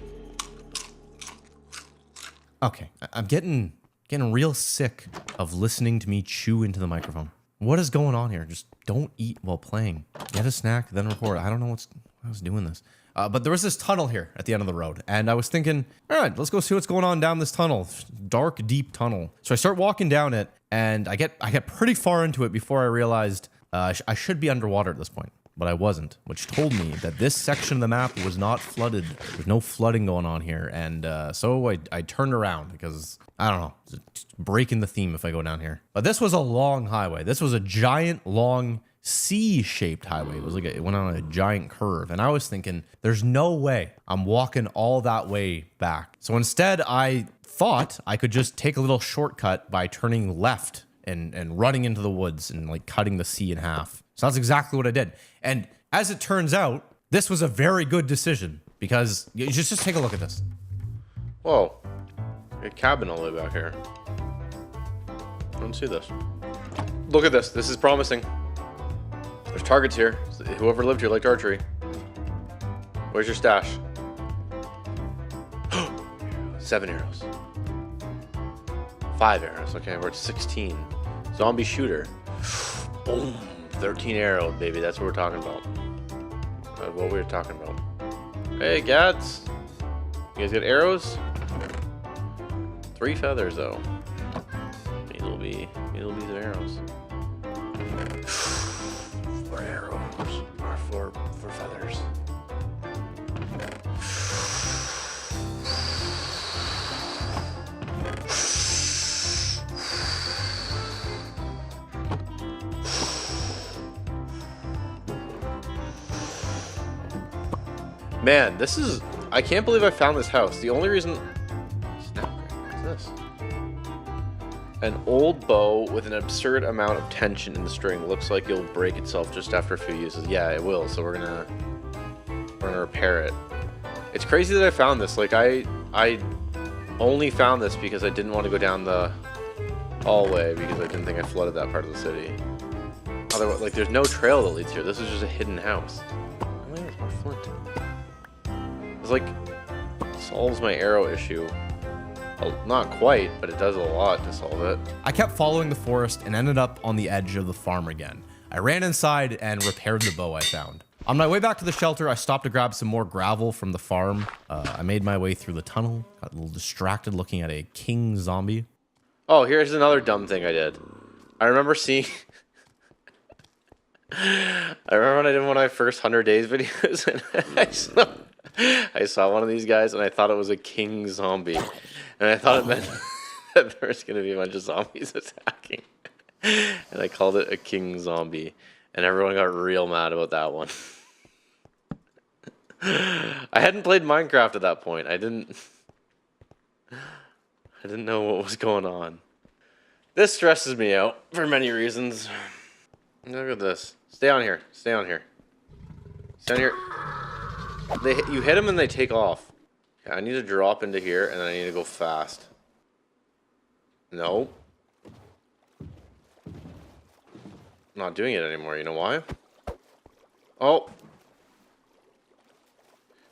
Okay, I'm getting real sick of listening to me chew into the microphone. What is going on here? Just don't eat while playing. Get a snack, then record. I don't know I was doing this. But there was this tunnel here at the end of the road, and I was thinking, all right, let's go see what's going on down this tunnel. Dark, deep tunnel. So I start walking down it, and I get pretty far into it before I realized I should be underwater at this point. But I wasn't, which told me that this section of the map was not flooded. There's no flooding going on here, and so I turned around because, I don't know, it's breaking the theme if I go down here. But this was a long highway. This was a giant, long, C-shaped highway. It was like it went on a giant curve, and I was thinking, there's no way I'm walking all that way back. So instead, I thought I could just take a little shortcut by turning left and running into the woods and like cutting the C in half. So that's exactly what I did. And as it turns out, this was a very good decision because you just take a look at this. Whoa. A cabin all the way back here. I don't see this. Look at this. This is promising. There's targets here. Whoever lived here liked archery. Where's your stash? 7 arrows. 5 arrows. Okay, we're at 16. Zombie shooter. Boom. 13 arrows, baby. That's what we're talking about. That's what we were talking about. Hey, cats. You guys got arrows? 3 feathers, though. These will be the arrows. 4 arrows. Or 4 feathers. Man, this is... I can't believe I found this house. The only reason... What's this? An old bow with an absurd amount of tension in the string. Looks like it'll break itself just after a few uses. Yeah, it will. So we're gonna repair it. It's crazy that I found this. Like, I only found this because I didn't want to go down the hallway because I didn't think I flooded that part of the city. Otherwise, like, there's no trail that leads here. This is just a hidden house. Oh, there's more flint. It's like, solves my arrow issue. Well, not quite, but it does a lot to solve it. I kept following the forest and ended up on the edge of the farm again. I ran inside and repaired the bow I found. On my way back to the shelter, I stopped to grab some more gravel from the farm. I made my way through the tunnel, got a little distracted looking at a king zombie. Oh, here's another dumb thing I did. I remember seeing... I remember when I did one of my first 100 days videos, and I saw one of these guys, and I thought it was a king zombie. And I thought it meant that there was going to be a bunch of zombies attacking. And I called it a king zombie. And everyone got real mad about that one. I hadn't played Minecraft at that point. I didn't know what was going on. This stresses me out for many reasons. Look at this. Stay on here. Stay on here. Stay on here. You hit them and they take off. Okay, I need to drop into here and then I need to go fast. No. I'm not doing it anymore. You know why? Oh.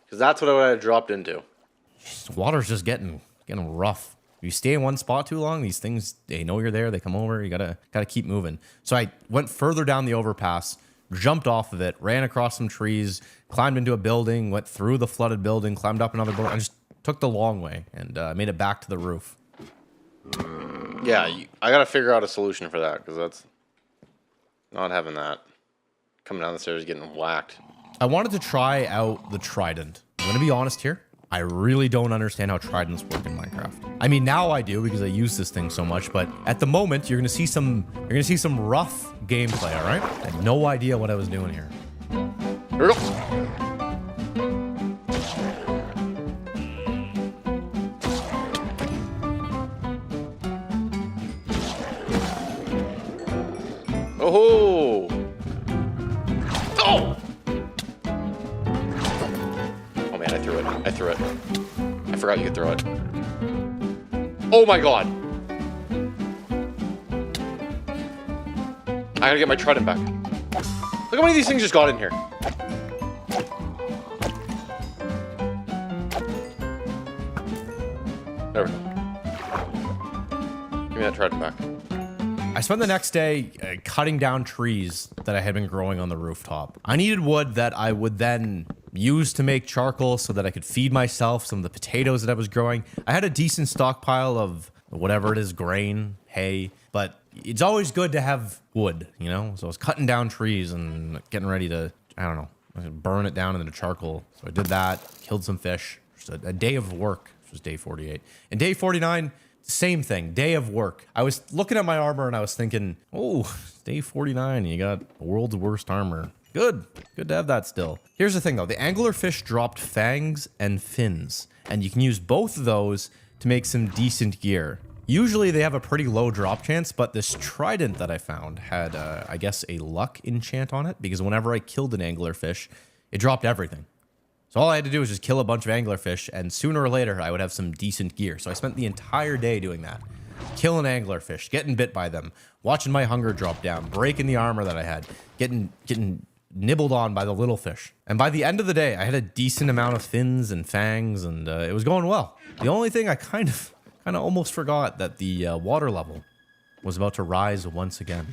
Because that's what I would have dropped into. The water's just getting rough. If you stay in one spot too long, these things, they know you're there, they come over, you gotta keep moving. So I went further down the overpass, jumped off of it, ran across some trees, climbed into a building, went through the flooded building, climbed up another building. I just took the long way and made it back to the roof. Yeah, I gotta figure out a solution for that, because that's not having that. Coming down the stairs getting whacked. I wanted to try out the trident. I'm gonna be honest here. I really don't understand how tridents work in Minecraft. I mean, now I do because I use this thing so much, but at the moment you're gonna see some rough gameplay, all right? I had no idea what I was doing here. Here we go. Oh! Oh! Oh man, I threw it. I threw it. I forgot you could throw it. Oh my god! I gotta get my trident back. Look how many of these things just got in here. There we go. Give me that trident back. I spent the next day cutting down trees that I had been growing on the rooftop. I needed wood that I would then use to make charcoal so that I could feed myself some of the potatoes that I was growing. I had a decent stockpile of whatever it is, grain, hay, but it's always good to have wood, you know? So I was cutting down trees and getting ready to, I don't know, burn it down into charcoal. So I did that, killed some fish. Just a day of work, which was day 48. And day 49, same thing, day of work. I was looking at my armor and I was thinking, oh, day 49, you got the world's worst armor. Good to have that still. Here's the thing though, the anglerfish dropped fangs and fins, and you can use both of those to make some decent gear. Usually they have a pretty low drop chance, but this trident that I found had, I guess, a luck enchant on it, because whenever I killed an anglerfish, it dropped everything. So all I had to do was just kill a bunch of anglerfish, and sooner or later I would have some decent gear. So I spent the entire day doing that. Killing anglerfish, getting bit by them, watching my hunger drop down, breaking the armor that I had, getting nibbled on by the little fish. And by the end of the day, I had a decent amount of fins and fangs, and it was going well. The only thing I kind of almost forgot that the water level was about to rise once again.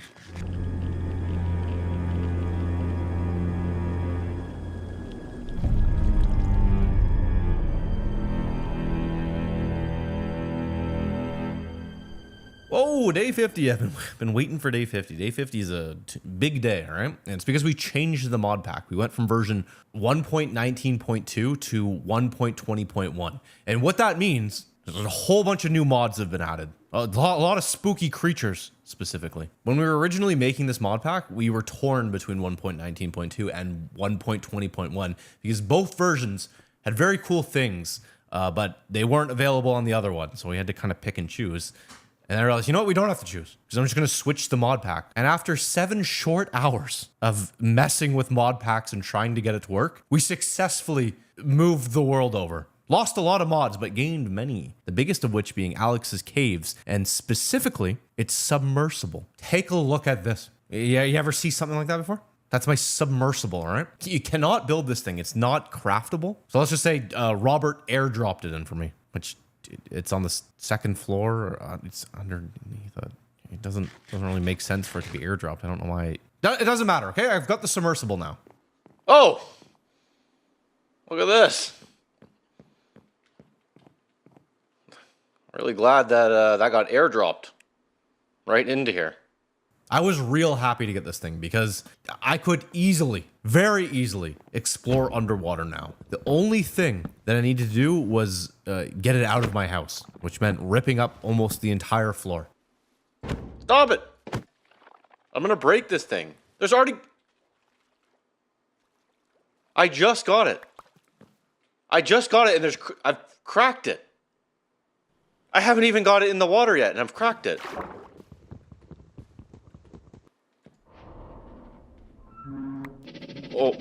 Oh, day 50. I've been waiting for day 50. Day 50 is a big day, all right? And it's because we changed the mod pack. We went from version 1.19.2 to 1.20.1. And what that means is a whole bunch of new mods have been added. A lot of spooky creatures, specifically. When we were originally making this mod pack, we were torn between 1.19.2 and 1.20.1 because both versions had very cool things, but they weren't available on the other one. So we had to kind of pick and choose. And I realized, you know what? We don't have to choose because I'm just going to switch the mod pack. And after 7 short hours of messing with mod packs and trying to get it to work, we successfully moved the world over. Lost a lot of mods, but gained many. The biggest of which being Alex's caves. And specifically, it's submersible. Take a look at this. Yeah, you ever see something like that before? That's my submersible, all right? You cannot build this thing. It's not craftable. So let's just say Robert airdropped it in for me, which... it's on the second floor. It's underneath it. It doesn't really make sense for it to be airdropped. I don't know why. It doesn't matter. Okay, I've got the submersible now. Oh, look at this. Really glad that that got airdropped right into here. I was real happy to get this thing because I could easily, very easily, explore underwater now. The only thing that I needed to do was get it out of my house, which meant ripping up almost the entire floor. Stop it! I'm gonna break this thing. There's already... I just got it. I just got it and I've cracked it. I haven't even got it in the water yet and I've cracked it. Oh.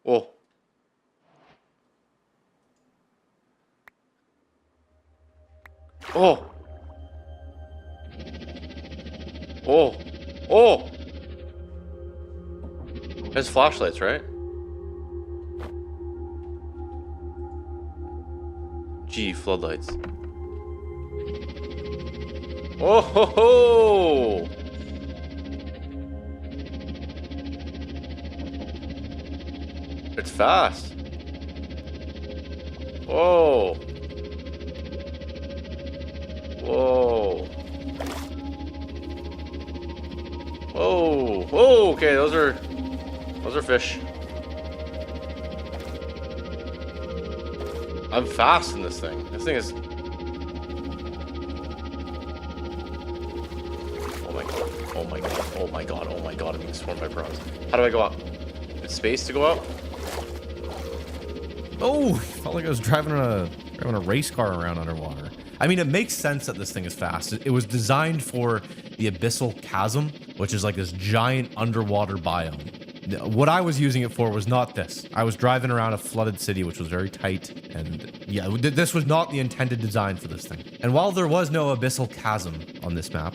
Oh. Oh. Oh. Oh. There's flashlights, right? Gee, floodlights. Oh ho ho! It's fast. Whoa. Whoa. Whoa. Whoa, okay, those are fish. I'm fast in this thing. This thing is... Oh my god. Oh my god. Oh my god. Oh my god. I'm being swarmed by prawns. How do I go up? It's space to go up? Oh, felt like I was driving a race car around underwater. I mean, it makes sense that this thing is fast. It was designed for the abyssal chasm, which is like this giant underwater biome. What I was using it for was not this. I was driving around a flooded city, which was very tight, and yeah, this was not the intended design for this thing. And while there was no abyssal chasm on this map,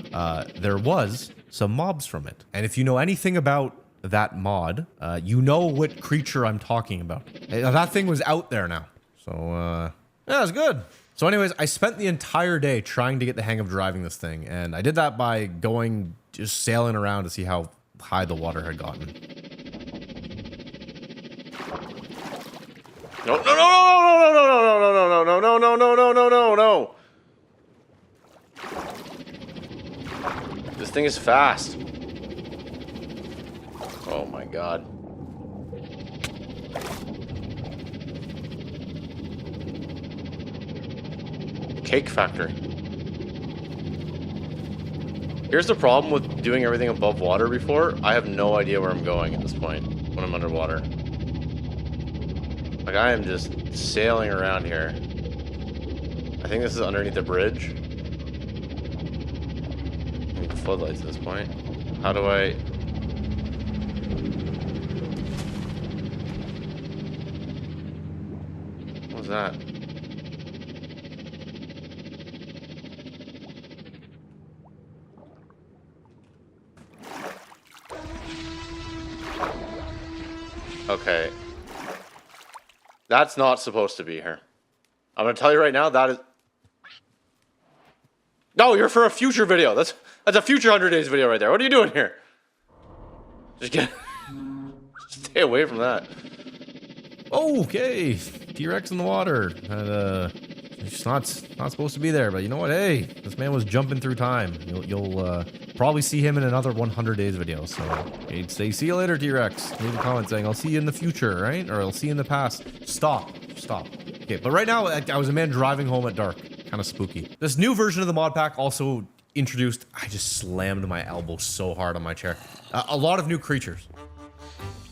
there was some mobs from it. And if you know anything about that mod, you know what creature I'm talking about. That thing was out there now. So, yeah, it's good. So anyways, I spent the entire day trying to get the hang of driving this thing, and I did that by going, just sailing around to see how high the water had gotten. No, no, no, no, no, no, no, no, no, no, no, no, no, no, no. This thing is fast. Oh my god. Cake factory. Here's the problem with doing everything above water before. I have no idea where I'm going at this point when I'm underwater. Like, I am just sailing around here. I think this is underneath the bridge. I need the floodlights at this point. How do I... What was that? Okay. That's not supposed to be here. I'm gonna tell you right now, that is... No, you're for a future video. That's a future 100 days video right there. What are you doing here? Just get... Stay away from that. Okay, T-Rex in the water. It's not supposed to be there, but you know what? Hey, this man was jumping through time. You'll probably see him in another 100 days video. So he'd say, "See you later, T-Rex." Leave a comment saying, "I'll see you in the future," right? Or "I'll see you in the past." Stop. Okay, but right now I was a man driving home at dark. Kind of spooky. This new version of the mod pack also introduced... I just slammed my elbow so hard on my chair. A lot of new creatures.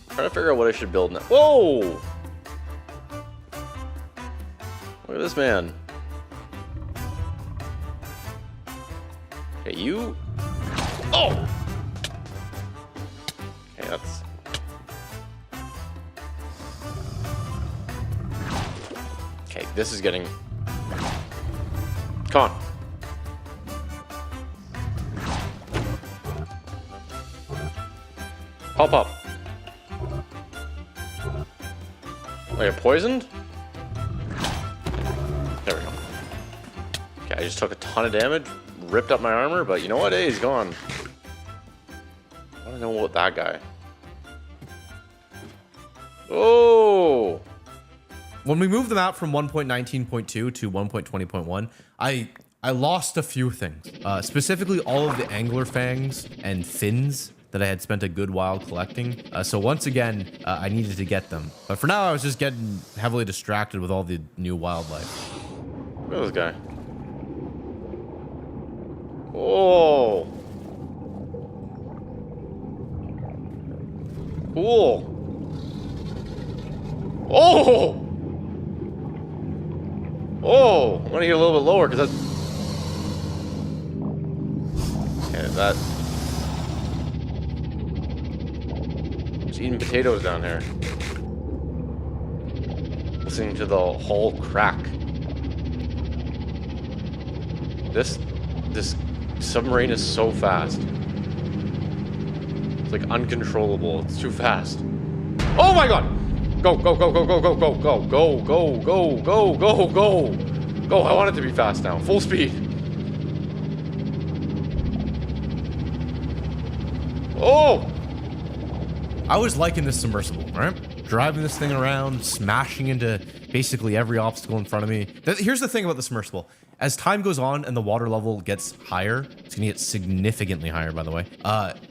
I'm trying to figure out what I should build now. Whoa! Look at this man. Okay, you... Oh! Okay, that's... Okay, this is getting... Come on. Pop up. Are you poisoned? There we go. Okay, I just took a ton of damage, ripped up my armor, but you know what? Hey, he's gone. I want to know about that guy. Oh! When we moved the map from 1.19.2 to 1.20.1, I lost a few things. Specifically, all of the angler fangs and fins that I had spent a good while collecting. So once again, I needed to get them. But for now, I was just getting heavily distracted with all the new wildlife. Look at this guy. Oh! Cool. Oh! Oh! I'm gonna get a little bit lower because that's... Okay, that... Just eating potatoes down here. Listening to the hull crack. This submarine is so fast. It's like uncontrollable. It's too fast. Oh my god! Go, go, go, go, go, go, go, go, go, go, go, go, go, go. Go, I want it to be fast now. Full speed. Oh! I was liking this submersible, right? Driving this thing around, smashing into basically every obstacle in front of me. Here's the thing about the submersible. As time goes on and the water level gets higher, it's gonna get significantly higher, by the way,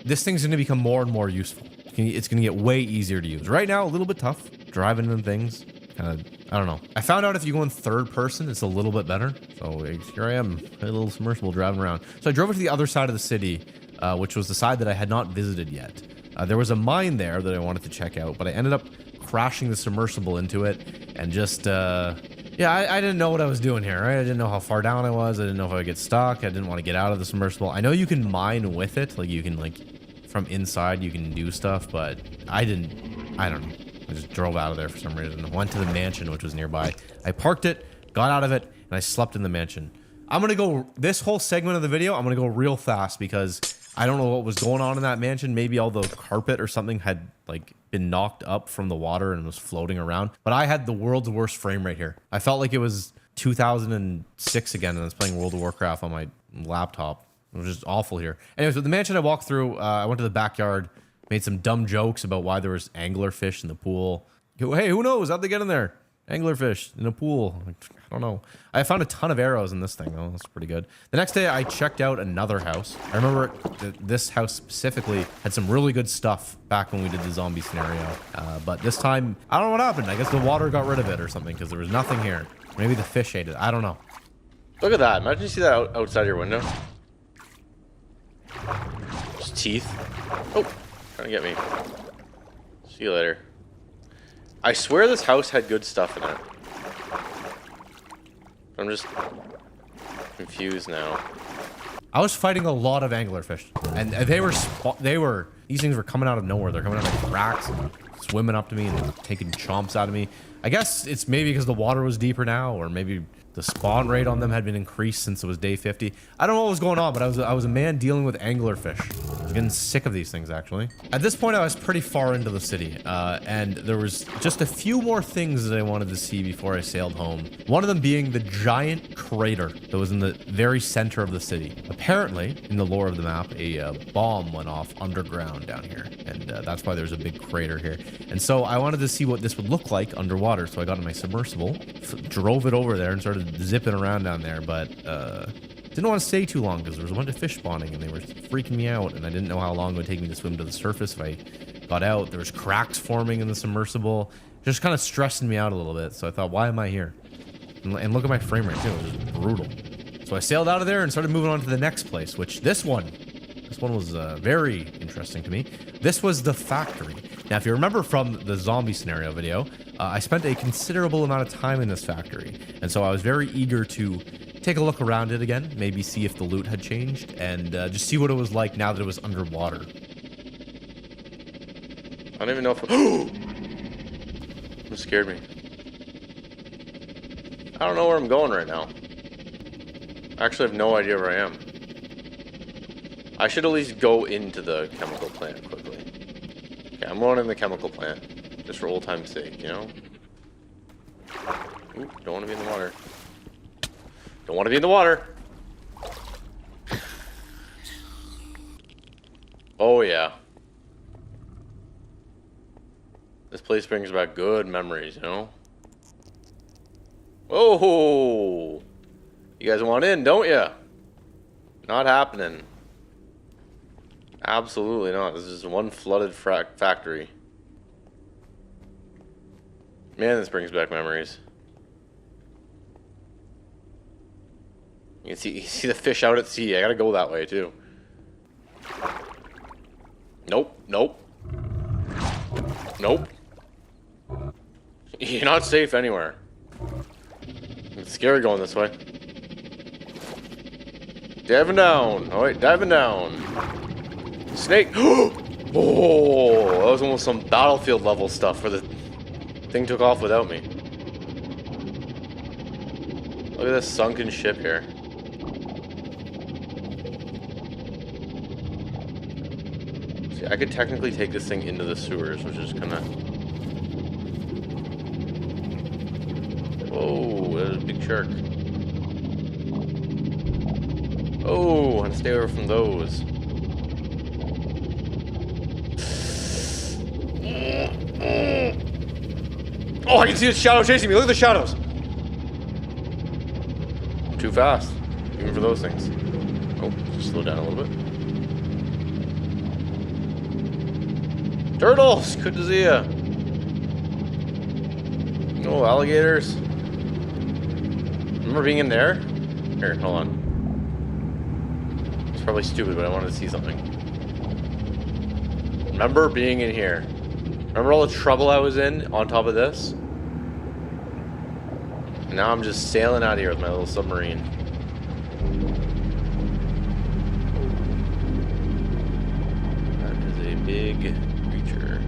this thing's gonna become more and more useful. It's gonna get way easier to use. Right now, a little bit tough, driving in things. Kind of, I don't know. I found out if you go in third person, it's a little bit better. So here I am, a little submersible driving around. So I drove it to the other side of the city, which was the side that I had not visited yet. There was a mine there that I wanted to check out, but I ended up crashing the submersible into it and just, yeah, I didn't know what I was doing here, right? I didn't know how far down I was. I didn't know if I would get stuck. I didn't want to get out of the submersible. I know you can mine with it. Like, you can, like, from inside, you can do stuff, but I don't know. I just drove out of there for some reason. Went to the mansion, which was nearby. I parked it, got out of it, and I slept in the mansion. I'm gonna go, this whole segment of the video, I'm gonna go real fast because I don't know what was going on in that mansion. Maybe all the carpet or something had, like, been knocked up from the water and was floating around. But I had the world's worst frame rate here. I felt like it was 2006 again and I was playing World of Warcraft on my laptop. It was just awful here. Anyways, with the mansion I walked through, I went to the backyard, made some dumb jokes about why there was anglerfish in the pool. Hey, who knows? How'd they get in there? Anglerfish in a pool. I don't know. I found a ton of arrows in this thing, though. That's pretty good. The next day, I checked out another house. I remember this house specifically had some really good stuff back when we did the zombie scenario. But this time, I don't know what happened. I guess the water got rid of it or something because there was nothing here. Maybe the fish ate it. I don't know. Look at that. Imagine you see that outside your window. Just teeth. Oh, trying to get me. See you later. I swear this house had good stuff in it. I'm just confused now. I was fighting a lot of anglerfish, and these things were coming out of nowhere. They're coming out of cracks and swimming up to me and taking chomps out of me. I guess it's maybe because the water was deeper now, or maybe the spawn rate on them had been increased since it was day 50. I don't know what was going on, but I was a man dealing with anglerfish. I was getting sick of these things, actually. At this point, I was pretty far into the city, and there was just a few more things that I wanted to see before I sailed home. One of them being the giant crater that was in the very center of the city. Apparently, in the lore of the map, a bomb went off underground down here, and that's why there's a big crater here. And so I wanted to see what this would look like underwater, so I got in my submersible, drove it over there, and started zipping around down there, but didn't want to stay too long because there was a bunch of fish spawning and they were freaking me out, and I didn't know how long it would take me to swim to the surface if I got out. There was cracks forming in the submersible, just kind of stressing me out a little bit. So I thought, why am I here? And look at my frame rate too, it was just brutal. So I sailed out of there and started moving on to the next place, which this one was very interesting to me. This was the factory. Now, if you remember from the zombie scenario video, I spent a considerable amount of time in this factory, and so I was very eager to take a look around it again, maybe see if the loot had changed, and just see what it was like now that it was underwater. I don't even know if... It scared me. I don't know where I'm going right now. I actually have no idea where I am. I should at least go into the chemical plant quickly. Okay, I'm going in the chemical plant. Just for old time's sake, you know? Ooh, don't want to be in the water. Don't want to be in the water! Oh yeah. This place brings back good memories, you know? Oh! You guys want in, don't ya? Not happening. Absolutely not. This is one flooded factory. Man, this brings back memories. You see the fish out at sea. I gotta go that way too. Nope, nope. Nope. You're not safe anywhere. It's scary going this way. Diving down. Oh wait, diving down. Snake. Oh, that was almost some battlefield level stuff where the thing took off without me. Look at this sunken ship here. See, I could technically take this thing into the sewers, which is kind of... Whoa, there's a big shark. Oh, I want to stay away from those. Oh, I can see the shadow chasing me. Look at the shadows. I'm too fast, even for those things. Oh, just slow down a little bit. Turtles, good to see ya. Oh, alligators. Remember being in there? Here, hold on. It's probably stupid, but I wanted to see something. Remember being in here. Remember all the trouble I was in on top of this? And now I'm just sailing out here with my little submarine. That is a big creature.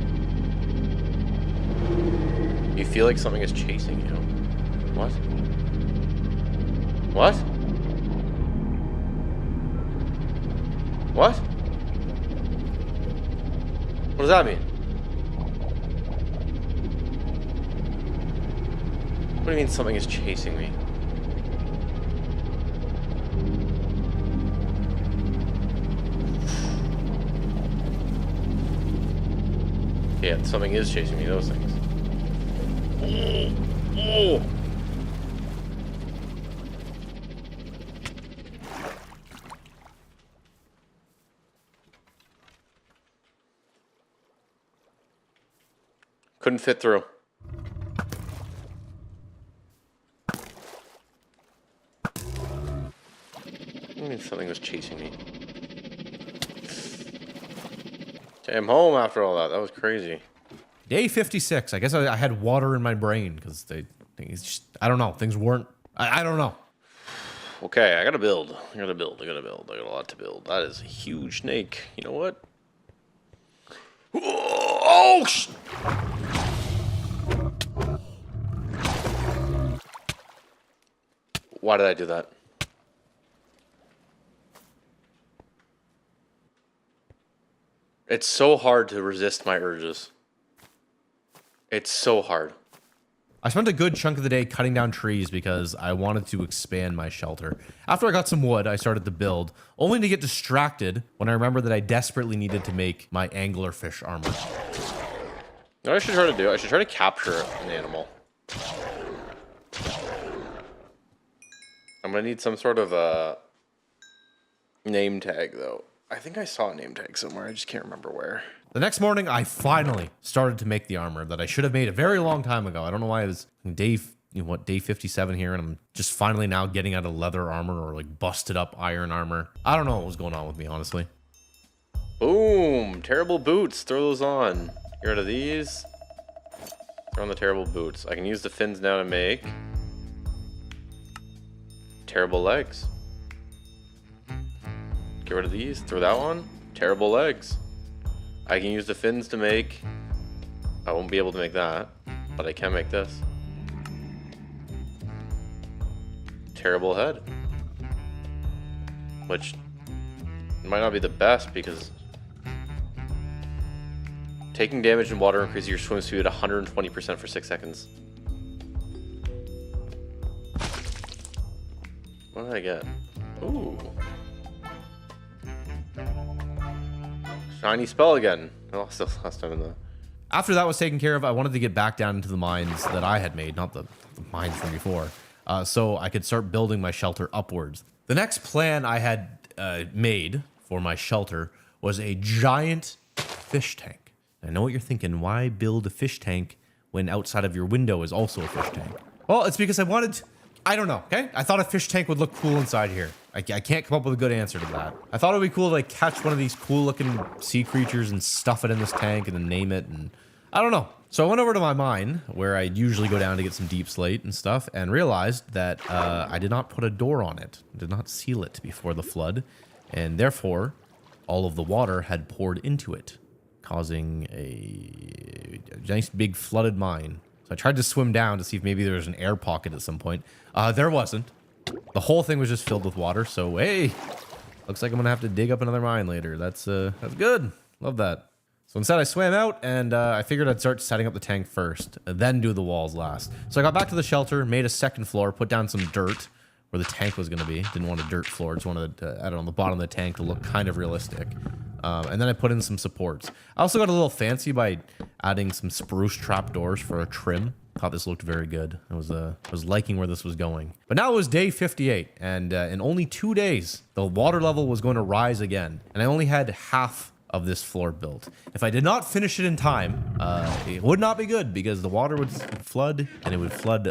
You feel like something is chasing you. What? What? What? What does that mean? What do you mean something is chasing me? Yeah, something is chasing me, those things. Oh. Couldn't fit through. I mean, something was chasing me. Okay, I'm home after all that. That was crazy. Day 56. I guess I had water in my brain because things just, I don't know. Things weren't, I don't know. Okay, I gotta build. I got a lot to build. That is a huge snake. You know what? Oh! Why did I do that? It's so hard to resist my urges. It's so hard. I spent a good chunk of the day cutting down trees because I wanted to expand my shelter. After I got some wood, I started to build, only to get distracted when I remembered that I desperately needed to make my anglerfish armor. You know what I should try to do? I should try to capture an animal. I'm gonna need some sort of a name tag, though. I think I saw a name tag somewhere. I just can't remember where. The next morning, I finally started to make the armor that I should have made a very long time ago. I don't know why it was day 57 here, and I'm just finally now getting out of leather armor or like busted up iron armor. I don't know what was going on with me, honestly. Boom! Terrible boots. Throw those on. Get rid of these. Throw on the terrible boots. I can use the fins now to make terrible legs. Get rid of these. Throw that one. Terrible legs. I can use the fins to make... I won't be able to make that, but I can make this. Terrible head. Which might not be the best because taking damage in water increases your swim speed at 120% for 6 seconds. What did I get? Ooh. Shiny spell again. I lost this last time in the... After that was taken care of, I wanted to get back down into the mines that I had made, not the mines from before, so I could start building my shelter upwards. The next plan I had made for my shelter was a giant fish tank. I know what you're thinking, why build a fish tank when outside of your window is also a fish tank? Well, it's because I wanted... I don't know, okay? I thought a fish tank would look cool inside here. I can't come up with a good answer to that. I thought it would be cool to like catch one of these cool looking sea creatures and stuff it in this tank and then name it, and I don't know. So I went over to my mine where I usually go down to get some deep slate and stuff and realized that I did not put a door on it. I did not seal it before the flood, and therefore all of the water had poured into it. causing a nice big flooded mine. So I tried to swim down to see if maybe there was an air pocket at some point. There wasn't. The whole thing was just filled with water. So hey, looks like I'm gonna have to dig up another mine later. That's good. Love that. So instead I swam out and I figured I'd start setting up the tank first, then do the walls last. So I got back to the shelter, made a second floor, put down some dirt where the tank was going to be. Didn't want a dirt floor, just wanted, I don't know, the bottom of the tank to look kind of realistic. And then I put in some supports. I also got a little fancy by adding some spruce trapdoors for a trim. Thought this looked very good. I was liking where this was going. But now it was day 58, and in only 2 days, the water level was going to rise again. And I only had half of this floor built. If I did not finish it in time, it would not be good because the water would flood and it would flood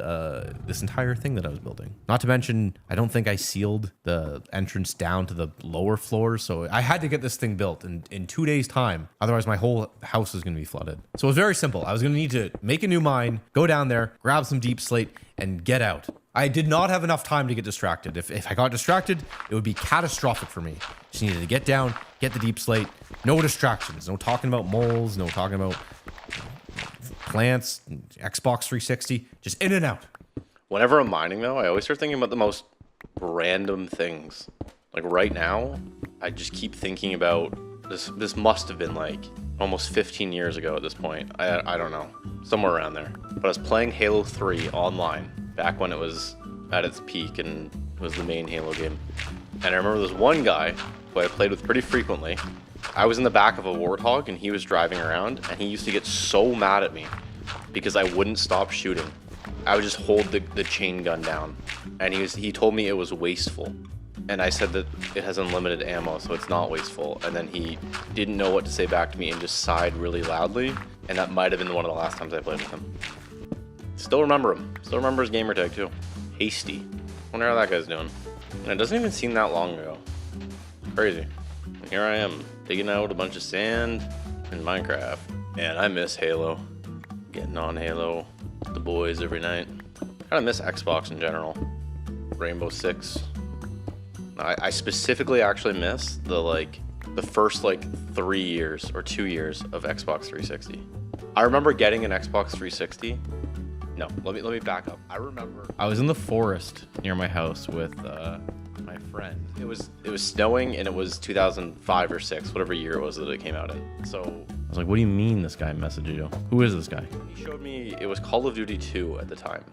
this entire thing that I was building. Not to mention, I don't think I sealed the entrance down to the lower floors, so I had to get this thing built in 2 days' time. Otherwise, my whole house is going to be flooded. So it was very simple. I was going to need to make a new mine, go down there, grab some deep slate, and get out. I did not have enough time to get distracted. If I got distracted, it would be catastrophic for me. Just needed to get down, get the deep slate, no distractions, no talking about moles, no talking about plants, Xbox 360, just in and out. Whenever I'm mining, though, I always start thinking about the most random things. Like right now, I just keep thinking about this. This must have been like almost 15 years ago at this point. I don't know, somewhere around there. But I was playing Halo 3 online back when it was at its peak and was the main Halo game. And I remember this one guy who I played with pretty frequently. I was in the back of a Warthog and he was driving around, and he used to get so mad at me because I wouldn't stop shooting. I would just hold the chain gun down, and he told me it was wasteful. And I said that it has unlimited ammo, so it's not wasteful. And then he didn't know what to say back to me and just sighed really loudly. And that might have been one of the last times I played with him. Still remember him. Still remember his gamer tag too. Hasty. Wonder how that guy's doing. And it doesn't even seem that long ago. Crazy. And here I am, digging out a bunch of sand in Minecraft. And I miss Halo. Getting on Halo with the boys every night. I miss Xbox in general. Rainbow Six. I specifically actually miss the first 3 years or 2 years of Xbox 360. I remember getting an Xbox 360. No, let me back up. I remember I was in the forest near my house with my friend. It was snowing and it was 2005 or 6, whatever year it was that it came out in. So I was like, what do you mean this guy messaged you? Who is this guy? He showed me it was Call of Duty 2 at the time.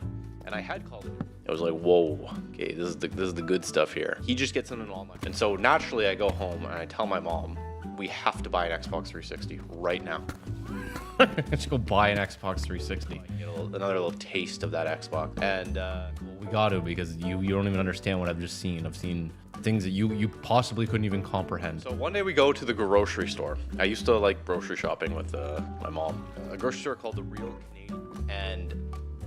And I had Call of Duty. I was like, whoa, okay, this is the good stuff here. He just gets in an online. And so naturally I go home and I tell my mom, we have to buy an Xbox 360 right now. Let's go buy an Xbox 360. Get another little taste of that Xbox. And well, we got to, because you don't even understand what I've just seen. I've seen things that you possibly couldn't even comprehend. So one day we go to the grocery store. I used to like grocery shopping with my mom. A grocery store called The Real Canadian. And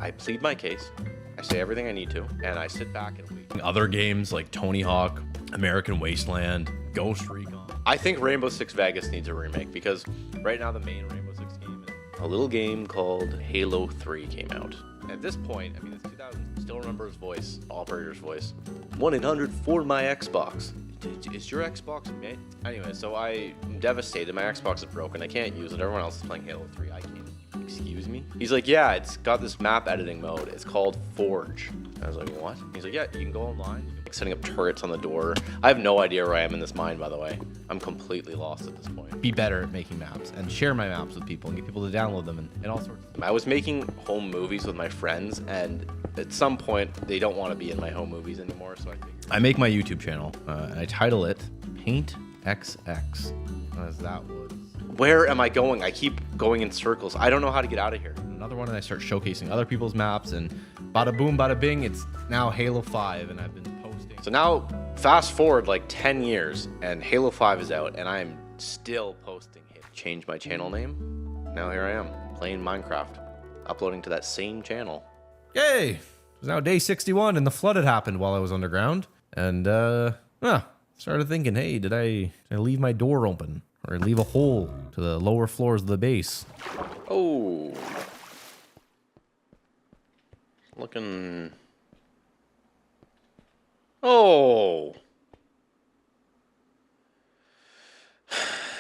I plead my case. I say everything I need to, and I sit back and wait. Other games like Tony Hawk, American Wasteland, Ghost Recon. I think Rainbow Six Vegas needs a remake because right now the main Rainbow Six game is a little game called Halo 3 came out. At this point, I mean, it's 2000. Still remember his voice, operator's voice. 1-800 for my Xbox. Is your Xbox made? Anyway, so I'm devastated. My Xbox is broken. I can't use it. Everyone else is playing Halo 3. I can't. Excuse me? He's like, yeah, it's got this map editing mode. It's called Forge. I was like, what? He's like, yeah, you can go online. You can, setting up turrets on the door. I have no idea where I am in this mine, by the way. I'm completely lost at this point. Be better at making maps and share my maps with people and get people to download them and all sorts. I was making home movies with my friends, and at some point, they don't want to be in my home movies anymore, so I figured. I make my YouTube channel, and I title it Paint XX, as that was. Where am I going? I keep going in circles. I don't know how to get out of here. Another one, and I start showcasing other people's maps, and bada boom, bada bing, it's now Halo 5, and I've been posting. So now, fast forward 10 years, and Halo 5 is out, and I am still posting. Change my channel name. Now here I am, playing Minecraft, uploading to that same channel. Yay! It was now day 61, and the flood had happened while I was underground, and started thinking, hey, did I leave my door open? Or leave a hole to the lower floors of the base. Oh. Looking. Oh.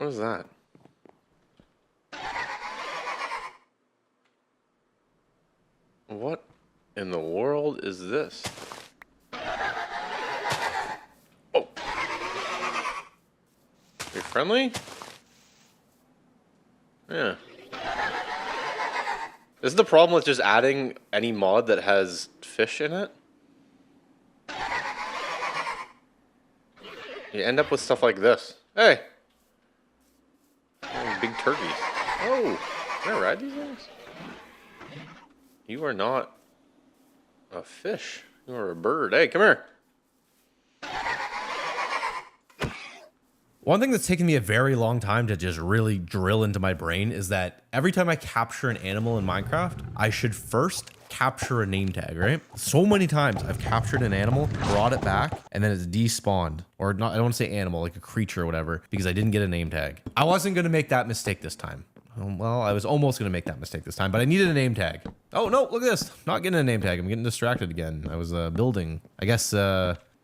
What is that? What in the world is this? Oh. You're friendly? Yeah. This is the problem with just adding any mod that has fish in it. You end up with stuff like this. Hey! Oh, big turkeys. Oh! Can I ride these things? You are not a fish. You are a bird. Hey, come here. One thing that's taken me a very long time to just really drill into my brain is that every time I capture an animal in Minecraft, I should first capture a name tag, right? So many times I've captured an animal, brought it back, and then it's despawned. Or not, I don't want to say animal, like a creature or whatever, because I didn't get a name tag. I wasn't going to make that mistake this time. Well, I was almost going to make that mistake this time, but I needed a name tag. Oh, no, look at this. Not getting a name tag. I'm getting distracted again. I was building, I guess,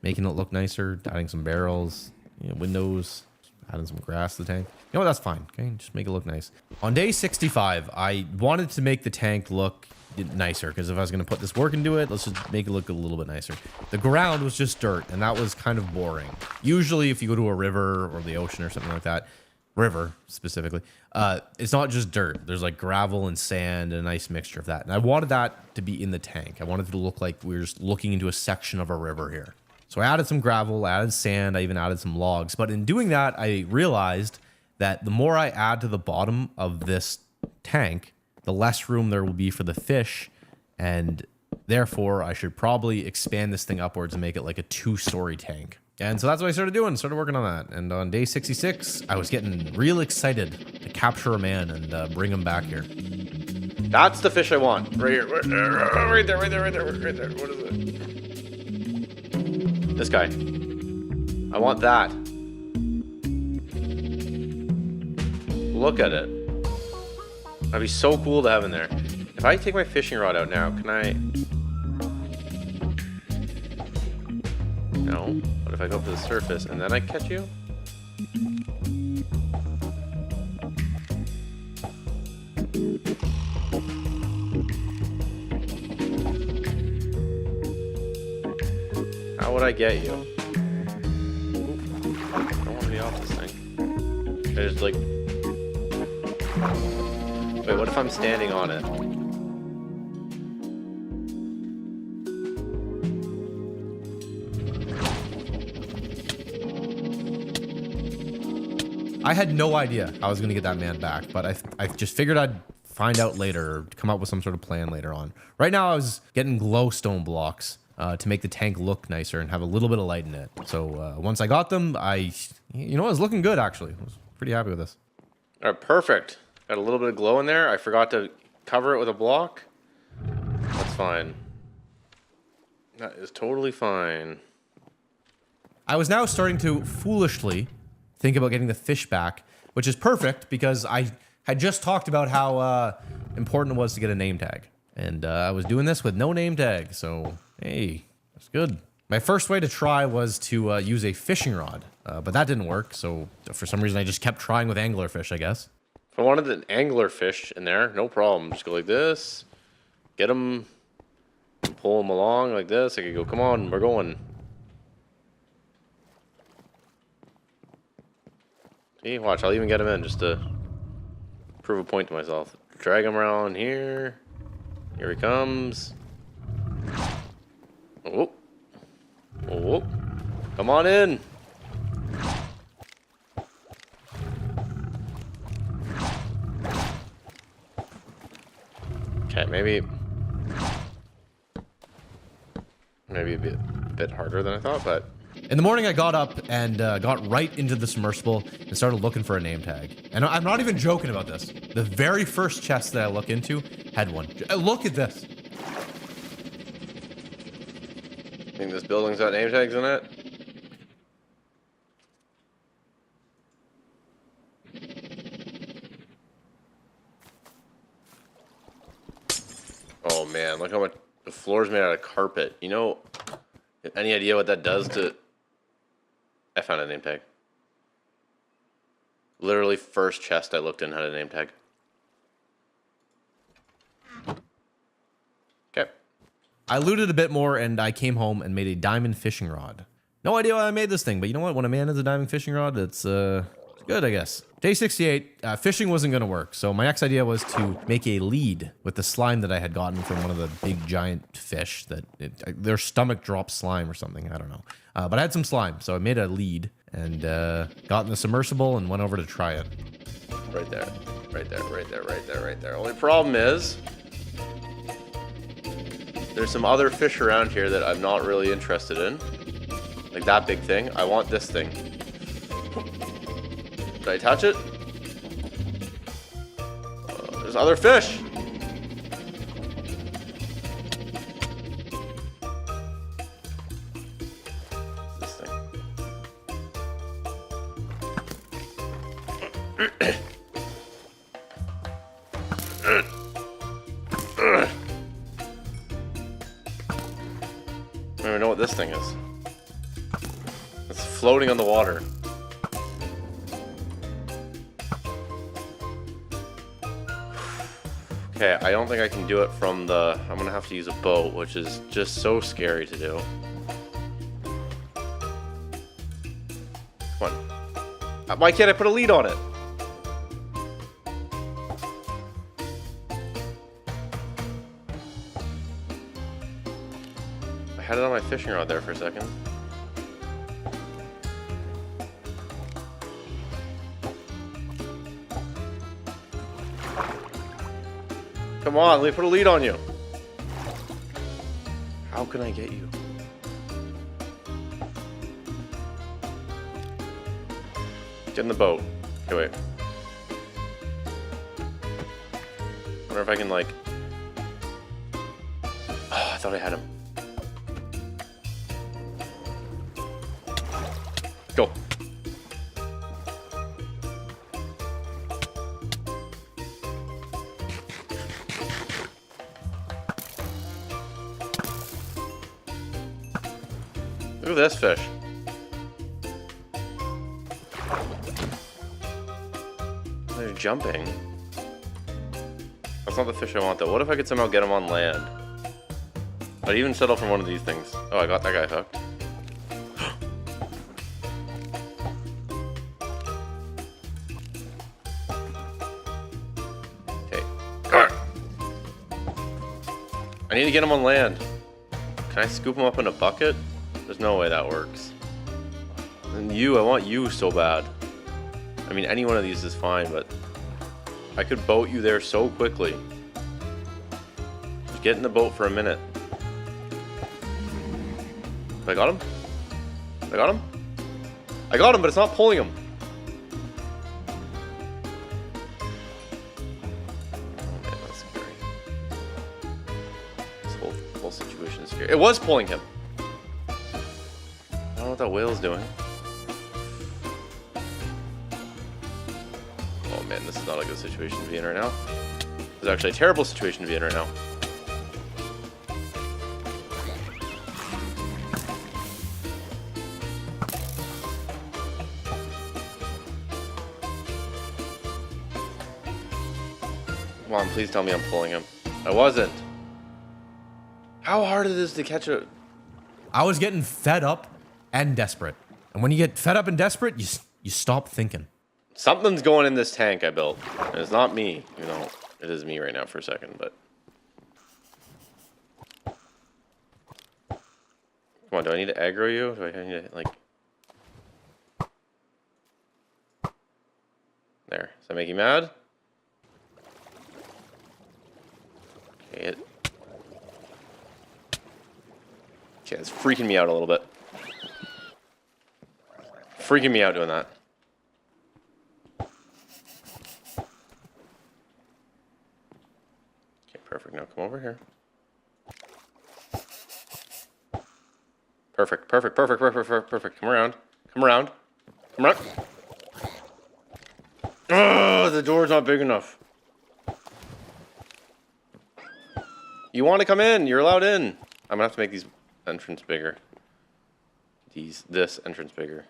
making it look nicer, adding some barrels, you know, windows, adding some grass to the tank. You know what? That's fine. Okay, just make it look nice. On day 65, I wanted to make the tank look nicer because if I was going to put this work into it, let's just make it look a little bit nicer. The ground was just dirt, and that was kind of boring. Usually, if you go to a river or the ocean or something like that, river specifically, it's not just dirt. There's like gravel and sand and a nice mixture of that. And I wanted that to be in the tank. I wanted it to look like we were just looking into a section of a river here. So I added some gravel, added sand, I even added some logs. But in doing that, I realized that the more I add to the bottom of this tank, the less room there will be for the fish. And therefore, I should probably expand this thing upwards and make it like a 2-story tank. And so that's what I started doing, started working on that. And on day 66, I was getting real excited to capture a man and bring him back here. That's the fish I want. Right here. Right there, right there, right there, right there. What is it? This guy. I want that. Look at it. That'd be so cool to have in there. If I take my fishing rod out now, can I... No. What if I go up to the surface and then I catch you? How would I get you? I don't want to be off this thing. I just like... Wait, what if I'm standing on it? I had no idea I was going to get that man back, but I just figured I'd find out later, or come up with some sort of plan later on. Right now, I was getting glowstone blocks to make the tank look nicer and have a little bit of light in it. So once I got them, I was looking good, actually. I was pretty happy with this. All right, perfect. Got a little bit of glow in there. I forgot to cover it with a block. That's fine. That is totally fine. I was now starting to foolishly think about getting the fish back, which is perfect because I had just talked about how important it was to get a name tag. And I was doing this with no name tag, so hey, that's good. My first way to try was to use a fishing rod, but that didn't work, so for some reason I just kept trying with anglerfish, I guess. If I wanted an anglerfish in there, no problem. Just go like this, get them, pull them along like this. I could go, come on, we're going. See, watch, I'll even get him in just to prove a point to myself. Drag him around here. Here he comes. Oh, oh, come on in. Okay, maybe a bit harder than I thought, but... In the morning, I got up and got right into the submersible and started looking for a name tag. And I'm not even joking about this. The very first chest that I look into had one. Look at this. Think this building's got name tags in it? Oh man, look how much the floor's made out of carpet. You know, any idea what that does to... I found a name tag. Literally first chest I looked in had a name tag. Okay. I looted a bit more and I came home and made a diamond fishing rod. No idea why I made this thing, but you know what? When a man has a diamond fishing rod, it's good, I guess. Day 68, fishing wasn't going to work. So my next idea was to make a lead with the slime that I had gotten from one of the big giant fish that their stomach dropped slime or something. I don't know. But I had some slime. So I made a lead and got in the submersible and went over to try it. Right there. Right there, right there, right there, right there. Only problem is there's some other fish around here that I'm not really interested in. Like that big thing. I want this thing. Did I touch it? There's other fish. This thing. I don't even know what this thing is. It's floating on the water. Okay, I don't think I can do it from the... I'm gonna have to use a boat, which is just so scary to do. Come on. Why can't I put a lead on it? I had it on my fishing rod there for a second. Come on, let me put a lead on you. How can I get you? Get in the boat. Okay, wait. Wonder if I can, like... Oh, I thought I had him. Go. Look at this fish. They're jumping. That's not the fish I want though. What if I could somehow get him on land? I'd even settle for one of these things. Oh, I got that guy hooked. Okay. I need to get him on land. Can I scoop him up in a bucket? There's no way that works. And you, I want you so bad. I mean, any one of these is fine, but I could boat you there so quickly. Just get in the boat for a minute. I got him? I got him? I got him, but it's not pulling him. Oh man, that's scary. This whole situation is scary. It was pulling him. I don't know what that whale's doing. Oh man, this is not a good situation to be in right now. This is actually a terrible situation to be in right now. Come on, please tell me I'm pulling him. I wasn't. How hard it is to catch a... I was getting fed up and desperate. And when you get fed up and desperate, you stop thinking. Something's going in this tank I built. And it's not me. You know, it is me right now for a second, but... Come on, do I need to aggro you? Do I need to, like... There. Does that make you mad? Okay, Okay, it's freaking me out a little bit. Freaking me out doing that. Okay, perfect. Now come over here. Perfect, perfect, perfect, perfect, perfect, perfect. Come around. Come around. Come around. Oh, the door's not big enough. You want to come in? You're allowed in. I'm gonna have to make these entrance bigger. This entrance bigger.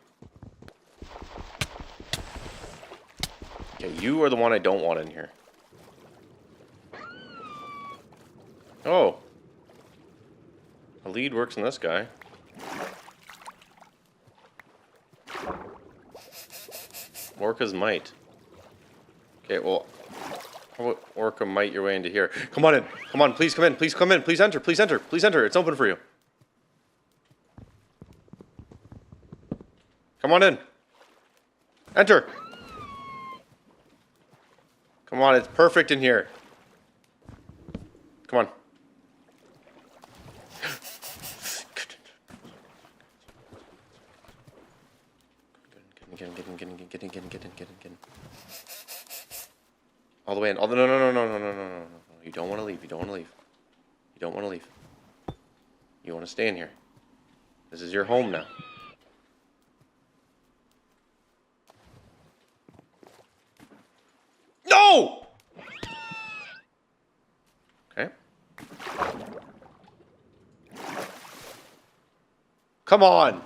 Okay, you are the one I don't want in here. Oh. A lead works on this guy. Orca's might. Okay, well, how about Orca might your way into here? Come on in. Come on, please come in. Please come in. Please enter. Please enter. Please enter. It's open for you. Come on in. Enter. Come on, it's perfect in here. Come on. Get in. All the way in. No. You don't want to leave. You don't want to leave. You don't want to leave. You want to stay in here. This is your home now. No! Okay. Come on.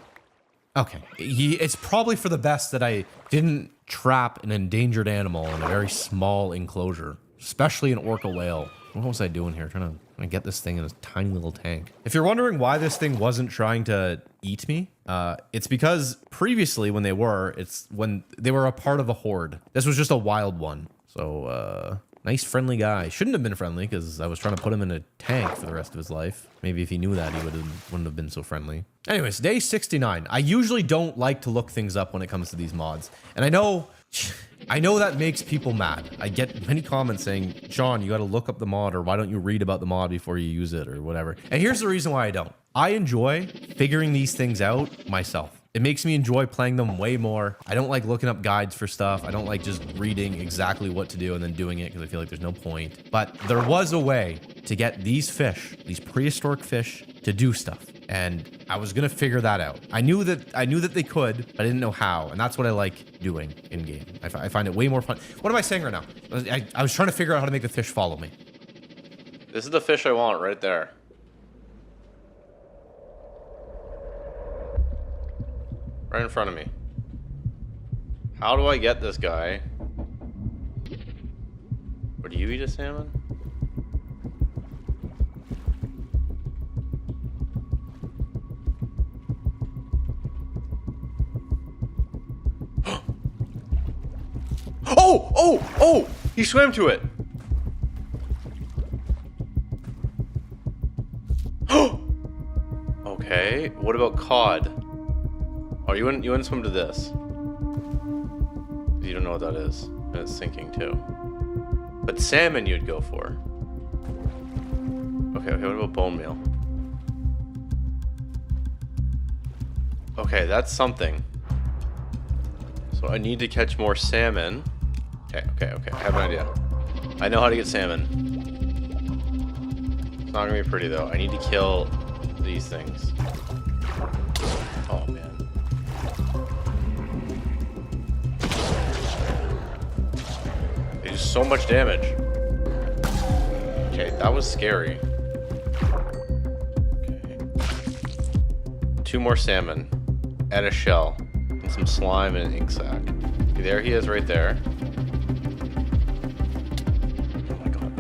Okay. It's probably for the best that I didn't trap an endangered animal in a very small enclosure, especially an orca whale. What was I doing here? Trying to get this thing in a tiny little tank. If you're wondering why this thing wasn't trying to eat me, it's because previously when they were a part of a horde. This was just a wild one. So, nice friendly guy. Shouldn't have been friendly because I was trying to put him in a tank for the rest of his life. Maybe if he knew that, he wouldn't have been so friendly. Anyways, day 69. I usually don't like to look things up when it comes to these mods. And I know that makes people mad. I get many comments saying, Sean, you got to look up the mod, or why don't you read about the mod before you use it, or whatever. And here's the reason why I don't. I enjoy figuring these things out myself. It makes me enjoy playing them way more. I don't like looking up guides for stuff. I don't like just reading exactly what to do and then doing it because I feel like there's no point. But there was a way to get these fish, these prehistoric fish, to do stuff. And I was gonna figure that out. I knew that they could, but I didn't know how. And that's what I like doing in game. I find it way more fun. What am I saying right now? I was trying to figure out how to make the fish follow me. This is the fish I want right there. Right in front of me. How do I get this guy? Or do you eat a salmon? Oh! He swam to it. Okay, what about cod? Oh, you wouldn't swim to this. You don't know what that is. And it's sinking too. But salmon you'd go for. Okay, what about bone meal? Okay, that's something. So I need to catch more salmon. Okay. I have an idea. I know how to get salmon. It's not gonna be pretty though. I need to kill these things. Oh man. They do so much damage. Okay, that was scary. Okay. 2 more salmon. Add a shell. And some slime and an ink sac. Okay, there he is right there. Oh my god.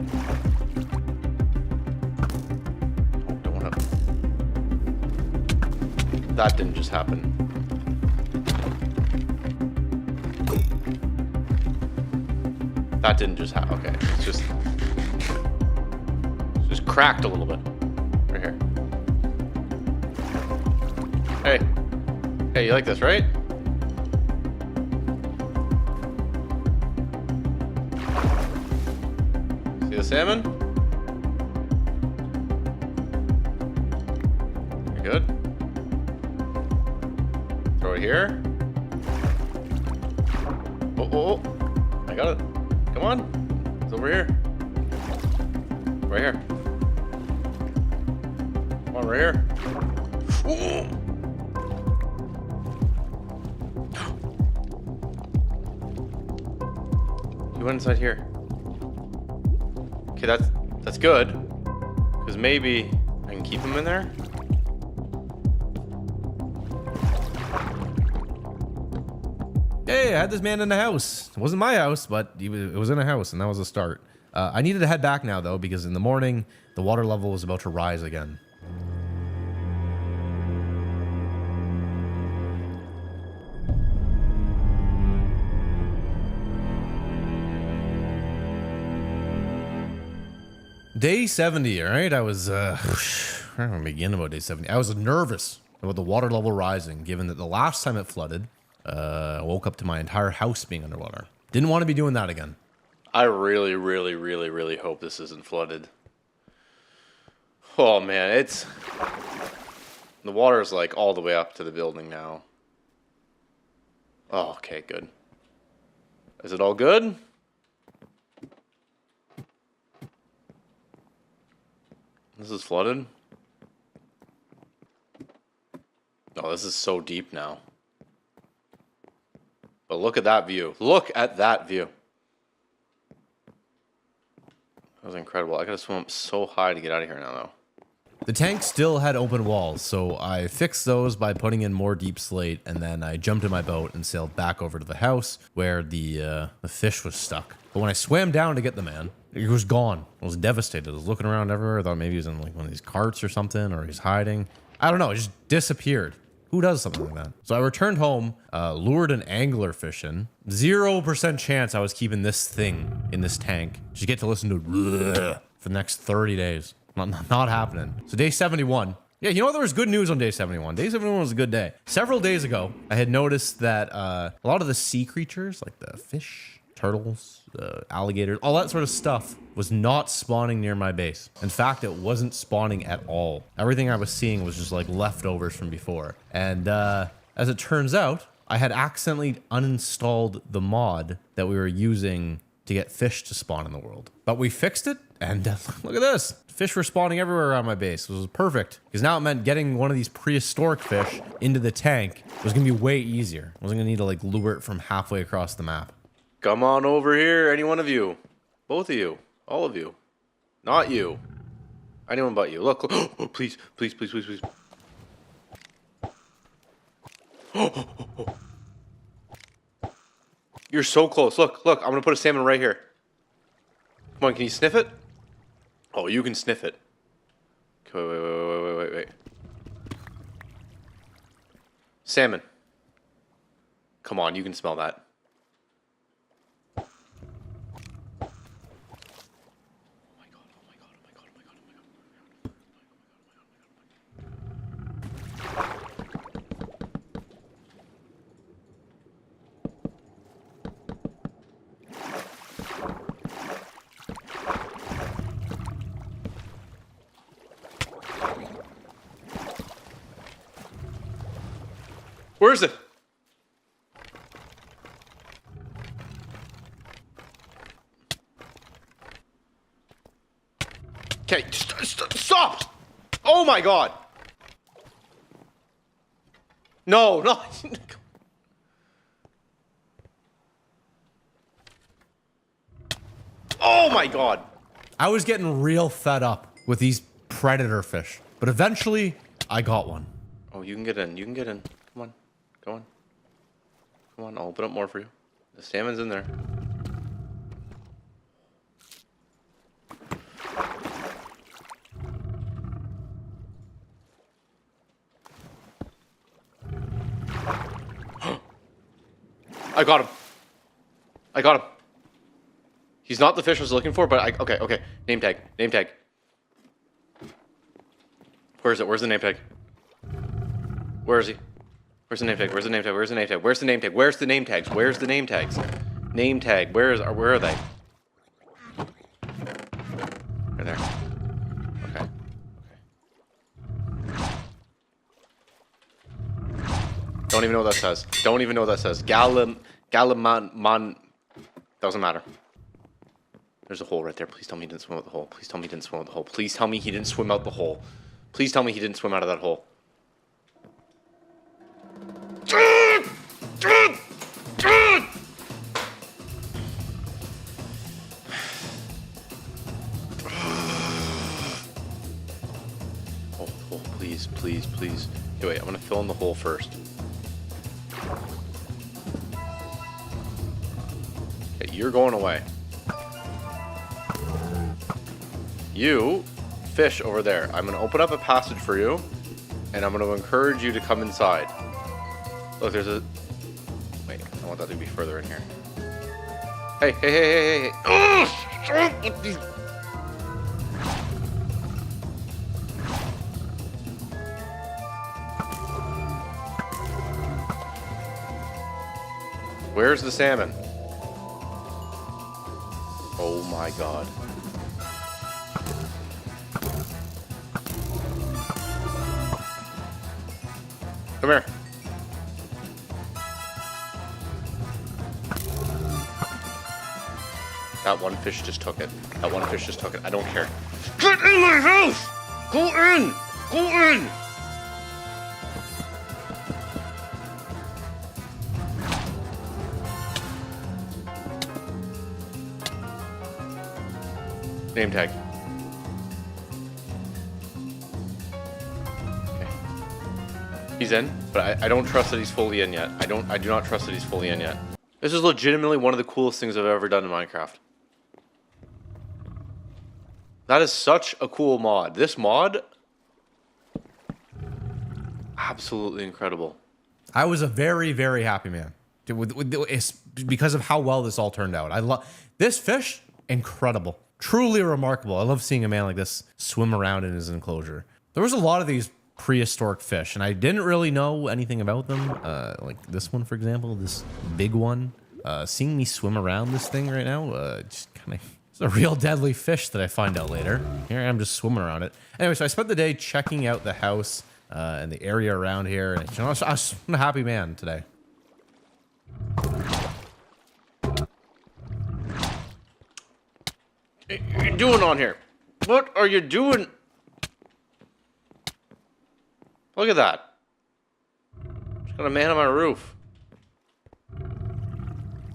Oh, don't wanna... That didn't just happen. That didn't just happen. Okay, it's just cracked a little bit. Right here. Hey, you like this, right? See the salmon? You're good. Throw it here. Oh, I got it. Come on, it's over here. Right here. Come on, right here. Ooh. He went inside here. Okay, that's good. Because maybe I can keep him in there. hey, I had this man in the house. It wasn't my house, but it was in a house, and that was a start. I needed to head back now, though, because in the morning, the water level was about to rise again. Day 70, all right? I was, I don't want to begin about day 70. I was nervous about the water level rising, given that the last time it flooded, I woke up to my entire house being underwater. Didn't want to be doing that again. I really, really, really, really hope this isn't flooded. Oh, man, it's... The water's, like, all the way up to the building now. Oh, okay, good. Is it all good? This is flooded? Oh, this is so deep now. But look at that view. Look at that view. That was incredible. I gotta swim up so high to get out of here now, though. The tank still had open walls, so I fixed those by putting in more deep slate, and then I jumped in my boat and sailed back over to the house where the fish was stuck. But when I swam down to get the man, he was gone. I was devastated. I was looking around everywhere. I thought maybe he was in like one of these carts or something, or he's hiding. I don't know. It just disappeared. Who does something like that? So I returned home, lured an angler fish in. 0% chance I was keeping this thing in this tank. Just get to listen to it for the next 30 days. Not happening. So day 71. Yeah, you know what? There was good news on day 71. Day 71 was a good day. Several days ago, I had noticed that a lot of the sea creatures, like the fish, turtles, alligators, all that sort of stuff was not spawning near my base. In fact, it wasn't spawning at all. Everything I was seeing was just like leftovers from before. And as it turns out, I had accidentally uninstalled the mod that we were using to get fish to spawn in the world. But we fixed it, and look at this. Fish were spawning everywhere around my base. It was perfect, because now it meant getting one of these prehistoric fish into the tank was going to be way easier. I wasn't going to need to like lure it from halfway across the map. Come on over here, any one of you. Both of you. All of you. Not you. Anyone but you. Look, look. Oh, please, please, please, please, please. You're so close. Look, look. I'm going to put a salmon right here. Come on, can you sniff it? Oh, you can sniff it. Okay, wait. Salmon. Come on, you can smell that. Where is it? Okay, stop! Oh my god! No, no. Oh my god! I was getting real fed up with these predator fish, but eventually I got one. Oh, you can get in. You can get in. Come on. Go on. Come on, I'll open up more for you. The salmon's in there. I got him. I got him. He's not the fish I was looking for, but okay. Name tag. Name tag. Where is it? Where's the name tag? Where is he? Where's the name tag? Where's the name tag? Where's the name tag? Where's the name tag? Where's the name tags? Where's the name tags? Name tag. Where are they? Right there. Okay. Don't even know what that says. Don't even know what that says. Galaman. Doesn't matter. There's a hole right there. Please tell me he didn't swim out the hole. Please tell me he didn't swim out the hole. Please tell me he didn't swim out the hole. Please tell me he didn't swim out of that hole. Oh, please, please, please. Okay, wait, I'm gonna fill in the hole first. Okay, you're going away. You fish over there. I'm going to open up a passage for you, and I'm going to encourage you to come inside. Look, there's a... Wait, I want that to be further in here. Hey, hey, hey, hey, hey, hey. Oh, stop with these... Where's the salmon? Oh my god. Come here. That one fish just took it. That one fish just took it. I don't care. Get in my house! Go in! Go in! Name tag. Okay. He's in, but I don't trust that he's fully in yet. I do not trust that he's fully in yet. This is legitimately one of the coolest things I've ever done in Minecraft. That is such a cool mod. This mod, absolutely incredible. I was a very, very happy man. It's because of how well this all turned out. I love this fish. Incredible. Truly remarkable. I love seeing a man like this swim around in his enclosure. There was a lot of these prehistoric fish, and I didn't really know anything about them. Like this one, for example, this big one. Seeing me swim around this thing right now, just kind of... It's a real deadly fish that I find out later. Here I am just swimming around it. Anyway, so I spent the day checking out the house and the area around here. And, you know, I'm a happy man today. What are you doing on here? What are you doing? Look at that. Just got a man on my roof.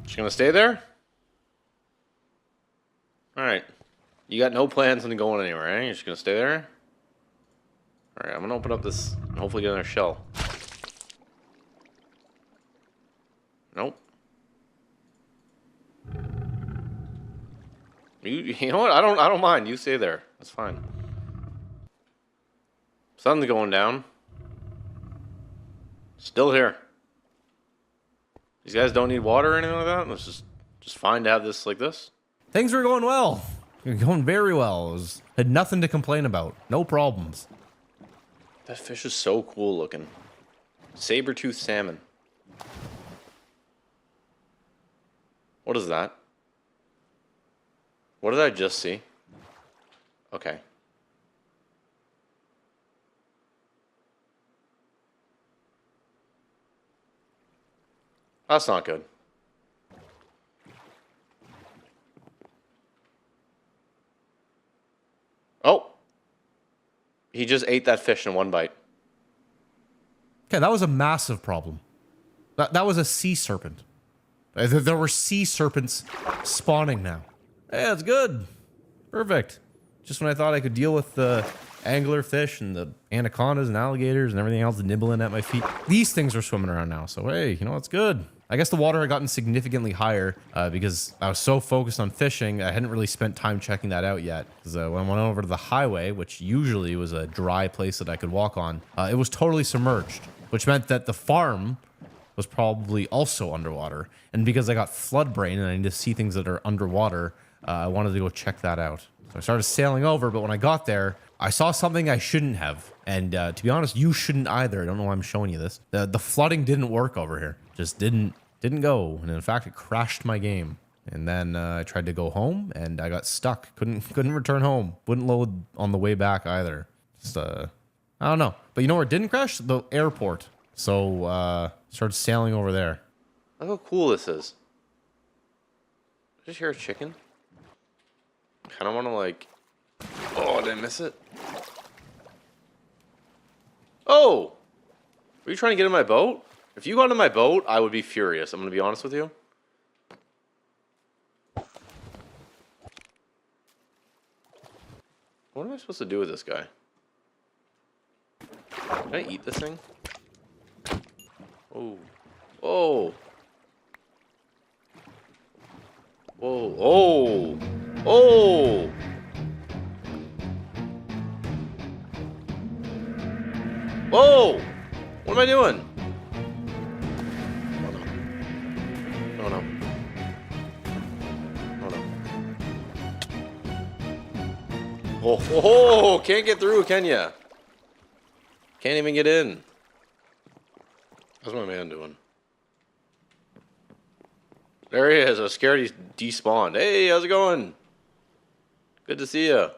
Just gonna stay there? Alright. You got no plans on going anywhere, eh? You're just gonna stay there? Alright, I'm gonna open up this and hopefully get another shell. Nope. You know what? I don't mind. You stay there. That's fine. Sun's going down. Still here. These guys don't need water or anything like that? It's just fine to have this like this. Things were going well. Going very well. Had nothing to complain about. No problems. That fish is so cool looking. Saber-toothed salmon. What is that? What did I just see? Okay. That's not good. Oh! He just ate that fish in one bite. Okay, that was a massive problem. That was a sea serpent. There were sea serpents spawning now. Hey, that's good. Perfect. Just when I thought I could deal with the angler fish and the anacondas and alligators and everything else nibbling at my feet, these things are swimming around now. So, hey, you know, it's good. I guess the water had gotten significantly higher because I was so focused on fishing, I hadn't really spent time checking that out yet. Because when I went over to the highway, which usually was a dry place that I could walk on, it was totally submerged, which meant that the farm was probably also underwater. And because I got flood brain and I need to see things that are underwater, I wanted to go check that out. So I started sailing over, but when I got there, I saw something I shouldn't have. And to be honest, you shouldn't either. I don't know why I'm showing you this. The flooding didn't work over here. Just didn't go. And in fact, it crashed my game. And then I tried to go home and I got stuck. Couldn't return home. Wouldn't load on the way back either. Just I don't know. But you know where it didn't crash? The airport. So started sailing over there. Look how cool this is. Did I just hear a chicken? Kind of want to like... Oh, did I miss it? Oh! Were you trying to get in my boat? If you got in my boat, I would be furious. I'm going to be honest with you. What am I supposed to do with this guy? Can I eat this thing? Oh. Oh! Whoa. Oh. Oh. Whoa. What am I doing? Oh no. Oh no. Oh, oh, can't get through, can ya? Can't even get in. How's my man doing? There he is. I was scared he despawned. Hey, how's it going? Good to see you.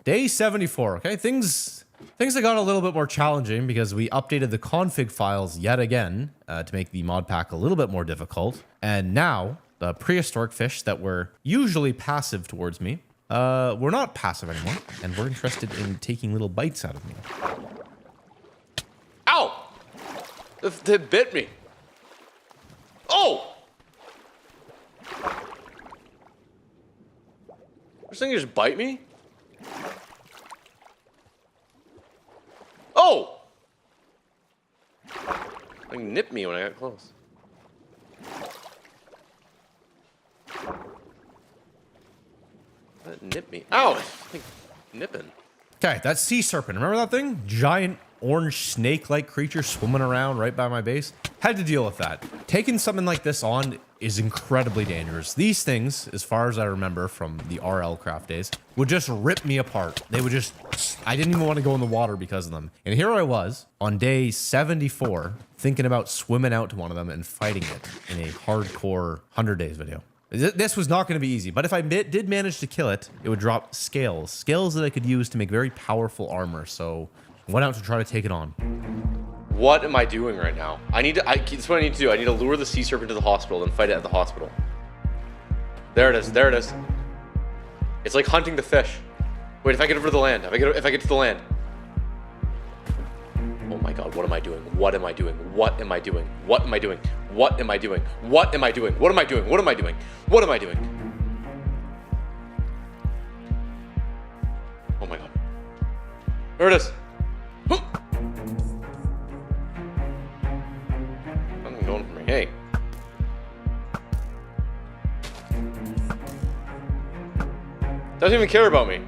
Day 74. Okay, things have got a little bit more challenging because we updated the config files yet again to make the mod pack a little bit more difficult. And now the prehistoric fish that were usually passive towards me, we're not passive anymore, and we're interested in taking little bites out of me. Ow! They bit me. Oh! This thing just bite me? Oh! Like nipped me when I got close. That nipped me. Ow! It's like nipping. Okay, that sea serpent. Remember that thing? Giant orange snake-like creature swimming around right by my base. Had to deal with that. Taking something like this on is incredibly dangerous. These things, as far as I remember from the RL craft days, would just rip me apart. They would just... I didn't even want to go in the water because of them. And here I was, on day 74, thinking about swimming out to one of them and fighting it in a hardcore 100 days video. This was not going to be easy, but if I did manage to kill it, it would drop scales. Scales that I could use to make very powerful armor, so I went out to try to take it on. What am I doing right now? This is what I need to do. I need to lure the sea serpent to the hospital and fight it at the hospital. There it is. There it is. It's like hunting the fish. Wait, if I get over to the land. If I get to the land. Oh my god, what am I doing? What am I doing? What am I doing? What am I doing? What am I doing? What am I doing? What am I doing? What am I doing? What am I doing? Oh my god. There it is. Nothing going for me. Hey. Doesn't even care about me.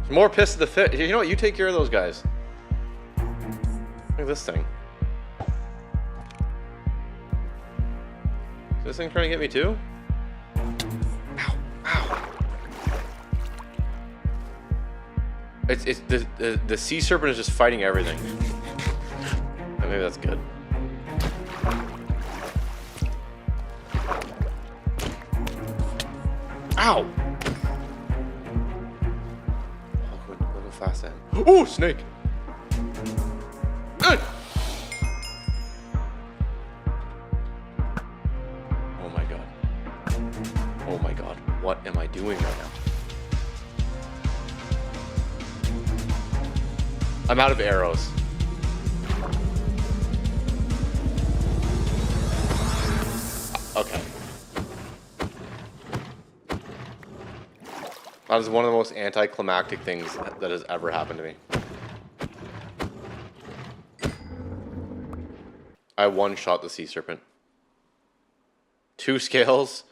He's more pissed at the fish. You know what? You take care of those guys. Look at this thing. Is this thing trying to get me too? Ow! Ow! It's the sea serpent is just fighting everything. Maybe that's good. Ow! Look how fast I am. Oh, snake! Oh my god. Oh my god. What am I doing right now? I'm out of arrows. Okay. That is one of the most anticlimactic things that has ever happened to me. I one-shot the sea serpent. 2 scales,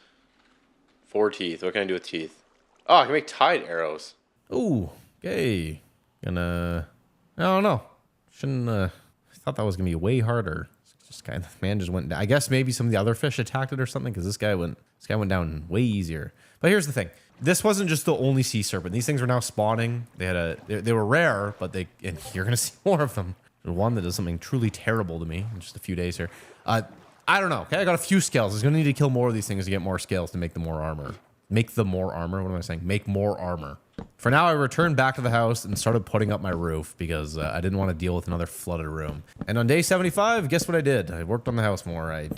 4 teeth. What can I do with teeth? Oh, I can make tied arrows. Ooh, okay. I don't know. Shouldn't, I thought that was gonna be way harder. Just kind of, man just went down. I guess maybe some of the other fish attacked it or something, because this guy went down way easier. But here's the thing. This wasn't just the only sea serpent. These things are now spawning. They were rare, but and you're gonna see more of them. There's one that does something truly terrible to me in just a few days here. I don't know. Okay, I got a few scales. I was gonna need to kill more of these things to get more scales to make the more armor. Make the more armor. What am I saying? Make more armor. For now, I returned back to the house and started putting up my roof because I didn't want to deal with another flooded room. And on day 75, guess what I did? I worked on the house more. I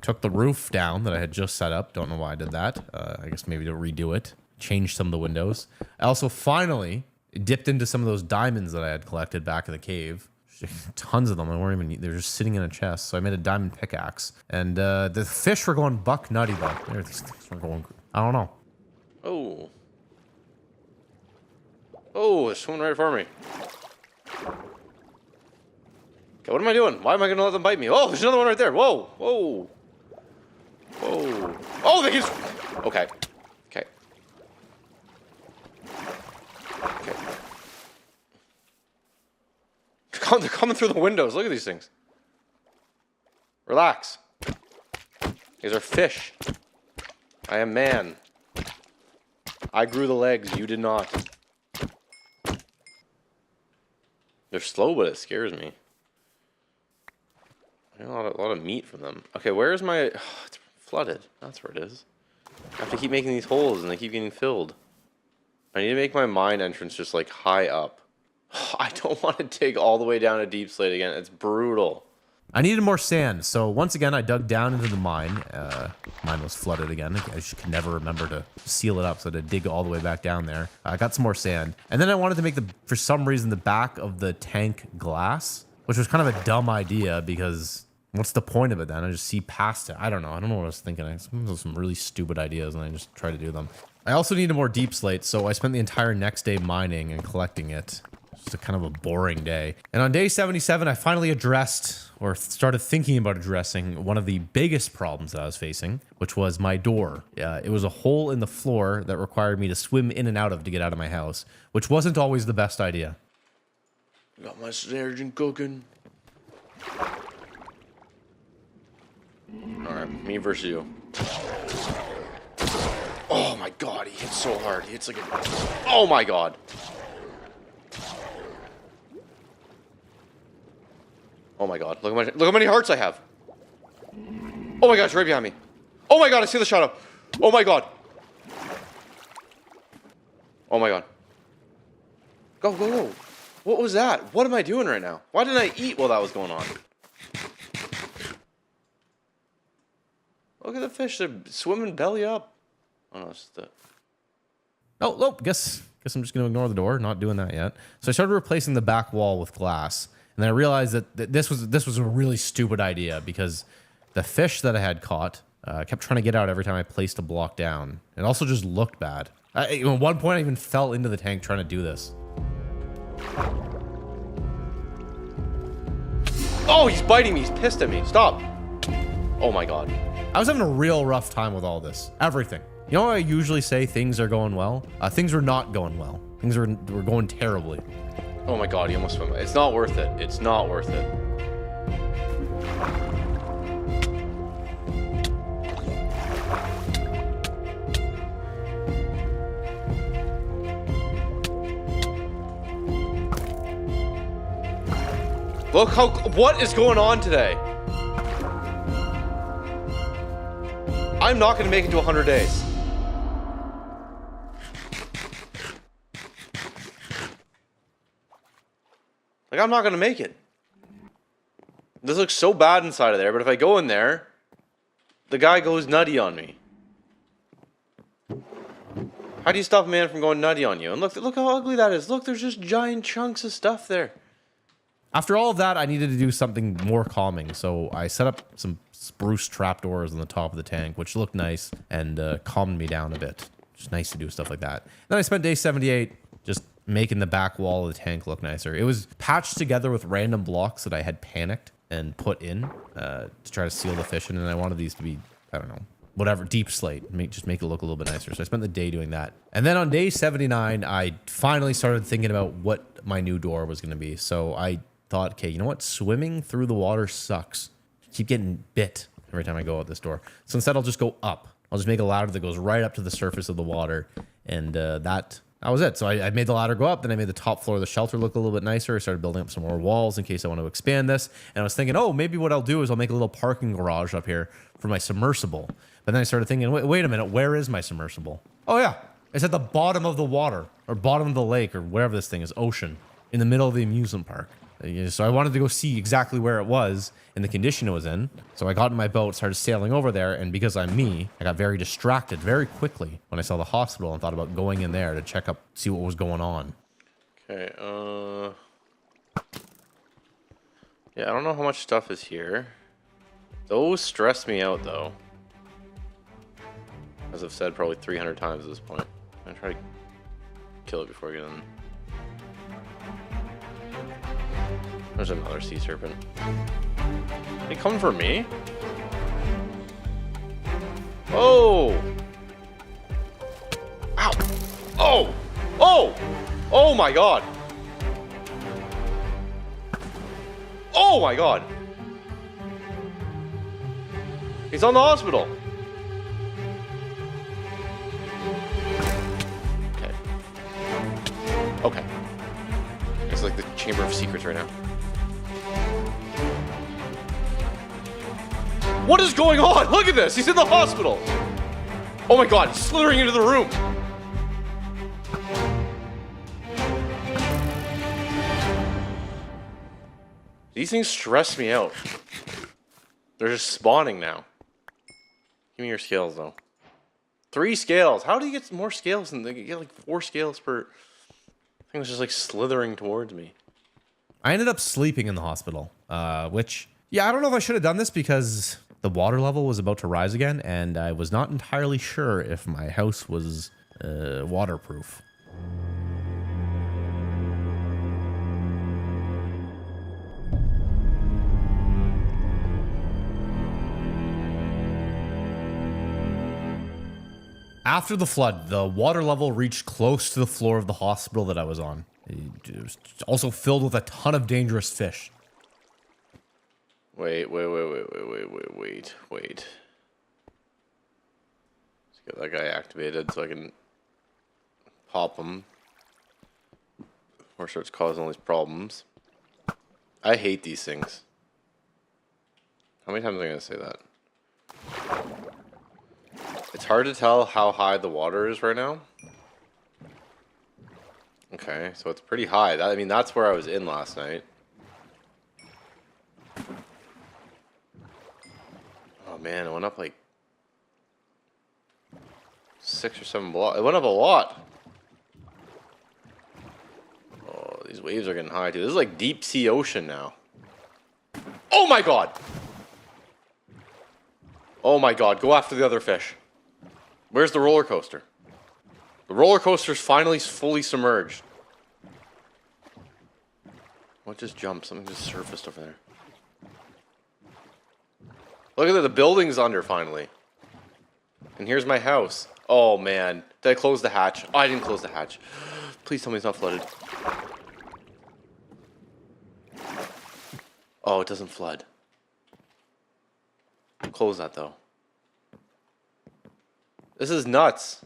took the roof down that I had just set up. Don't know why I did that. I guess maybe to redo it. Changed some of the windows. I also finally dipped into some of those diamonds that I had collected back in the cave. Tons of them. I weren't even. They're just sitting in a chest. So I made a diamond pickaxe. And the fish were going buck nutty though. These things were going. I don't know. Oh. Oh, it's swimming right for me. Okay, what am I doing? Why am I gonna let them bite me? Oh, there's another one right there. Whoa, whoa, whoa. Oh, they can. Okay. Okay. Okay. They're coming through the windows. Look at these things. Relax. These are fish. I am man. I grew the legs. You did not. They're slow, but it scares me. I get a lot of meat from them. Okay, where is my... Oh, it's flooded. That's where it is. I have to keep making these holes, and they keep getting filled. I need to make my mine entrance just, like, high up. I don't want to dig all the way down to deep slate again. It's brutal. I needed more sand, so once again, I dug down into the mine. Mine was flooded again. I just could never remember to seal it up, so I had to dig all the way back down there. I got some more sand. And then I wanted to make, for some reason, the back of the tank glass, which was kind of a dumb idea because what's the point of it then? I just see past it. I don't know. I don't know what I was thinking. I had some really stupid ideas, and I just tried to do them. I also needed more deep slate, so I spent the entire next day mining and collecting it. Just a kind of a boring day. And on day 77, I finally addressed, or started thinking about addressing, one of the biggest problems that I was facing, which was my door. It was a hole in the floor that required me to swim in and out of to get out of my house, which wasn't always the best idea. Got my surgeon cooking. Alright, me versus you. Oh my god, he hits so hard. He hits like a... Oh my god. Oh my god, look how many hearts I have. Oh my god, it's right behind me. Oh my god, I see the shadow. Oh my god. Oh my god. Go, go, go. What was that? What am I doing right now? Why didn't I eat while that was going on? Look at the fish, they're swimming belly up. Oh no, it's the... Oh, nope, guess I'm just gonna ignore the door, not doing that yet. So I started replacing the back wall with glass. And then I realized that this was a really stupid idea because the fish that I had caught kept trying to get out every time I placed a block down. It also just looked bad. At one point, I even fell into the tank trying to do this. Oh, he's biting me. He's pissed at me. Stop. Oh my god. I was having a real rough time with all this. Everything. You know how I usually say things are going well? Things were not going well. Things were going terribly. Oh my god, he almost swam. It's not worth it. It's not worth it. Look how... What is going on today? I'm not going to make it to 100 days. Like, I'm not going to make it. This looks so bad inside of there, but if I go in there, the guy goes nutty on me. How do you stop a man from going nutty on you? And look how ugly that is. Look, there's just giant chunks of stuff there. After all of that, I needed to do something more calming, so I set up some spruce trapdoors on the top of the tank, which looked nice and calmed me down a bit. Just nice to do stuff like that. Then I spent day 78 just making the back wall of the tank look nicer. It was patched together with random blocks that I had panicked and put in to try to seal the fish in, and I wanted these to be, I don't know, whatever, deep slate, just make it look a little bit nicer. So I spent the day doing that. And then on day 79, I finally started thinking about what my new door was going to be. So I thought, okay, you know what? Swimming through the water sucks. I keep getting bit every time I go out this door. So instead, I'll just go up. I'll just make a ladder that goes right up to the surface of the water. And that was it. So I made the ladder go up. Then I made the top floor of the shelter look a little bit nicer. I started building up some more walls in case I want to expand this. And I was thinking, oh, maybe what I'll do is I'll make a little parking garage up here for my submersible. But then I started thinking, wait a minute, where is my submersible? Oh, yeah. It's at the bottom of the water, or bottom of the lake, or wherever this thing is, ocean, in the middle of the amusement park. So I wanted to go see exactly where it was and the condition it was in. So I got in my boat, started sailing over there, and because I'm me, I got very distracted very quickly when I saw the hospital and thought about going in there to check up, see what was going on. Okay, yeah, I don't know how much stuff is here. Those stress me out, though. As I've said probably 300 times at this point. I'm gonna try to kill it before I get in. There's another sea serpent. Are they coming for me? Oh! No! Oh my god. Oh my god. He's on the hospital. Okay. Okay. It's like the Chamber of Secrets right now. What is going on? Look at this. He's in the hospital. Oh my god, he's slithering into the room. These things stress me out. They're just spawning now. Give me your scales, though. 3 scales. How do you get more scales? And you get like 4 scales per thing that's just like slithering towards me. I ended up sleeping in the hospital, which, yeah, I don't know if I should have done this because the water level was about to rise again, and I was not entirely sure if my house was waterproof. After the flood, the water level reached close to the floor of the hospital that I was on. It was also filled with a ton of dangerous fish. Wait. Let's get that guy activated so I can pop him. Or starts causing all these problems. I hate these things. How many times am I going to say that? It's hard to tell how high the water is right now. Okay, so it's pretty high. I mean, that's where I was in last night. Oh man, it went up like 6 or 7 blocks. It went up a lot. Oh, these waves are getting high too. This is like deep sea ocean now. Oh my god! Oh my god, go after the other fish. Where's the roller coaster? The roller coaster's finally fully submerged. What just jumped? Something just surfaced over there. Look at that, the building's under finally. And here's my house. Oh man, did I close the hatch? Oh, I didn't close the hatch. Please tell me it's not flooded. Oh, it doesn't flood. Close that though. This is nuts.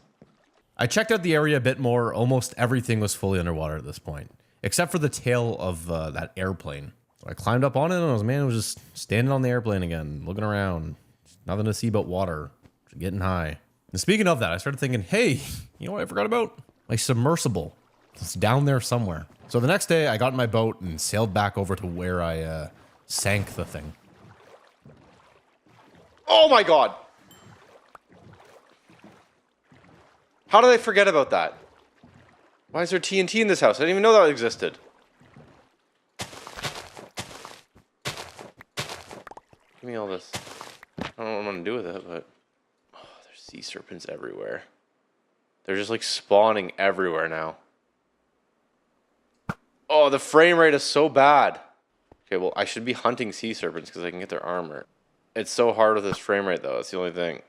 I checked out the area a bit more. Almost everything was fully underwater at this point, except for the tail of that airplane. So I climbed up on it, and I was just standing on the airplane again, looking around. Nothing to see but water. Getting high. And speaking of that, I started thinking, hey, you know what I forgot about? My submersible. It's down there somewhere. So the next day, I got in my boat and sailed back over to where I sank the thing. Oh my god! How did I forget about that? Why is there TNT in this house? I didn't even know that existed. Give me all this. I don't know what I'm gonna do with it, but... Oh, there's sea serpents everywhere. They're just like spawning everywhere now. Oh, the frame rate is so bad. Okay, well, I should be hunting sea serpents because I can get their armor. It's so hard with this frame rate, though. That's the only thing.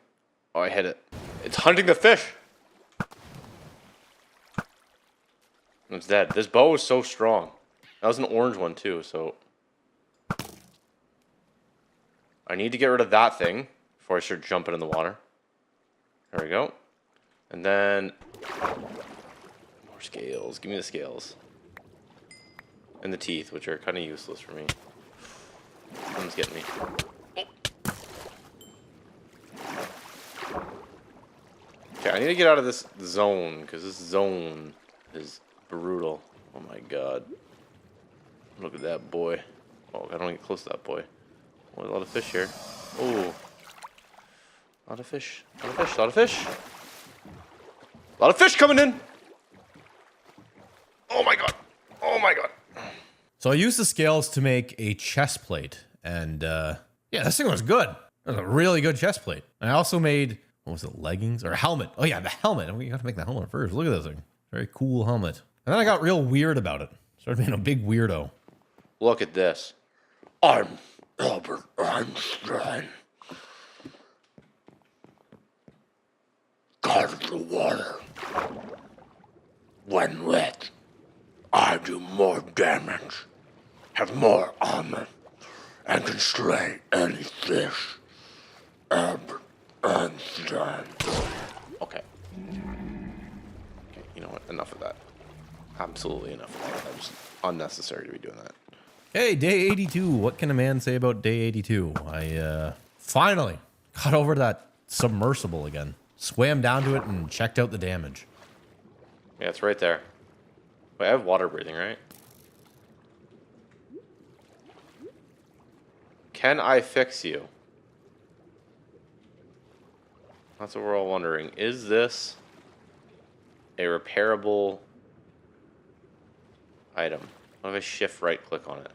Oh, I hit it. It's hunting the fish! It's dead. This bow is so strong. That was an orange one, too, so... I need to get rid of that thing before I start jumping in the water. There we go. And then... More scales. Give me the scales. And the teeth, which are kind of useless for me. Someone's getting me. Okay, I need to get out of this zone, because this zone is brutal. Oh my god. Look at that boy. Oh, I don't get close to that boy. Oh, a lot of fish here. Oh. A lot of fish. A lot of fish. A lot of fish. A lot of fish coming in! Oh my god. Oh my god. So I used the scales to make a chest plate, and yeah, this thing was good. It was a really good chest plate. And I also made, what was it, leggings? Or a helmet. Oh yeah, the helmet. We got to make the helmet first. Look at this thing. Very cool helmet. And then I got real weird about it. Started being a big weirdo. Look at this. I'm Albert Einstein. God of the water. When wet, I do more damage, have more armor, and can slay any fish. And stand. Okay. Okay, you know what? Enough of that. Absolutely enough of that. That was unnecessary to be doing that. Hey, day 82. What can a man say about day 82? I finally got over that submersible again. Swam down to it and checked out the damage. Yeah, it's right there. Wait, I have water breathing, right? Can I fix you? That's what we're all wondering. Is this a repairable item? What if I shift right click on it?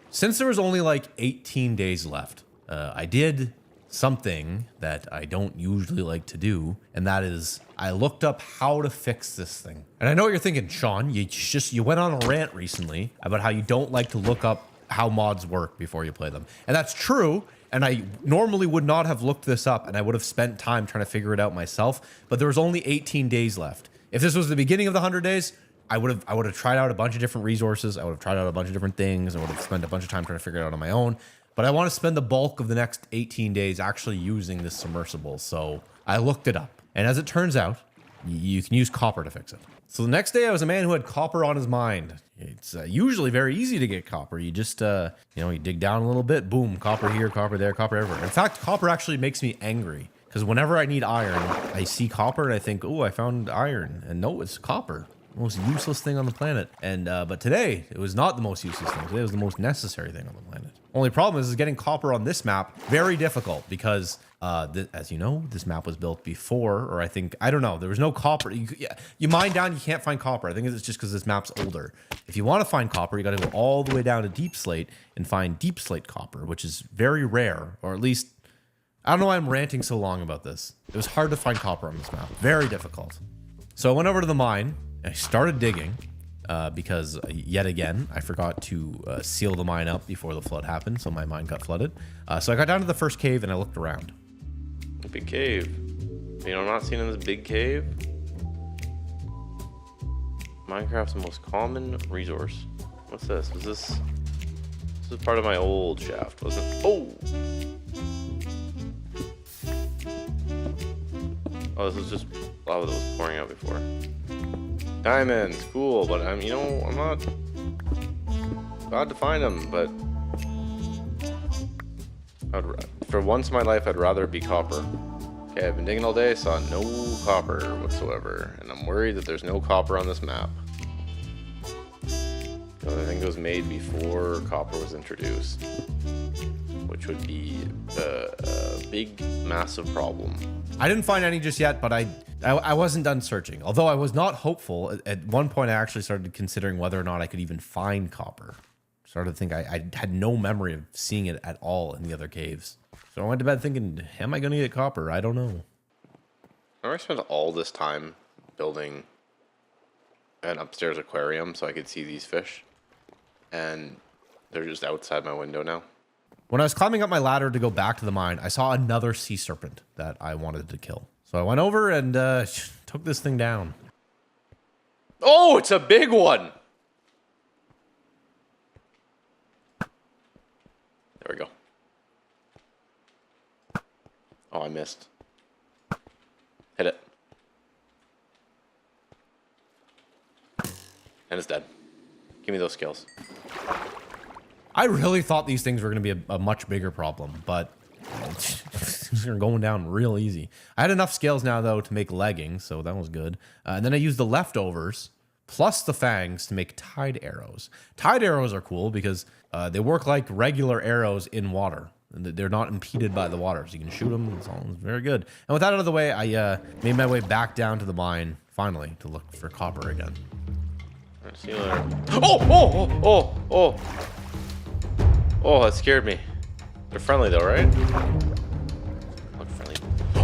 Since there was only like 18 days left, I did something that I don't usually like to do, and that is I looked up how to fix this thing. And I know what you're thinking, Sean, you went on a rant recently about how you don't like to look up how mods work before you play them. And that's true. And I normally would not have looked this up, and I would have spent time trying to figure it out myself. But there was only 18 days left. If this was the beginning of the 100 days, I would have tried out a bunch of different resources. I would have tried out a bunch of different things. I would have spent a bunch of time trying to figure it out on my own. But I want to spend the bulk of the next 18 days actually using this submersible. So I looked it up. And as it turns out, you can use copper to fix it. So the next day I was a man who had copper on his mind. It's usually very easy to get copper. You just, you dig down a little bit, boom, copper here, copper there, copper everywhere. In fact, copper actually makes me angry because whenever I need iron, I see copper and I think, oh, I found iron. And no, it's copper. Most useless thing on the planet. And but today it was not the most useless thing. Today was the most necessary thing on the planet. Only problem is getting copper on this map very difficult because as you know, this map was built before, or I don't know, there was no copper. You mine down, you can't find copper. I think it's just because this map's older. If you want to find copper, you got to go all the way down to deep slate and find deep slate copper, which is very rare, or at least I don't know why I'm ranting so long about this. It was hard to find copper on this map, very difficult. So I went over to the mine. I started digging because yet again, I forgot to seal the mine up before the flood happened. So my mine got flooded. So I got down to the first cave and I looked around. A big cave. You know, I'm not seeing in this big cave. Minecraft's the most common resource. What's this? This is part of my old shaft, wasn't it? Oh! Oh, this is just lava that was pouring out before. Diamonds, cool, but I'm not glad to find them, but for once in my life, I'd rather it be copper. Okay, I've been digging all day, saw no copper whatsoever, and I'm worried that there's no copper on this map. I think it was made before copper was introduced, which would be a big, massive problem. I didn't find any just yet, but I wasn't done searching. Although I was not hopeful. At one point, I actually started considering whether or not I could even find copper. Started to think I had no memory of seeing it at all in the other caves. So I went to bed thinking, am I going to get copper? I don't know. I spent all this time building an upstairs aquarium so I could see these fish. And they're just outside my window now. When I was climbing up my ladder to go back to the mine, I saw another sea serpent that I wanted to kill. So I went over and took this thing down. Oh, it's a big one! There we go. Oh, I missed. Hit it. And it's dead. Give me those skills. I really thought these things were going to be a much bigger problem, but they're going down real easy. I had enough scales now, though, to make leggings, so that was good. And then I used the leftovers plus the fangs to make tide arrows. Tide arrows are cool because they work like regular arrows in water. They're not impeded by the water, so you can shoot them. It's all very good. And with that out of the way, I made my way back down to the mine, finally, to look for copper again. All right, see you later. Oh! Oh, that scared me. They're friendly though, right? Look friendly.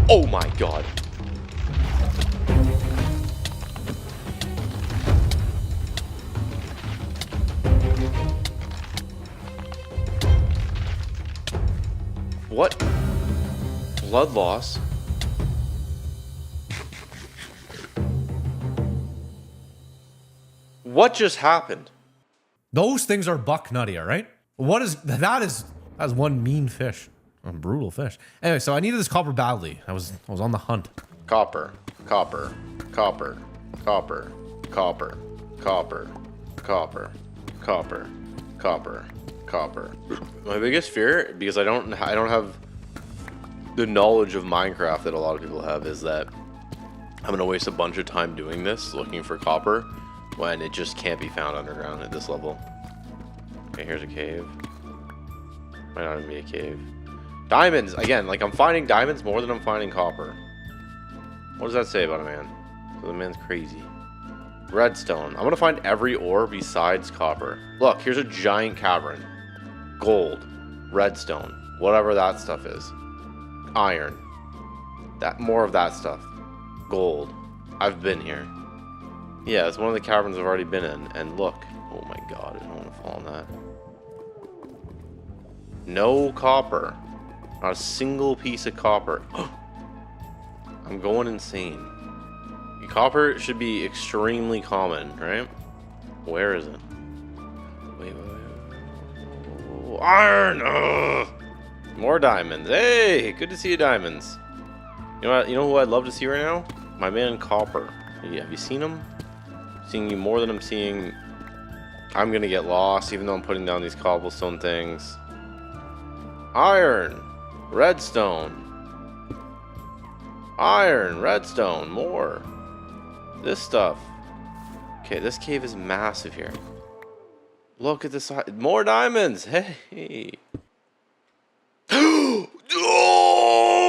Oh my god. What? Blood loss? What just happened? Those things are buck nutty, all right? What is that? That's one mean fish, a brutal fish. Anyway, so I needed this copper badly. I was on the hunt. Copper, copper, copper, copper, copper, copper, copper, copper, copper, copper. My biggest fear, because I don't have the knowledge of Minecraft that a lot of people have, is that I'm gonna waste a bunch of time doing this, looking for copper, when it just can't be found underground at this level. Okay, here's a cave. Might not even be a cave. Diamonds! Again, like, I'm finding diamonds more than I'm finding copper. What does that say about a man? So the man's crazy. Redstone. I'm gonna find every ore besides copper. Look, here's a giant cavern. Gold. Redstone. Whatever that stuff is. Iron. More of that stuff. Gold. I've been here. Yeah, it's one of the caverns I've already been in. And look. Oh my god, I don't want to fall on that. No copper. Not a single piece of copper. I'm going insane. Copper should be extremely common, right? Where is it? Wait. Oh, iron! Ugh. More diamonds. Hey, good to see you, diamonds. You know what? You know who I'd love to see right now? My man Copper. Have you seen him? Seeing you more than I'm seeing. I'm gonna get lost, even though I'm putting down these cobblestone things. Iron, redstone. Iron, redstone, more. This stuff. Okay, this cave is massive here. Look at this. More diamonds. Hey. Oh,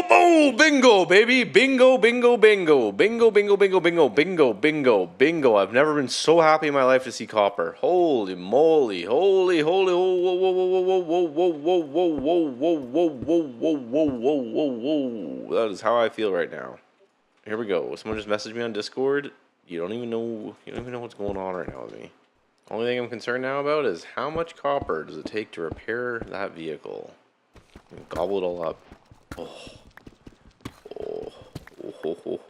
boom, bingo, baby. Bingo, bingo, bingo. Bingo, bingo, bingo, bingo, bingo, bingo, bingo. I've never been so happy in my life to see copper. Holy moly. Holy, whoa, whoa, whoa, whoa, whoa, whoa, whoa, whoa, whoa, whoa, whoa, whoa, whoa, whoa, whoa, whoa. That is how I feel right now. Here we go. Someone just messaged me on Discord. You don't even know what's going on right now with me. Only thing I'm concerned now about is how much copper does it take to repair that vehicle? Gobble it all up. Oh,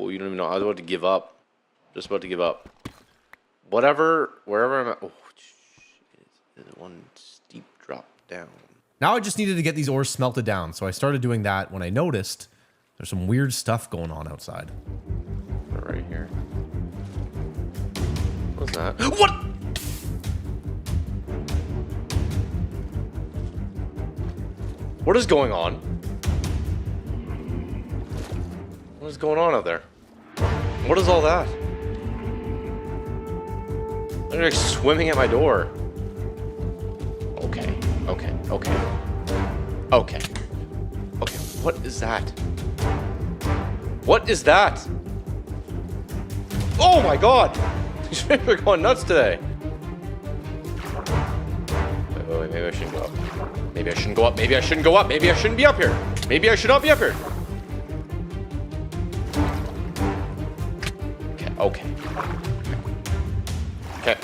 you don't even know. I was about to give up. Just about to give up. Wherever I'm at. Oh, there's one steep drop down. Now I just needed to get these ores smelted down, so I started doing that when I noticed there's some weird stuff going on outside. Right here. What's that? What? What is going on? What is going on out there? What is all that? They're like swimming at my door. Okay. What is that? What is that? Oh my god! These fish are going nuts today. Wait, maybe I shouldn't go up. Maybe I shouldn't go up. Maybe I shouldn't go up. Maybe I shouldn't be up here. Maybe I should not be up here. Okay. Okay.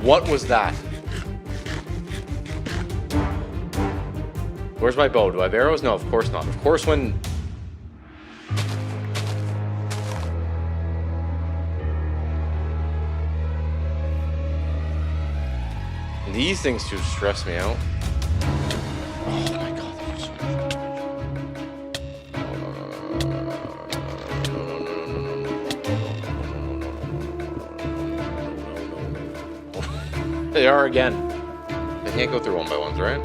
What was that? Where's my bow? Do I have arrows? No, of course not. Of course when... These things do stress me out. Oh my god, they're so much. They are again. They can't go through one by ones, right?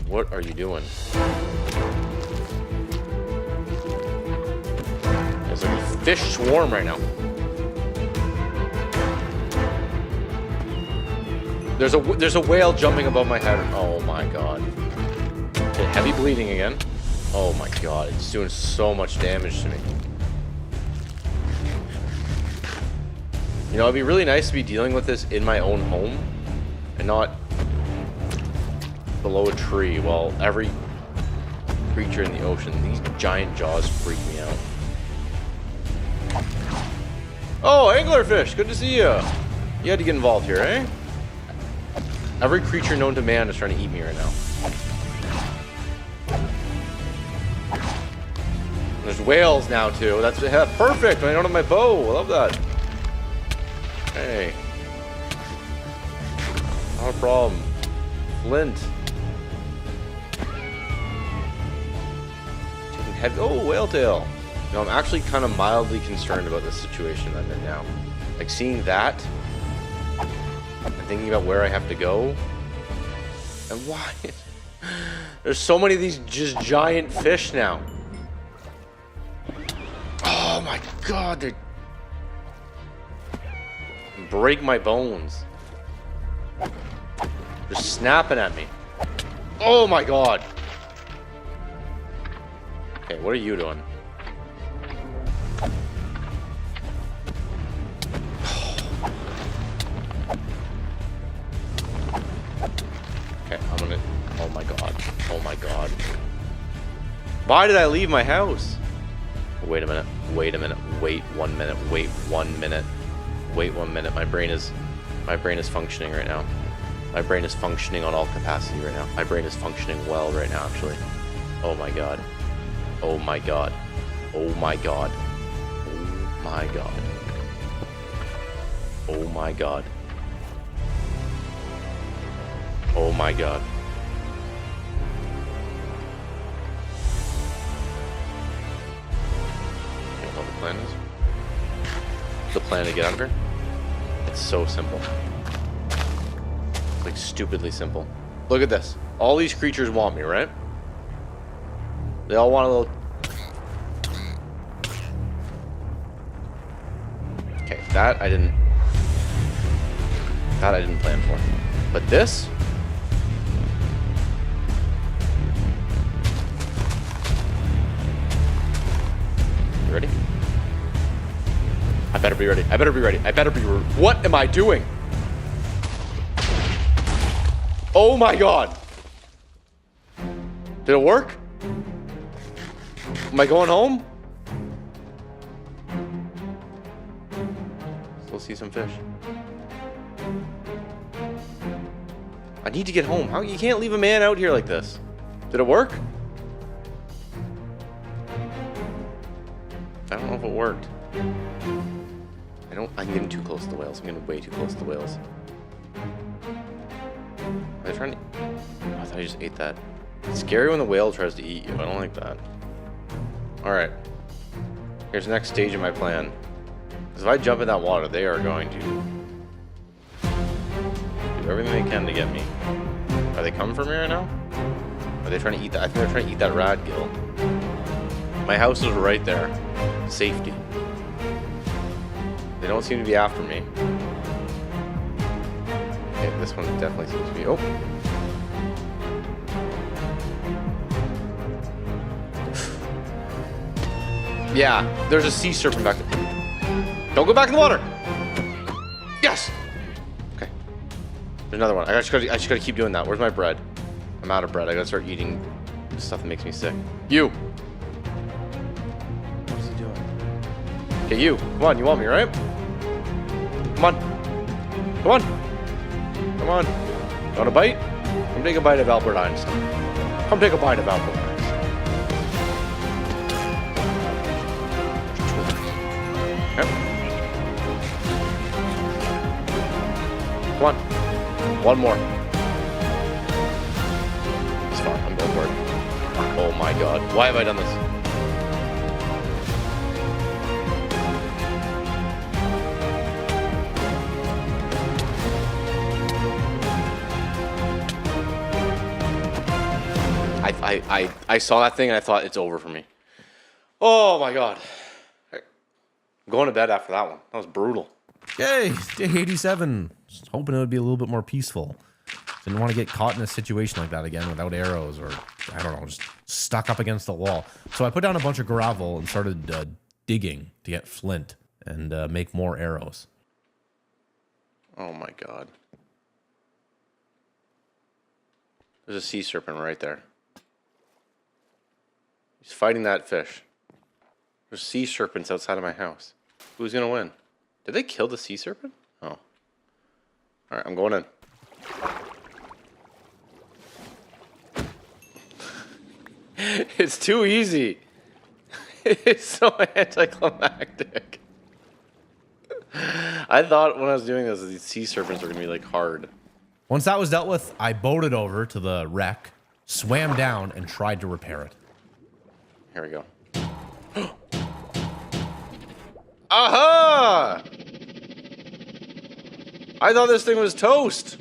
What are you doing? There's like a fish swarm right now. There's a whale jumping above my head. Oh my god. Okay, heavy bleeding again. Oh my god, it's doing so much damage to me. You know, it'd be really nice to be dealing with this in my own home and not below a tree while every creature in the ocean, these giant jaws freak me out. Oh, anglerfish, good to see you. You had to get involved here, eh? Every creature known to man is trying to eat me right now. There's whales now too. That's perfect. I don't have my bow. I love that. Hey, not a problem. Flint. Taking heavy. Oh, whale tail. You know, I'm actually kind of mildly concerned about this situation I'm in now. Like seeing that and thinking about where I have to go and why. There's so many of these just giant fish now. Oh my god, they break my bones. They're snapping at me. Oh my god. Okay, what are you doing? Okay, I'm gonna... Oh my god. Oh my god. Why did I leave my house? Wait a minute. Wait a minute. Wait 1 minute. Wait 1 minute. Wait 1 minute. My brain is functioning right now. My brain is functioning on all capacity right now. My brain is functioning well right now, actually. Oh my god. Oh my god. Oh my god. Oh my god. Oh my god. Oh my god. You know what the plan is? The plan to get under? It's so simple. It's like stupidly simple. Look at this. All these creatures want me, right? They all want a little... Okay, that I didn't plan for. But this? You ready? I better be ready. I better be ready. I better be ready. What am I doing? Oh my god. Did it work? Am I going home? Still see some fish. I need to get home. How? You can't leave a man out here like this. Did it work? I don't know if it worked. I'm getting too close to the whales. I'm getting way too close to the whales. Are they trying to... Oh, I thought I just ate that. It's scary when the whale tries to eat you. I don't like that. Alright. Here's the next stage of my plan. Because if I jump in that water, they are going to do everything they can to get me. Are they coming for me right now? Are they trying to eat that? I think they're trying to eat that rad gill. My house is right there. Safety. They don't seem to be after me. Okay, this one definitely seems to be... Oh! Yeah, there's a sea serpent back there. Don't go back in the water! Yes! Okay. There's another one. I just gotta keep doing that. Where's my bread? I'm out of bread. I gotta start eating stuff that makes me sick. You! What is he doing? Okay, you. Come on, you want me, right? Come on. Come on. Come on. You want a bite? Come take a bite of Albert Einstein. Come take a bite of Albert Einstein. Yep. Come on. One more. It's fine. I'm going for it. Oh my god. Why have I done this? I saw that thing and I thought it's over for me. Oh my god. I'm going to bed after that one. That was brutal. Yay, day 87. Just hoping it would be a little bit more peaceful. Didn't want to get caught in a situation like that again without arrows or, I don't know, just stuck up against the wall. So I put down a bunch of gravel and started digging to get flint and make more arrows. Oh my god. There's a sea serpent right there. He's fighting that fish. There's sea serpents outside of my house. Who's gonna win? Did they kill the sea serpent? Oh. Alright, I'm going in. It's too easy. It's so anticlimactic. I thought when I was doing this, these sea serpents were gonna be like hard. Once that was dealt with, I boated over to the wreck, swam down, and tried to repair it. Here we go. Aha! I thought this thing was toast.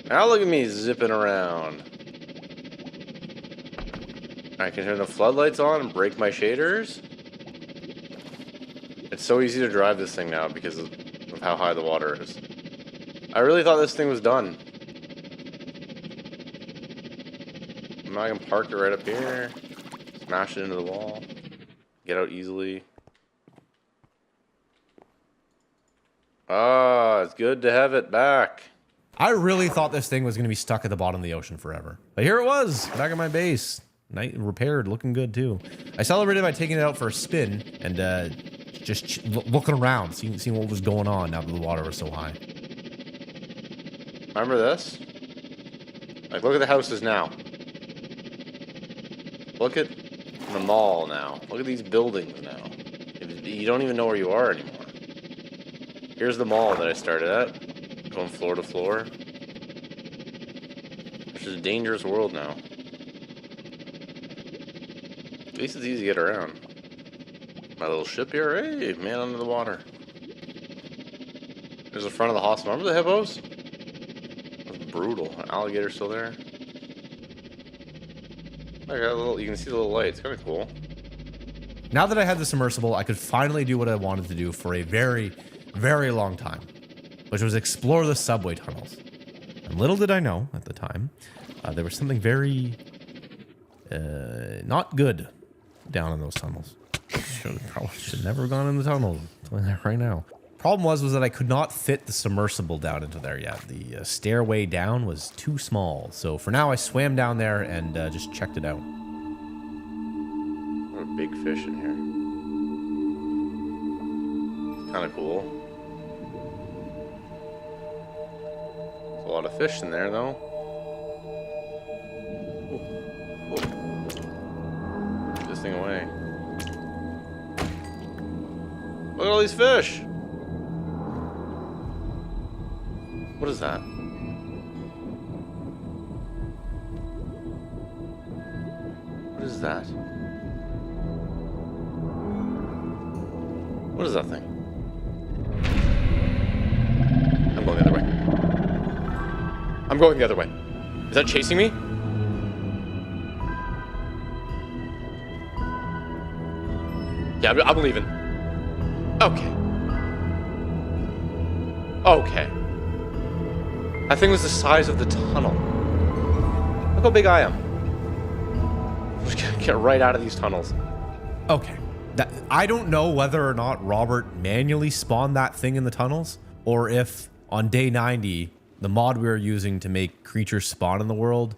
Now look at me zipping around. I can turn the floodlights on and break my shaders. It's so easy to drive this thing now because of how high the water is. I really thought this thing was done. Now I can park it right up here, smash it into the wall, get out easily. Ah, it's good to have it back. I really thought this thing was going to be stuck at the bottom of the ocean forever. But here it was, back at my base. Nice, repaired, looking good too. I celebrated by taking it out for a spin and just looking around, seeing what was going on now that the water was so high. Remember this? Like, look at the houses now. Look at the mall now. Look at these buildings now. You don't even know where you are anymore. Here's the mall that I started at, going floor to floor. It's just a dangerous world now. At least it's easy to get around. My little ship here. Hey, man under the water. There's the front of the hospital. Remember the hippos? That was brutal. An alligator still there. I got a little, you can see the little light. It's kind of cool. Now that I had the submersible, I could finally do what I wanted to do for a very, very long time, which was explore the subway tunnels. And little did I know at the time, there was something very not good down in those tunnels. Should never have gone in the tunnels. I'm telling you that right now. Problem was that I could not fit the submersible down into there yet. The stairway down was too small. So for now, I swam down there and just checked it out. What a big fish in here. It's kind of cool. There's a lot of fish in there, though. Get this thing away. Look at all these fish. What is that? What is that? What is that thing? I'm going the other way. I'm going the other way. Is that chasing me? Yeah, I'm leaving. Okay. Okay. That thing was the size of the tunnel. Look how big I am. I'm just gonna get right out of these tunnels. Okay. I don't know whether or not Robert manually spawned that thing in the tunnels, or if on day 90, the mod we were using to make creatures spawn in the world,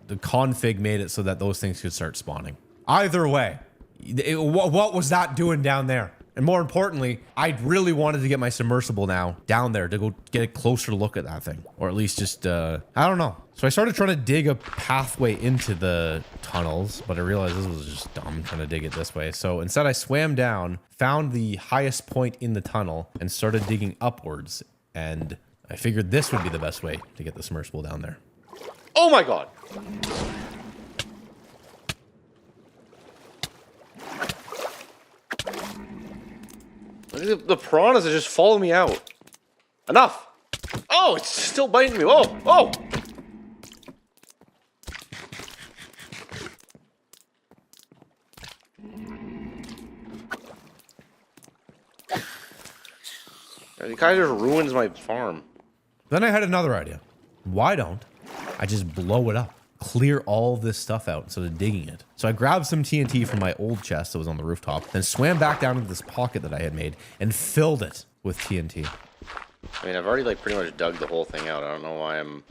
the config made it so that those things could start spawning. Either way, what was that doing down there? And more importantly, I really wanted to get my submersible now down there to go get a closer look at that thing. Or at least just, I don't know. So I started trying to dig a pathway into the tunnels, but I realized this was just dumb trying to dig it this way. So instead I swam down, found the highest point in the tunnel, and started digging upwards. And I figured this would be the best way to get the submersible down there. Oh my god! The piranhas are just following me out. Enough! Oh, it's still biting me. Oh, oh! The guy just ruins my farm. Then I had another idea. Why don't I just blow it up? Clear all this stuff out instead of digging it. So I grabbed some TNT from my old chest that was on the rooftop, then swam back down into this pocket that I had made and filled it with TNT. I mean, I've already like pretty much dug the whole thing out. I don't know why I'm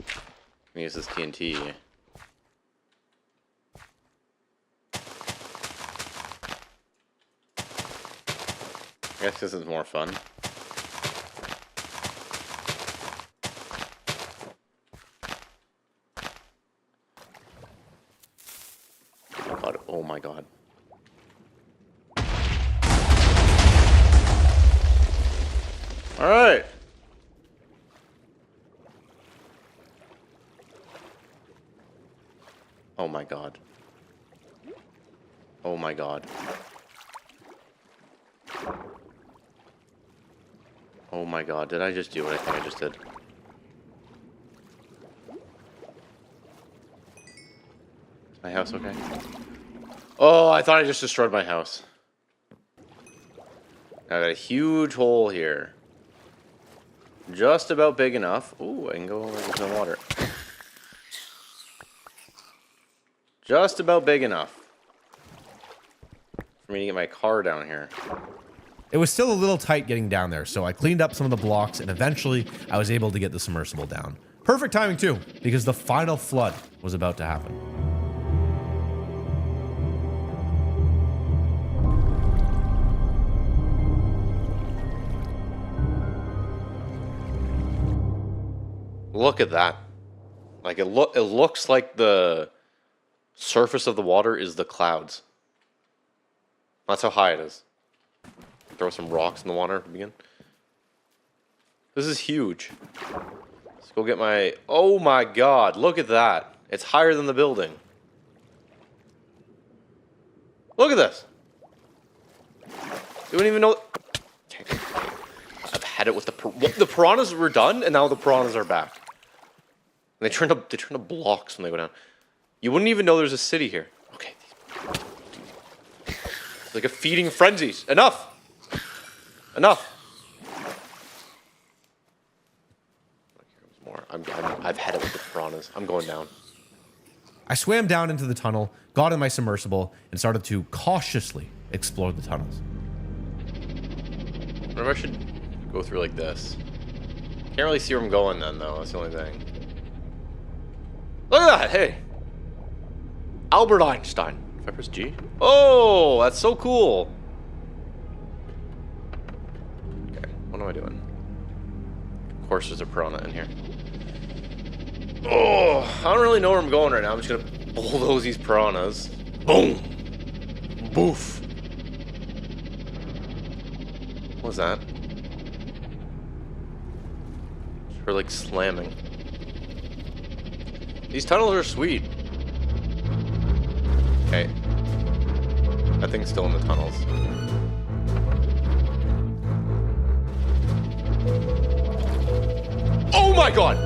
gonna use this TNT. I guess this is more fun. Oh god, oh my god. Alright. Oh my god. Oh my god. Oh my god, did I just do what I think I just did? Is my house okay? Oh, I thought I just destroyed my house. I got a huge hole here. Just about big enough. Ooh, I can go where there's no water. Just about big enough for me to get my car down here. It was still a little tight getting down there, so I cleaned up some of the blocks, and eventually I was able to get the submersible down. Perfect timing too, because the final flood was about to happen. Look at that. Like it looks like the surface of the water is the clouds. That's how high it is. Throw some rocks in the water to begin. This is huge. Let's go get my... Oh my god, look at that. It's higher than the building. Look at this. You don't even know... I've had it with the piranhas were done, and now the piranhas are back. And they turn to blocks when they go down. You wouldn't even know there's a city here. Okay. It's like a feeding frenzy. Enough. Enough. Here comes more. I've had it with the piranhas. I'm going down. I swam down into the tunnel, got in my submersible, and started to cautiously explore the tunnels. I wonder if I should go through like this. Can't really see where I'm going then, though. That's the only thing. Look at that! Hey! Albert Einstein. If I press G? Oh! That's so cool! Okay, what am I doing? Of course there's a piranha in here. Oh! I don't really know where I'm going right now. I'm just gonna bulldoze these piranhas. Boom! Boof! What was that? We're like slamming. These tunnels are sweet. Okay. That thing's still in the tunnels. Oh my god!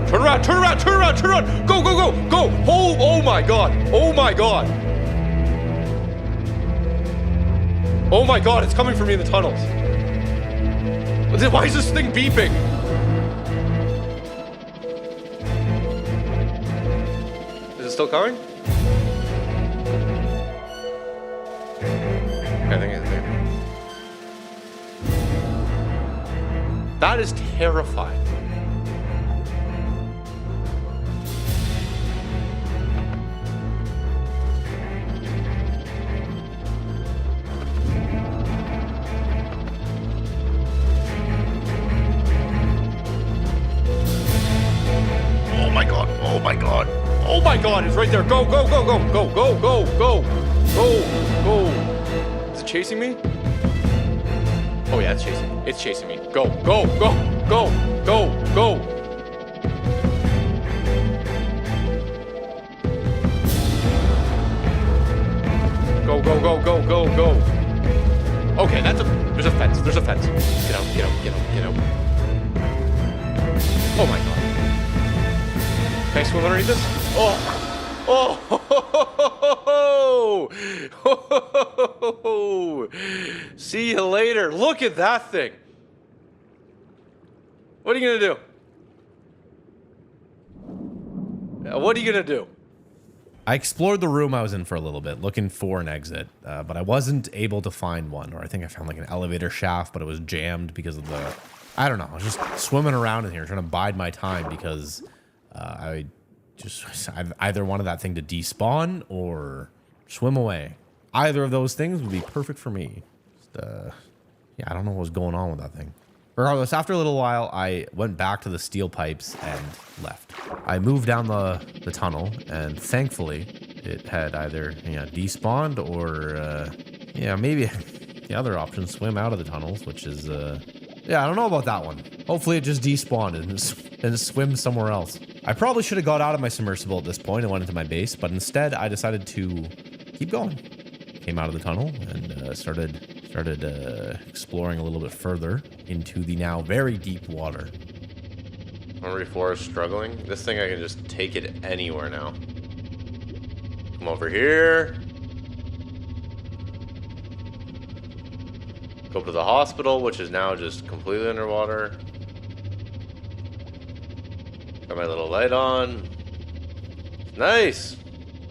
Turn around, turn around, turn around, turn around! Go, go, go, go! Oh my god! Oh my god! Oh my god, it's coming for me in the tunnels. Why is this thing beeping? Is it still coming? I think it's there. That is terrifying. Oh my god, oh my god. Oh my god, it's right there. Go, go, go, go, go, go, go, go, go, go. Is it chasing me? Oh yeah, it's chasing me. It's chasing me. Go, go, go, go, go, go. Go, go, go, go, go, go. Okay, there's a fence. There's a fence. Get out, get out, get out, get out. Oh my god. Can I swim underneath this? Oh! Oh! See you later. Look at that thing. What are you gonna do? What are you gonna do? I explored the room I was in for a little bit, looking for an exit, but I wasn't able to find one. Or I think I found like an elevator shaft, but it was jammed because of the... I don't know. I was just swimming around in here trying to bide my time because I either wanted that thing to despawn or swim away. Either of those things would be perfect for me. Just, yeah, I don't know what was going on with that thing. Regardless, after a little while, I went back to the steel pipes and left. I moved down the tunnel, and thankfully, it had either despawned or, yeah, maybe the other option, swim out of the tunnels, which is, yeah, I don't know about that one. Hopefully it just despawned and swims somewhere else. I probably should have got out of my submersible at this point and went into my base, but instead I decided to keep going. Came out of the tunnel and started exploring a little bit further into the now very deep water. Memory 4 is struggling. This thing, I can just take it anywhere now. Come over here. Go up to the hospital, which is now just completely underwater. Got my little light on. Nice.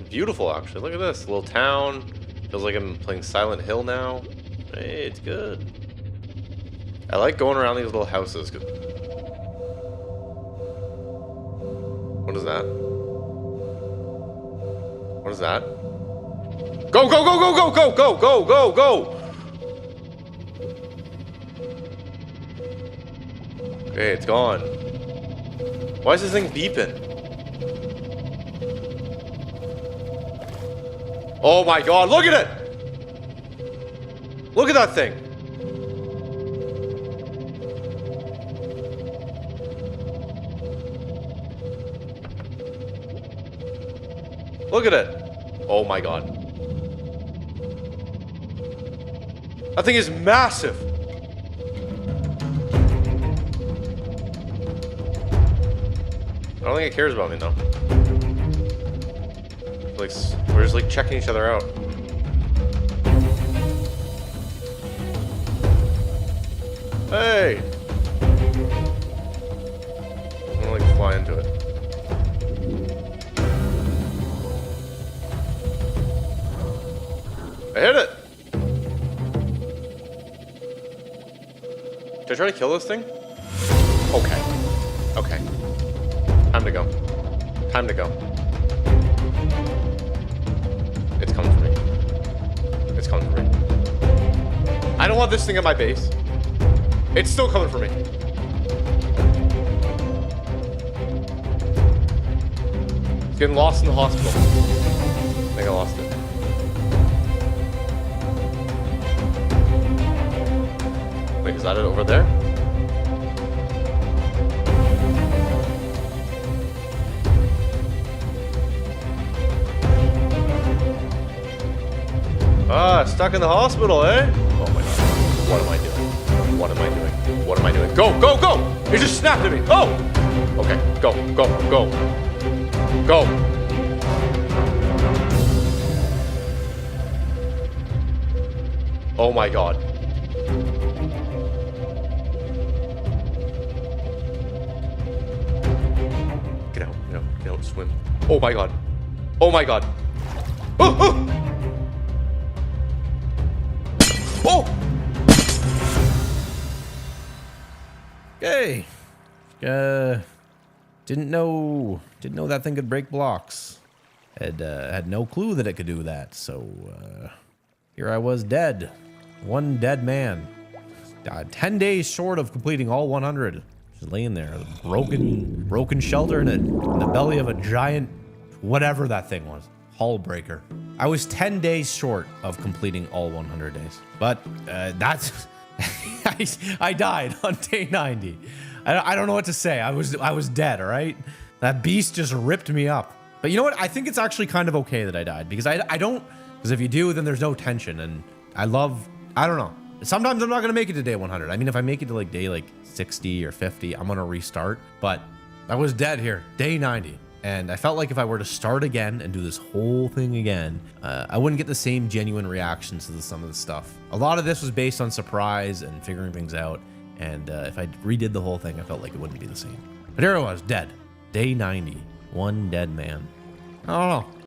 Beautiful, actually. Look at this. Little town. Feels like I'm playing Silent Hill now. Hey, it's good. I like going around these little houses. What is that? What is that? Go, go, go, go, go, go, go, go, go, go! Okay, it's gone. Why is this thing beeping? Oh my god, look at it! Look at that thing! Look at it! Oh my god. That thing is massive! I don't think it cares about me though. Like, we're just like checking each other out. Hey! I'm gonna like fly into it. I hit it! Did I try to kill this thing? Okay. Okay. Time to go. Time to go. It's coming for me. It's coming for me. I don't want this thing at my base. It's still coming for me. It's getting lost in the hospital. I think I lost it. Wait, is that it over there? Ah, stuck in the hospital, eh? Oh my god. What am I doing? What am I doing? What am I doing? Go, go, go! He just snapped at me. Oh! Okay, go, go, go. Go. Oh my god. Get out, get out, swim. Oh my god. Oh my god. Oh, oh! Oh! Okay. Didn't know that thing could break blocks. Had no clue that it could do that. So here I was dead. One dead man. 10 days short of completing all 100. Just laying there, broken shelter in the belly of a giant, whatever that thing was, hull breaker. I was 10 days short of completing all 100 days, but that's I died on day 90. I don't know what to say. I was dead. All right, that beast just ripped me up. But you know what? I think it's actually kind of okay that I died because because if you do, then there's no tension, and I don't know. Sometimes I'm not gonna make it to day 100. I mean, if I make it to like day 60 or 50, I'm gonna restart. But I was dead here, day 90. And I felt like if I were to start again and do this whole thing again, I wouldn't get the same genuine reactions to some of the stuff. A lot of this was based on surprise and figuring things out. And if I redid the whole thing, I felt like it wouldn't be the same. But here I was, dead. Day 90. One dead man. I don't know.